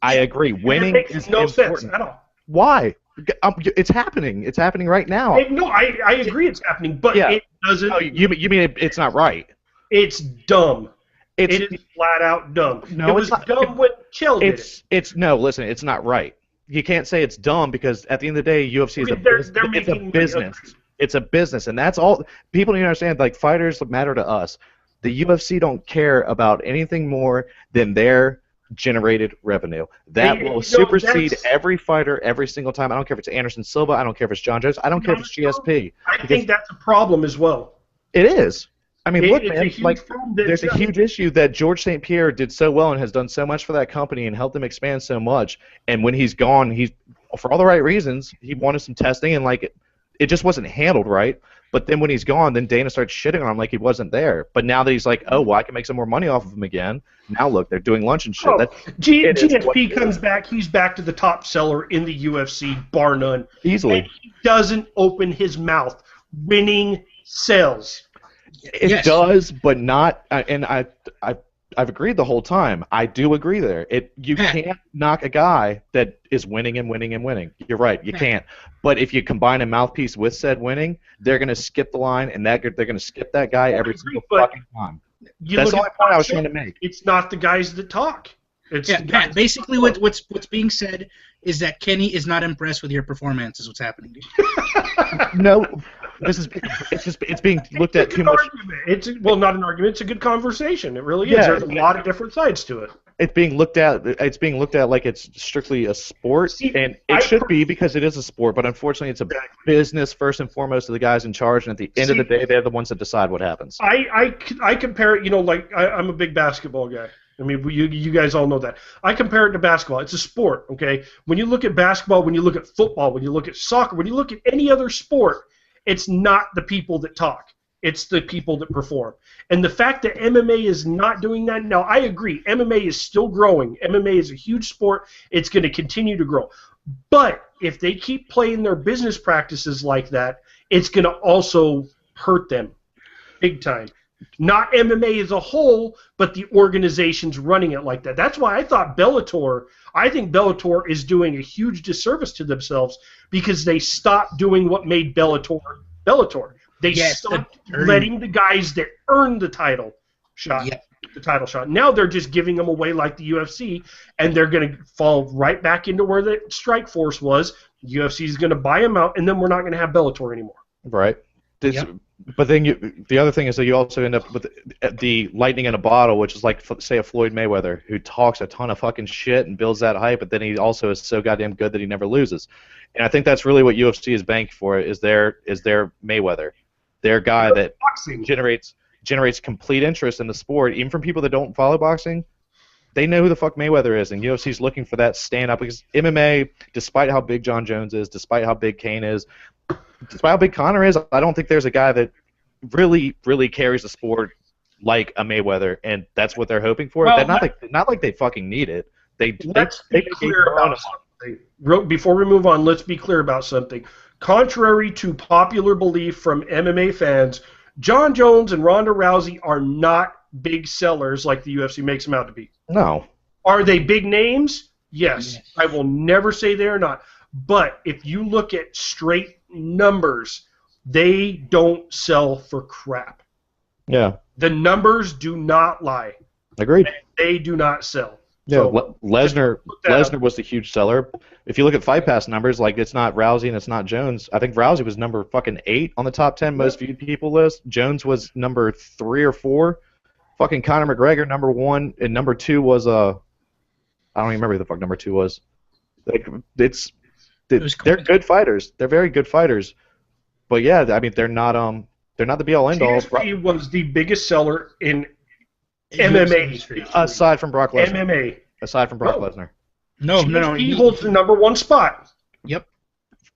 B: I agree. Winning is
A: no
B: important.
A: sense at all.
B: Why? It's happening. It's happening right now.
A: No, I agree it's happening, but it doesn't.
B: Oh, you mean it's not right?
A: It's dumb. It is flat out dumb.
B: No,
A: it was dumb when Chael did it.
B: No, listen, it's not right. You can't say it's dumb because at the end of the day, UFC is a business. It's a business, and that's all. People need to understand. Like, fighters matter to us. The UFC don't care about anything more than their generated revenue. That will supersede every fighter every single time. I don't care if it's Anderson Silva. I don't care if it's John Jones. I don't care if it's GSP.
A: I think that's a problem as well.
B: It is. I mean, look, man, there's a huge issue that George St. Pierre did so well and has done so much for that company and helped them expand so much. And when he's gone, he's, for all the right reasons, he wanted some testing and it just wasn't handled right. But then when he's gone, then Dana starts shitting on him like he wasn't there. But now that he's like, oh, well, I can make some more money off of him again. Now look, they're doing lunch and shit.
A: GSP comes back. He's back to the top seller in the UFC, bar none.
B: Easily.
A: And he doesn't open his mouth. Winning sells.
B: It does, but not. And I've agreed the whole time. I do agree there. You can't knock a guy that is winning and winning and winning. You're right. You can't. But if you combine a mouthpiece with said winning, they're going to skip the line, and they're going to skip that guy every single fucking time. That's the only point I was trying to make.
A: It's not the guys that talk.
C: Pat, basically what's being said is that Kenny is not impressed with your performance. Is what's happening, dude.
B: No. It's being looked at too much.
A: It's not an argument. It's a good conversation. It really is. Yeah, there's a lot of different sides to it.
B: It's being looked at. It's being looked at like it's strictly a sport, and it should be because it is a sport. But unfortunately, it's a business first and foremost to the guys in charge. And at the end of the day, they're the ones that decide what happens.
A: I compare it. I'm a big basketball guy. I mean, you guys all know that. I compare it to basketball. It's a sport, okay? When you look at basketball, when you look at football, when you look at soccer, when you look at any other sport, it's not the people that talk. It's the people that perform. And the fact that MMA is not doing that, now I agree, MMA is still growing. MMA is a huge sport. It's going to continue to grow. But if they keep playing their business practices like that, it's going to also hurt them big time. Not MMA as a whole, but the organizations running it like that. That's why I think Bellator is doing a huge disservice to themselves because they stopped doing what made Bellator Bellator. They stopped letting the guys that earned the title shot. Now they're just giving them away like the UFC, and they're going to fall right back into where the Strike Force was. The UFC is going to buy them out, and then we're not going to have Bellator anymore.
B: Right. But then the other thing is that you also end up with the lightning in a bottle, which is like, say, a Floyd Mayweather who talks a ton of fucking shit and builds that hype, but then he also is so goddamn good that he never loses. And I think that's really what UFC is banking for is their Mayweather, their guy that generates complete interest in the sport, even from people that don't follow boxing. They know who the fuck Mayweather is, and UFC is looking for that stand-up because MMA, despite how big John Jones is, despite how big Kane is, despite how big Conor is, I don't think there's a guy that really, really carries the sport like a Mayweather, and that's what they're hoping for. Well, not like they fucking need it.
A: Let's be clear about something. Before we move on, let's be clear about something. Contrary to popular belief from MMA fans, John Jones and Ronda Rousey are not big sellers like the UFC makes them out to be.
B: No.
A: Are they big names? Yes. I will never say they are not. But if you look at straight numbers, they don't sell for crap.
B: Yeah.
A: The numbers do not lie.
B: Agreed.
A: They do not sell.
B: Yeah, so, Lesnar was the huge seller. If you look at Fight Pass numbers, like it's not Rousey and it's not Jones. I think Rousey was number fucking 8 on the top 10 most viewed people list. Jones was number 3 or 4. Fucking Conor McGregor number 1 and number 2 was I don't even remember who the fuck number 2 was. Like they're good fighters. They're very good fighters. But yeah, I mean they're not the be all end all.
A: He was the biggest seller in MMA
B: aside from Brock Lesnar.
A: MMA.
B: Aside from Brock Lesnar.
C: No.
A: GSP holds the #1 spot.
C: Yep.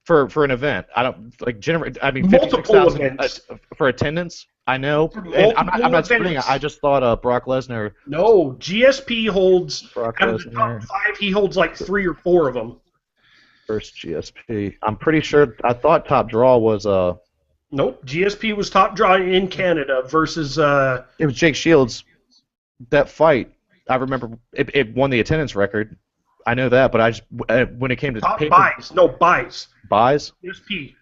B: For an event. I don't like generate. I mean,
A: Multiple
B: 56,000
A: events.
B: For attendance. I know,
A: For
B: and I'm
A: multiple
B: not splitting it.
A: events.
B: I just thought Brock Lesnar.
A: No, GSP holds
B: Brock
A: out of the top
B: Lesnar
A: 5. He holds like 3 or 4 of them.
B: First GSP. I'm pretty sure. I thought top draw was
A: Nope, GSP was top draw in Canada versus.
B: It was Jake Shields. That fight, I remember it won the attendance record. I know that, but I just when it came to
A: top buys. No buys.
B: Buys.
A: GSP.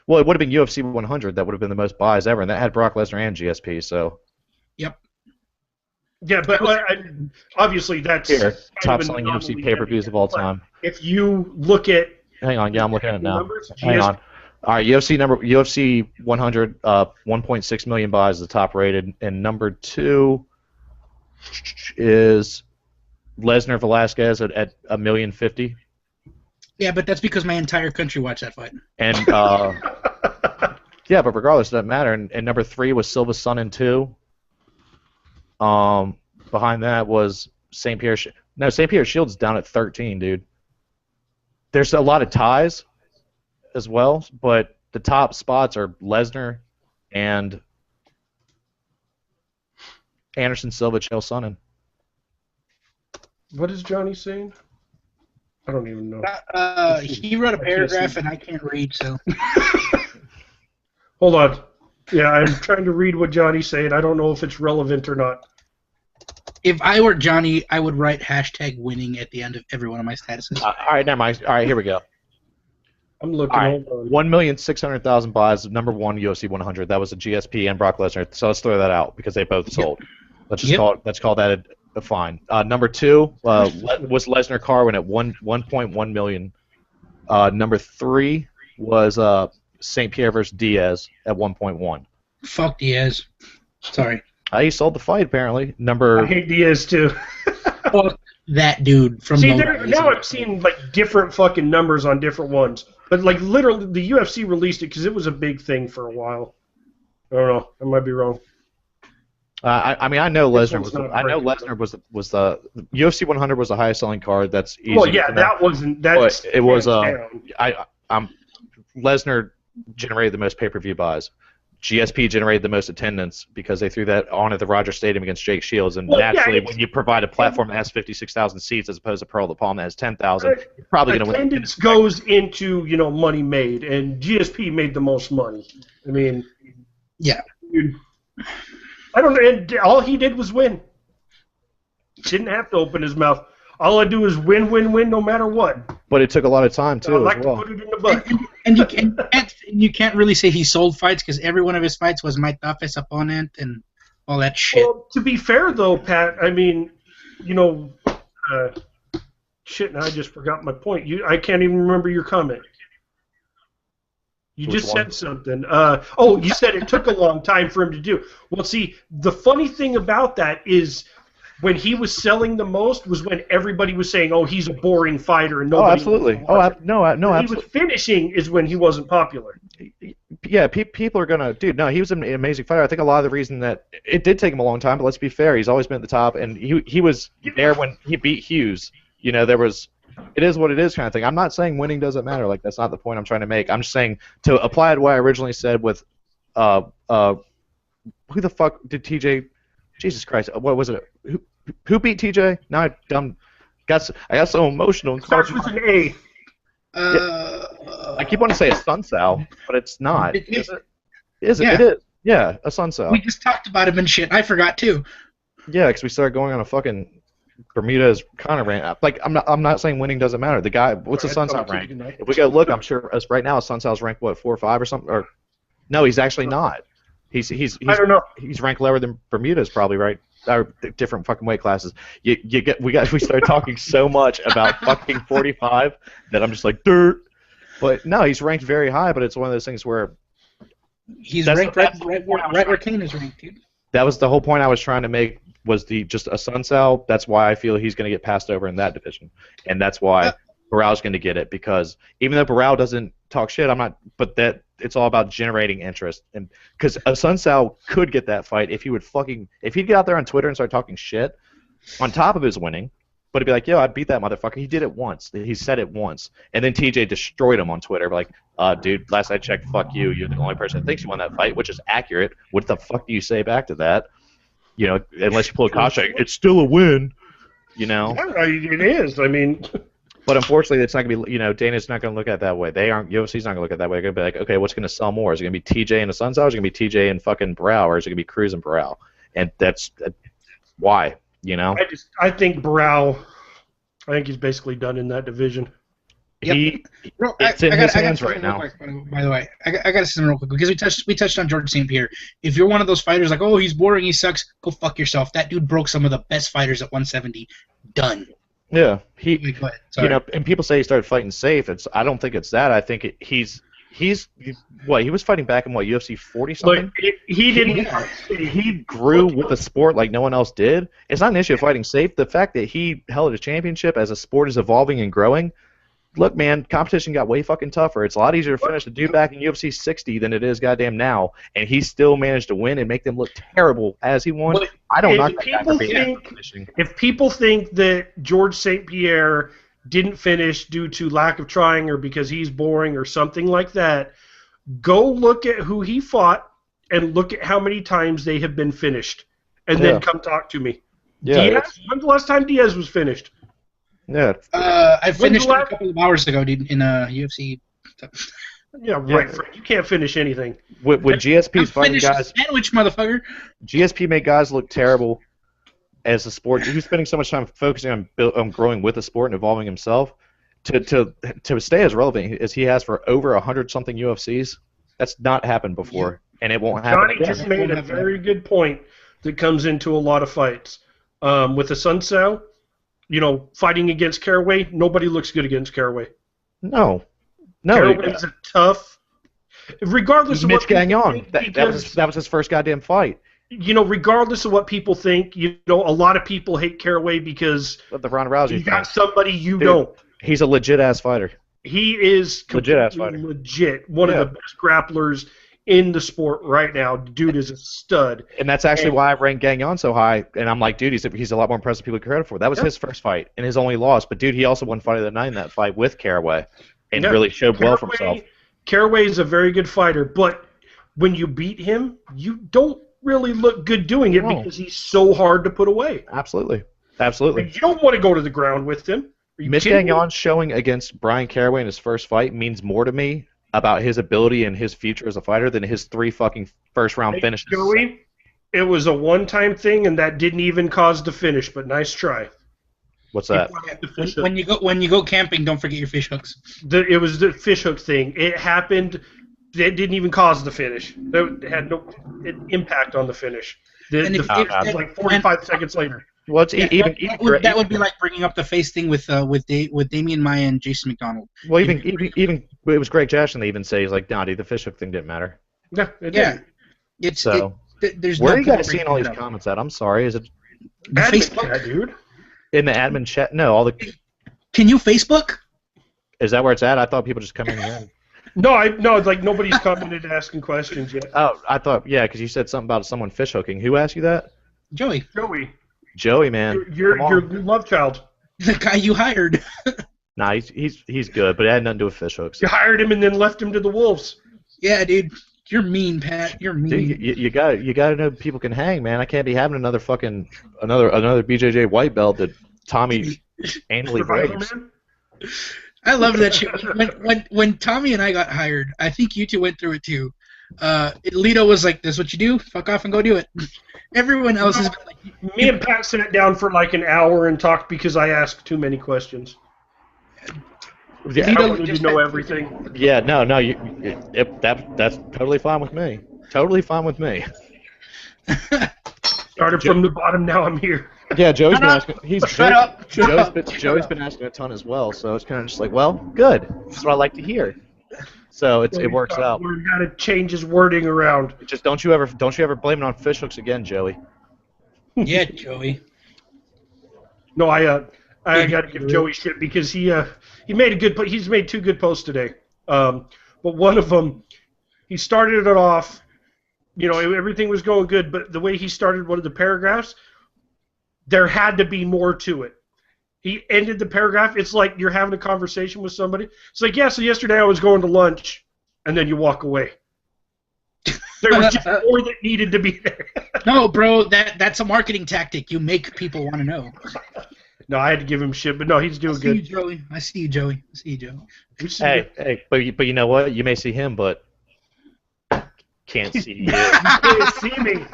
B: Well, it would have been UFC 100. That would have been the most buys ever, and that had Brock Lesnar and GSP. So.
C: Yep.
A: Yeah, but obviously that's
B: Here, top
A: of an
B: selling
A: anomaly
B: UFC pay-per-views of all time.
A: If you look at
B: Hang on, yeah, I'm looking at it now.
A: numbers,
B: Hang on. All right, UFC 100, 1.6 million buys is the top rated, and number 2 is Lesnar Velasquez at 1,050,000.
C: Yeah, but that's because my entire country watched that fight.
B: And yeah, but regardless, it doesn't matter. And number 3 was Silva Sonnen 2. Behind that was St. Pierre. No, St. Pierre Shields down at 13, dude. There's a lot of ties as well, but the top spots are Lesnar and Anderson Silva, Chael Sonnen.
A: what is Johnny saying? I don't even know.
C: He wrote a paragraph and I can't read, so.
A: Hold on. Yeah, I'm trying to read what Johnny's saying. I don't know if it's relevant or not.
C: If I were Johnny, I would write #winning at the end of every one of my statuses.
B: All right, never mind. All right, here we go.
A: I'm looking.
B: All right,
A: Hold on.
B: 1,600,000 buys, number 1 UFC 100. That was a GSP and Brock Lesnar. So let's throw that out because they both sold. Let's just call that a fine. Number 2 was Lesnar Carwin at 1.1 million. Number 3 was St. Pierre versus Diaz at 1.1.
C: Fuck Diaz. Sorry.
B: He sold the fight apparently.
A: I hate Diaz too.
C: Fuck that dude from.
A: See, now I've seen like different fucking numbers on different ones, but like literally the UFC released it because it was a big thing for a while. I don't know. I might be wrong.
B: I mean, I know Lesnar
A: one's
B: was.
A: not
B: I know
A: great,
B: Lesnar was the UFC 100 was the highest selling card. That's easy.
A: Well, yeah, that wasn't. That's
B: But it was.
A: hands down.
B: Lesnar generated the most pay-per-view buys. GSP generated the most attendance because they threw that on at the Rogers Stadium against Jake Shields, and naturally, when you provide a platform that has 56,000 seats as opposed to Pearl of the Palm that has 10,000, you're probably going to win.
A: Attendance goes into money made, and GSP made the most money. I mean,
C: yeah.
A: Dude, I don't know. And all he did was win. Didn't have to open his mouth. All I do is win, no matter what.
B: But it took a lot of time too.
A: I like
B: as well.
A: to put it in the butt.
C: And you can't really say he sold fights because every one of his fights was my toughest opponent and all that shit.
A: Well, to be fair though, Pat, I mean, shit. Now I just forgot my point. I can't even remember your comment. You just said something. You said it took a long time for him to do. Well, see, the funny thing about that is when he was selling the most was when everybody was saying, "Oh, he's a boring fighter," and nobody.
B: Oh, absolutely.
A: No,
B: absolutely.
A: When he was finishing is when he wasn't popular.
B: Yeah, people are gonna, dude. No, he was an amazing fighter. I think a lot of the reason that it did take him a long time, but let's be fair, he's always been at the top, and he was there when he beat Hughes. There was. It is what it is kind of thing. I'm not saying winning doesn't matter. Like, that's not the point I'm trying to make. I'm just saying to apply to what I originally said with who the fuck did TJ? Jesus Christ, what was it? Who beat TJ? Now I got so emotional.
A: Starts with an A.
B: I keep wanting to say a Sunsal, but it's not. Is it? Is it?
C: Yeah.
B: It is. Yeah, a Sunsal.
C: We just talked about him and shit. I forgot too.
B: Yeah, because we started going on a fucking Bermuda's kind of rank. Like, I'm not saying winning doesn't matter. The guy, what's a Sunsal rank? If we go look, I'm sure as right now, Sunsal's ranked what, 4 or 5 or something. Or no, he's actually not. He's
A: I don't know.
B: He's ranked lower than Bermuda's probably, right? Or different fucking weight classes. We started talking so much about fucking 45 that I'm just like dirt. But no, he's ranked very high. But it's one of those things where
C: he's ranked right where Kane is ranked, dude. That
B: was the whole point I was trying to make. Was just a Sunsal. That's why I feel he's going to get passed over in that division, and that's why Barrow's going to get it, because even though Barrow doesn't talk shit, but that it's all about generating interest, and because a Sunsal could get that fight if he'd get out there on Twitter and start talking shit on top of his winning, But he'd be like, yo, I beat that motherfucker. He did it once. He said it once. And then TJ destroyed him on Twitter. Like, dude, last I checked, fuck you. You're the only person that thinks you won that fight, which is accurate. What the fuck do you say back to that? You know, unless you pull a contract, it's still a win. You know?
A: Yeah, it is. I mean...
B: But unfortunately, it's not going to be, you know, Dana's not going to look at it that way. UFC's not going to look at it that way. They're going to be like, okay, what's going to sell more? Is it going to be TJ and the Sun's out? Or is it going to be TJ and fucking Barao? Or is it going to be Cruz and Barao? And that's why, you know?
A: I think Barao, I think he's basically done in that division.
C: Yep.
B: It's in his hands right now.
C: By the way, I got to say something real quick because we touched on George St. Pierre. If you're one of those fighters like, oh, he's boring, he sucks, go fuck yourself. That dude broke some of the best fighters at 170. Done.
B: Yeah,
C: you
B: know, and people say he started fighting safe. I don't think it's that. I think he's what he was fighting back in UFC 40 something. He grew with the sport like no one else did. It's not an issue of fighting safe. The fact that he held a championship as a sport is evolving and growing. Look, man, competition got way fucking tougher. It's a lot easier to finish a dude back in UFC 60 than it is goddamn now, and he still managed to win and make them look terrible as he won.
A: Well,
B: I don't knock that guy for being finishing.
A: If people think that George St. Pierre didn't finish due to lack of trying or because he's boring or something like that, go look at who he fought and look at how many times they have been finished, and then come talk to me.
B: Yeah,
A: Diaz, when's the last time Diaz was finished?
B: Yeah.
C: I finished a couple of hours ago, dude, in UFC.
A: Yeah, right. Yeah. You can't finish anything.
B: With GSP's fighting guys,
C: sandwich, motherfucker.
B: GSP made guys look terrible as a sport. He was spending so much time focusing on growing with the sport and evolving himself to stay as relevant as he has for over 100-something UFCs. That's not happened before, and it won't happen.
A: Johnny just made a very good point that comes into a lot of fights. With the Sun Tzu, you know, fighting against Caraway, nobody looks good against Caraway.
B: No.
A: Caraway's a tough. Regardless of
B: Mitch
A: what
B: Gagnon, that was his first goddamn fight.
A: You know, regardless of what people think, you know, a lot of people hate Caraway because
B: the Ronda Rousey
A: you got somebody you don't.
B: He's a legit ass fighter.
A: He is
B: legit ass fighter.
A: Legit, one of the best grapplers in the sport right now. Dude is a stud.
B: And that's actually why I rank Gagnon so high. And I'm like, dude, he's a lot more impressive than people give credit for. That was his first fight and his only loss. But dude, he also won Fight of the Night in that fight with Caraway, and really showed well for himself.
A: Caraway is a very good fighter, but when you beat him, you don't really look good doing it because he's so hard to put away.
B: Absolutely.
A: You don't want to go to the ground with him.
B: Mitch Gagnon's showing against Brian Caraway in his first fight means more to me about his ability and his future as a fighter than his 3 fucking first-round finishes.
A: Joey, it was a one-time thing, and that didn't even cause the finish, but nice try.
B: What's that?
C: When you go camping, don't forget your fish hooks.
A: It was the fish hook thing. It happened. It didn't even cause the finish. It had no impact on the finish. The finish was like 45 seconds later.
B: Well, it's
C: that would be like bringing up the face thing with Damian Maya and Jason McDonald.
B: Well, even it was Greg Jackson. They even say he's like, "Nah, dude, the fish hook thing didn't matter."
A: Yeah, it did.
C: There's
B: where are you guys seeing all these comments at? I'm sorry, is it
A: Facebook, chat, dude?
B: In the admin chat? No, all the.
C: Can you Facebook?
B: Is that where it's at? I thought people just come in here.
A: No, it's like nobody's commented asking questions yet.
B: Oh, I thought because you said something about someone fish hooking. Who asked you that?
C: Joey,
B: man.
A: Your love child.
C: The guy you hired.
B: Nah, he's good, but it had nothing to do with fish hooks.
A: You hired him and then left him to the wolves.
C: Yeah, dude. You're mean, Pat. You're mean.
B: Dude, you gotta know people can hang, man. I can't be having another BJJ white belt that Tommy annually breaks.
C: I love that shit. When Tommy and I got hired, I think you two went through it too. Lito was like, "This is what you do. Fuck off and go do it." Everyone else has been like.
A: Me and Pat sat down for like an hour and talked because I asked too many questions.
B: Yeah,
A: I wanted to know everything.
B: Yeah, no, that's totally fine with me. Totally fine with me.
A: Started from the bottom, now I'm here.
B: Yeah, Joey's been asking.
A: Joey's
B: been asking a ton as well, so it's kind of just like, well, good. That's what I like to hear. So it works out.
A: We're gonna change his wording around.
B: Just don't you ever blame it on fish hooks again, Joey.
C: Yeah, Joey.
A: No, I got to give Joey shit because he made he's made 2 good posts today. But one of them, he started it off, you know, everything was going good, but the way he started one of the paragraphs, there had to be more to it. He ended the paragraph. It's like you're having a conversation with somebody. It's like, yeah, so yesterday I was going to lunch, and then you walk away. There was just more that needed to be there.
C: No, bro, that's a marketing tactic. You make people want to know.
A: No, I had to give him shit, but no, he's doing good.
C: I see you, Joey.
B: Hey, but you know what? You may see him, but can't see you.
A: You can't see me.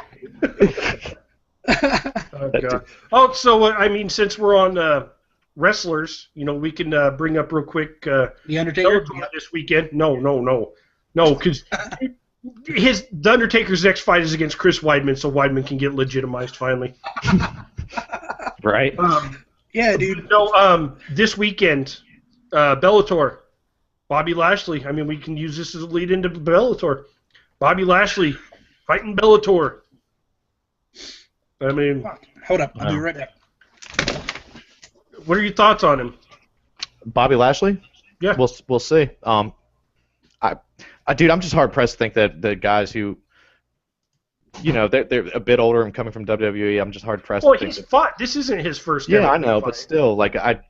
A: Oh, God. Oh, so, I mean, since we're on wrestlers, we can bring up real quick
C: The Undertaker?
A: this weekend. No, because The Undertaker's next fight is against Chris Weidman, so Weidman can get legitimized finally.
B: Right?
C: Yeah, dude.
A: No, this weekend, Bellator, Bobby Lashley. I mean, we can use this as a lead into Bellator. Bobby Lashley fighting Bellator. I mean,
C: hold up, I'll be right back.
A: What are your thoughts on him?
B: Bobby Lashley?
A: Yeah,
B: we'll see. Dude, I'm just hard pressed to think that the guys who, they're a bit older and coming from WWE. I'm just hard pressed.
A: Well,
B: to think
A: he's fought. This isn't his first.
B: Yeah, I know, but still, like I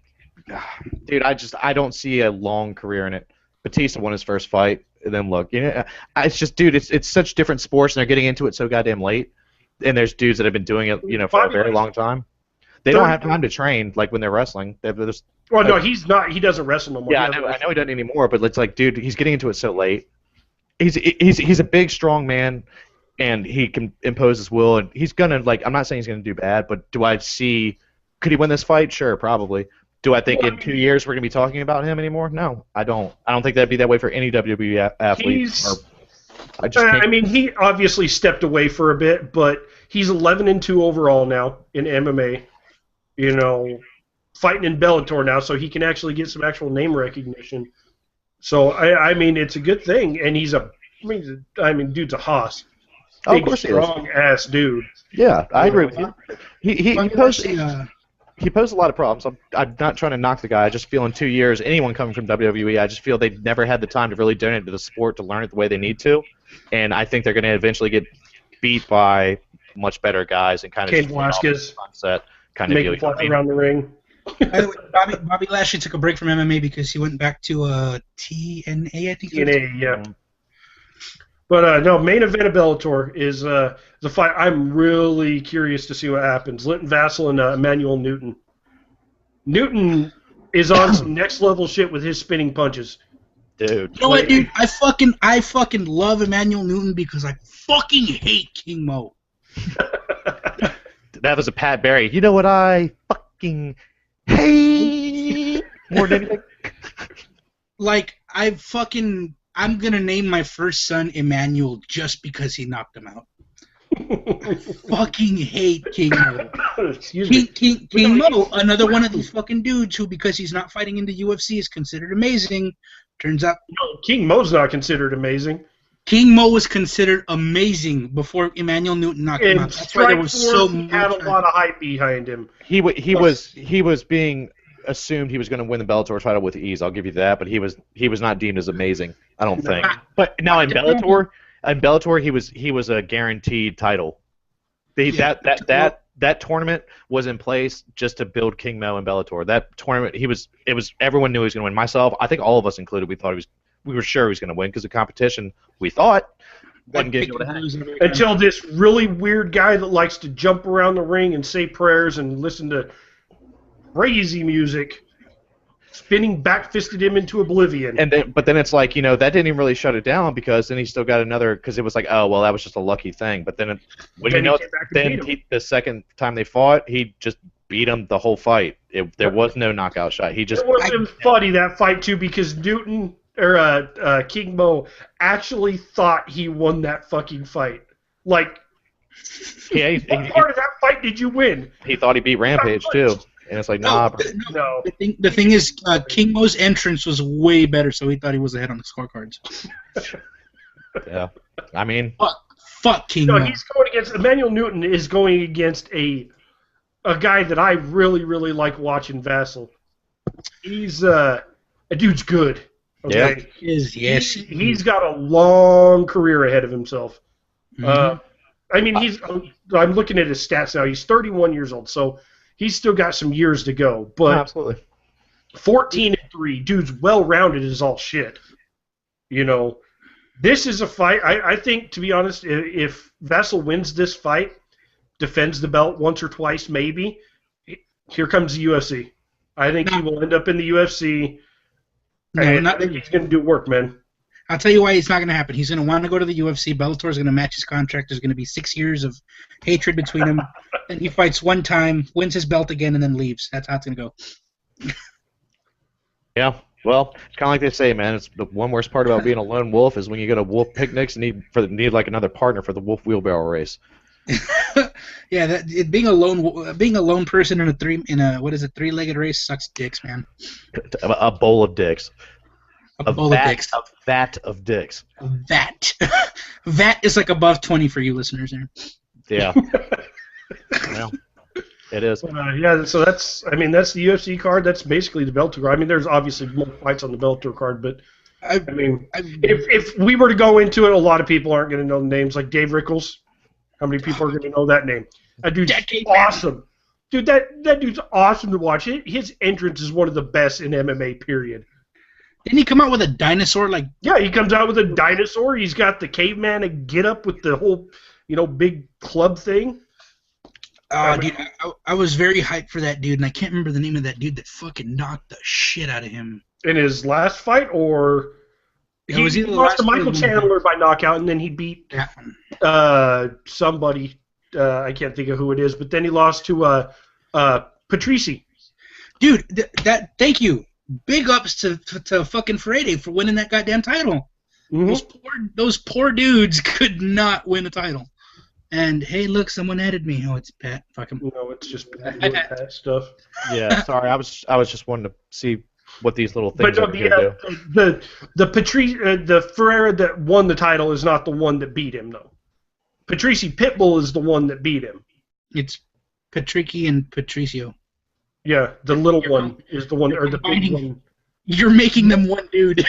B: don't see a long career in it. Batista won his first fight, and then look, it's just, dude, it's such different sports, and they're getting into it so goddamn late. And there's dudes that have been doing it, for a very long time. They don't have time to train like when they're wrestling.
A: Well, no, he's not. He doesn't wrestle no more.
B: Yeah, I know he doesn't anymore. But it's like, dude, he's getting into it so late. He's a big, strong man, and he can impose his will. And he's gonna, like, I'm not saying he's gonna do bad, but do I see? Could he win this fight? Sure, probably. Do I think in 2 years we're gonna be talking about him anymore? No, I don't. I don't think that'd be that way for any WWE athlete.
A: I mean, he obviously stepped away for a bit, but he's 11-2 overall now in MMA. Fighting in Bellator now, so he can actually get some actual name recognition. So I mean, it's a good thing, and dude's a hoss.
B: Oh, of course,
A: strong ass dude.
B: Yeah, I agree with you. He posed a lot of problems. I'm not trying to knock the guy. I just feel in 2 years, anyone coming from WWE, I just feel they've never had the time to really donate to the sport to learn it the way they need to, and I think they're going to eventually get beat by much better guys and kind of
A: Cain Velasquez
B: sunset kind of
A: make
B: deal.
A: him fly around the ring.
C: By the way, Bobby Lashley took a break from MMA because he went back to TNA, I think.
A: TNA, yeah. But no, main event of Bellator is the fight. I'm really curious to see what happens. Linton Vassell and Emmanuel Newton. Newton is on some next level shit with his spinning punches.
B: Dude.
C: You know what, dude? I fucking love Emmanuel Newton because I fucking hate King Mo.
B: That was a Pat Barry. You know what I fucking hate more than anything?
C: Like, I'm gonna name my first son Emmanuel just because he knocked him out. I fucking hate King Mo.
A: Excuse me.
C: King Mo, another one of these fucking dudes who, because he's not fighting in the UFC, is considered amazing. Turns out,
A: no, King Mo's not considered amazing.
C: King Mo was considered amazing before Emmanuel Newton knocked him out. That's why there was so much.
A: He had a lot of hype behind him.
B: He was being assumed he was going to win the Bellator title with ease. I'll give you that, but he was not deemed as amazing. I don't think. But now in Bellator, he was a guaranteed title. That tournament was in place just to build King Mo in Bellator. That tournament, everyone knew he was going to win. Myself, I think all of us included, we were sure he was going to win because the competition, we thought, wasn't getting able to happen.
A: Until this really weird guy that likes to jump around the ring and say prayers and listen to crazy music, spinning back-fisted him into oblivion.
B: But then it's like, that didn't even really shut it down because then he still got another, because it was like, oh, well, that was just a lucky thing. But then, the second time they fought, he just beat him the whole fight. There was no knockout shot. It
A: was funny, that fight, too, because King Mo actually thought he won that fucking fight. Like, what part of that fight did you win?
B: He thought he beat Rampage, too. And it's like, nah, bro.
A: No.
C: The thing is, King Mo's entrance was way better, so he thought he was ahead on the scorecards.
B: Yeah. I mean...
C: Fuck King Mo.
A: He's going against... Emmanuel Newton is going against a guy that I really, really like watching, Vassell. He's... a dude's good. Okay?
C: Yeah.
A: He's got a long career ahead of himself.
C: Mm-hmm.
A: I mean, I'm looking at his stats now. He's 31 years old, so... he's still got some years to go. But
B: Absolutely.
A: 14-3, dude's well-rounded as all shit. You know, this is a fight. I think, to be honest, if Vasyl wins this fight, defends the belt once or twice, maybe, here comes the UFC. I think he will end up in the UFC.
C: No,
A: and I think he's going to do work, man.
C: I'll tell you why it's not going to happen. He's going to want to go to the UFC. Bellator is going to match his contract. There's going to be 6 years of hatred between them. Then he fights one time, wins his belt again, and then leaves. That's how it's going to go.
B: Yeah. Well, it's kind of like they say, man. It's the one worst part about being a lone wolf is when you go to wolf picnics and need like another partner for the wolf wheelbarrow race.
C: Yeah, being a lone person in a three-legged race sucks dicks, man.
B: A bowl of dicks.
C: A bowl of dicks.
B: A vat of dicks.
C: A vat. Vat is like above 20 for you listeners there.
B: Yeah. Well, it is.
A: Yeah, so that's the UFC card. That's basically the Bellator card. I mean, there's obviously more fights on the Bellator card, but if we were to go into it, a lot of people aren't going to know the names, like Dave Rickles. How many people are going to know that name? That dude's awesome. Dude, that dude's awesome to watch. His entrance is one of the best in MMA, period.
C: Didn't he come out with a dinosaur?
A: Yeah, he comes out with a dinosaur. He's got the caveman get up with the whole, big club thing.
C: Dude, I was very hyped for that dude, and I can't remember the name of that dude that fucking knocked the shit out of him.
A: In his last fight, or he lost to Michael Chandler by knockout, and then he beat somebody. I can't think of who it is, but then he lost to Patrici.
C: Dude, thank you. Big ups to fucking Friday for winning that goddamn title. Mm-hmm. Those poor dudes could not win a title. And hey, look, someone added me. Oh, it's Pat. Fuck him.
A: No, it's just Pat stuff.
B: Yeah, sorry. I was just wanting to see what these little things are going to
A: do. The Ferreira that won the title is not the one that beat him, though. Patrici Pitbull is the one that beat him.
C: It's Patrici and Patricio.
A: Yeah, the little one is the one, or the big one.
C: You're making them one dude.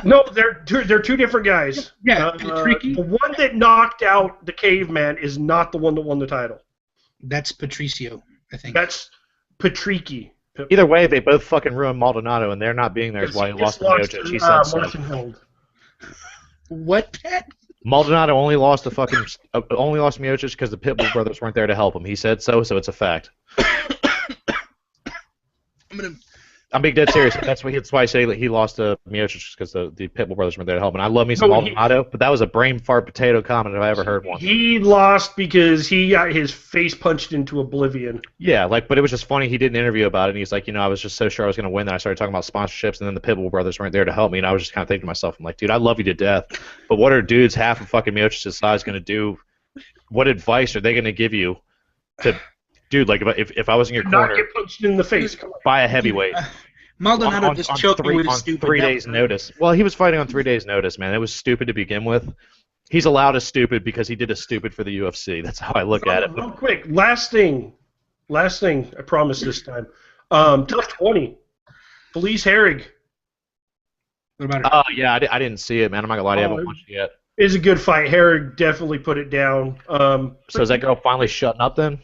A: No, they're two different guys.
C: Yeah,
A: the one that knocked out the caveman is not the one that won the title.
C: That's Patricio, I think.
A: That's Patrici.
B: Either way, they both fucking ruined Maldonado, and they're not being there is why he lost to Miocic. He said so.
C: What, Pat?
B: Maldonado only lost to Miocic because the Pitbull brothers weren't there to help him. He said so it's a fact. I'm being dead serious. That's why I say that he lost to Miocic because the Pitbull brothers weren't there to help. And I love me some Maldonado, but that was a brain fart potato comment if I ever heard one.
A: He lost because he got his face punched into oblivion.
B: Yeah, but it was just funny. He did an interview about it, and he's like, I was just so sure I was going to win that I started talking about sponsorships, and then the Pitbull brothers weren't there to help me, and I was just kind of thinking to myself, I'm like, dude, I love you to death, but what are dudes half of fucking Miocic's size going to do? What advice are they going to give you to... Dude, if I was in your corner,
A: not get punched in the face.
B: Buy a heavyweight.
C: Maldonado just choked me with stupid.
B: 3 days' notice. Well, he was fighting on 3 days' notice, man. It was stupid to begin with. He's allowed a stupid because he did a stupid for the UFC. That's how I look at it.
A: Real quick, last thing. I promise this time. Tough 20. Felice Herrig.
C: What about her?
B: Oh yeah, I didn't see it, man. I'm not gonna lie to you, I haven't watched it yet.
A: It's a good fight. Herrig definitely put it down.
B: So is that girl finally shutting up then?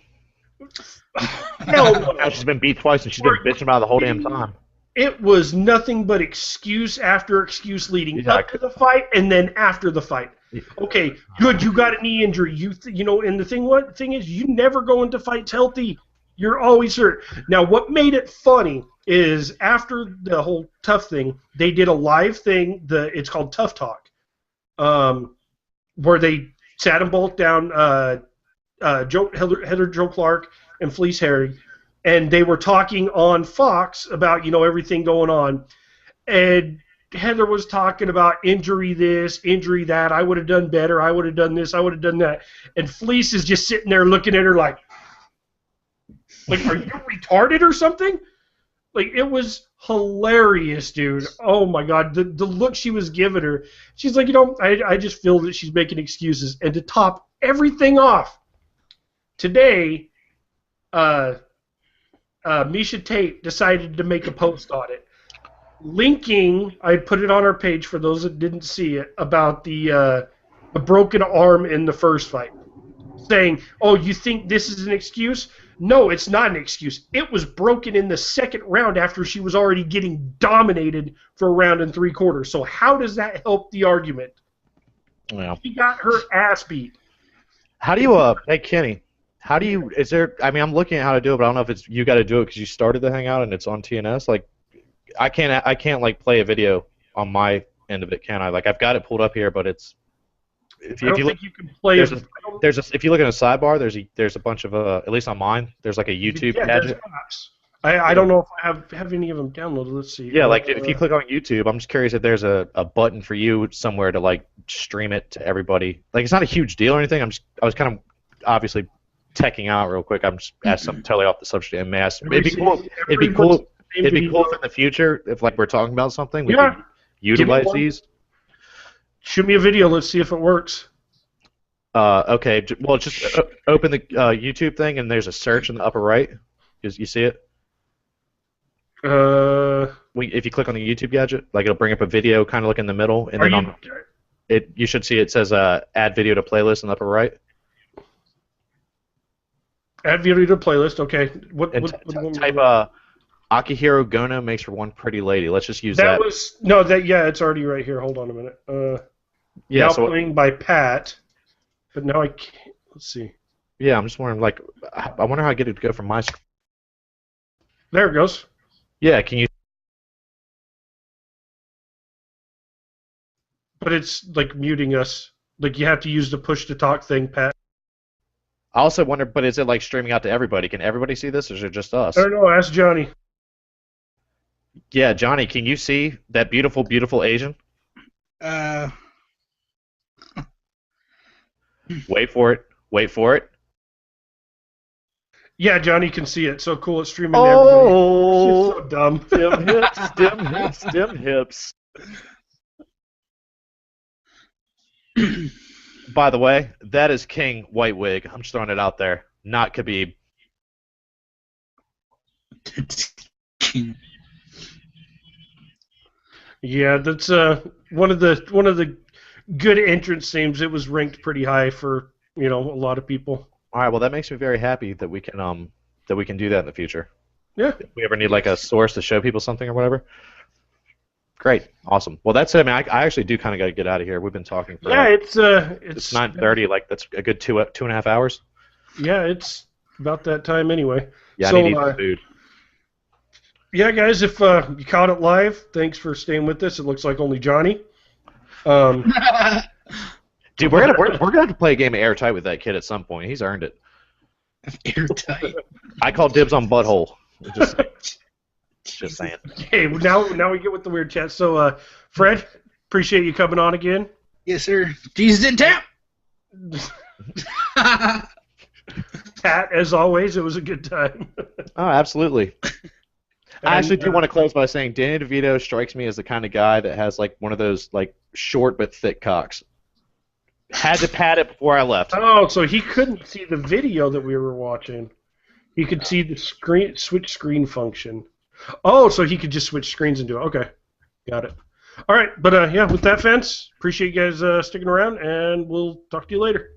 A: Hell no.
B: She's been beat twice and she's been bitching about it the whole damn time.
A: It was nothing but excuse after excuse leading up to the fight and then after the fight. Okay, good, you got a knee injury. And the thing is, you never go into fights healthy. You're always hurt. Now, what made it funny is after the whole Tough thing, they did a live thing. It's called Tough Talk, where they sat them both down. Heather Joe Clark and Felice Herrig, and they were talking on Fox about everything going on, and Heather was talking about injury this, injury that. I would have done better. I would have done this. I would have done that. And Felice is just sitting there looking at her like, are you retarded or something? It was hilarious, dude. Oh my God, the look she was giving her. She's like, I just feel that she's making excuses. And to top everything off, today, Misha Tate decided to make a post on it, linking. I put it on our page for those that didn't see it, about the broken arm in the first fight, saying, "Oh, you think this is an excuse? No, it's not an excuse. It was broken in the second round after she was already getting dominated for a round and 3/4. So how does that help the argument?
B: Yeah.
A: She got her ass beat.
B: How do you, hey, Kenny, how do you, is there, I mean, I'm looking at how to do it, but I don't know if it's, you got to do it because you started the Hangout and it's on TNS. Like, I can't, like, play a video on my end of it, can I? Like, I've got it pulled up here, but it's, if you look,
A: you can play
B: if you look in a sidebar, there's a bunch of, at least on mine, there's like a YouTube gadget.
A: I don't know if I have any of them downloaded. Let's see.
B: Yeah, like if you click on YouTube, I'm just curious if there's a button for you somewhere to like stream it to everybody. Like it's not a huge deal or anything. I was kind of obviously teching out real quick. I'm just asked something totally off the subject and mass. It'd be cool. It'd be cool if in the future if like we're talking about something we could utilize these.
A: Shoot me a video. Let's see if it works.
B: Okay. Well, just open the YouTube thing and there's a search in the upper right. You see it? If you click on the YouTube gadget, like it'll bring up a video, kind of look in the middle, and then you should see it says add video to playlist in the upper right.
A: Add video to playlist. Okay.
B: Type Akihiro Gono makes for one pretty lady. Let's just use that.
A: It's already right here. Hold on a minute.
B: Yeah.
A: Now playing by Pat, but now I can't. Let's see.
B: Yeah, I'm just wondering. Like, I wonder how I get it to go from my screen.
A: There it goes.
B: Yeah, can you?
A: But it's like muting us. Like you have to use the push to talk thing, Pat.
B: I also wonder, but is it like streaming out to everybody? Can everybody see this, or is it just us?
A: I don't know. Ask Johnny.
B: Yeah, Johnny, can you see that beautiful, beautiful Asian? Wait for it. Wait for it.
A: Yeah, Johnny can see it. So cool. It's streaming to everybody. It's so dumb.
B: Dim hips, dim hips, dim hips. By the way, that is King White Wig. I'm just throwing it out there. Not Khabib.
A: Yeah, that's one of the good entrance themes. It was ranked pretty high for a lot of people.
B: All right, well that makes me very happy that we can do that in the future.
A: Yeah.
B: If we ever need like a source to show people something or whatever. Great, awesome. Well, that's it. I mean, I actually do kind of got to get out of here. We've been talking for
A: it's
B: 9:30. Like that's a good 2.5 hours.
A: Yeah, it's about that time anyway.
B: Yeah,
A: so,
B: I need some food.
A: Yeah, guys, if you caught it live, thanks for staying with us. It looks like only Johnny.
B: Dude, we're gonna have to play a game of Airtight with that kid at some point. He's earned it.
C: Airtight.
B: I call dibs on butthole. Just saying.
A: Okay, now we get with the weird chat. So, Fred, appreciate you coming on again.
C: Yes, sir. Jesus in tap.
A: Pat, as always, it was a good time.
B: Oh, absolutely. I actually do want to close by saying Danny DeVito strikes me as the kind of guy that has like one of those like short but thick cocks. Had to pat it before I left.
A: Oh, so he couldn't see the video that we were watching. He could see the switch screen function. Oh, so he could just switch screens and do it. Okay, got it. All right, but with that, fans, appreciate you guys sticking around, and we'll talk to you later.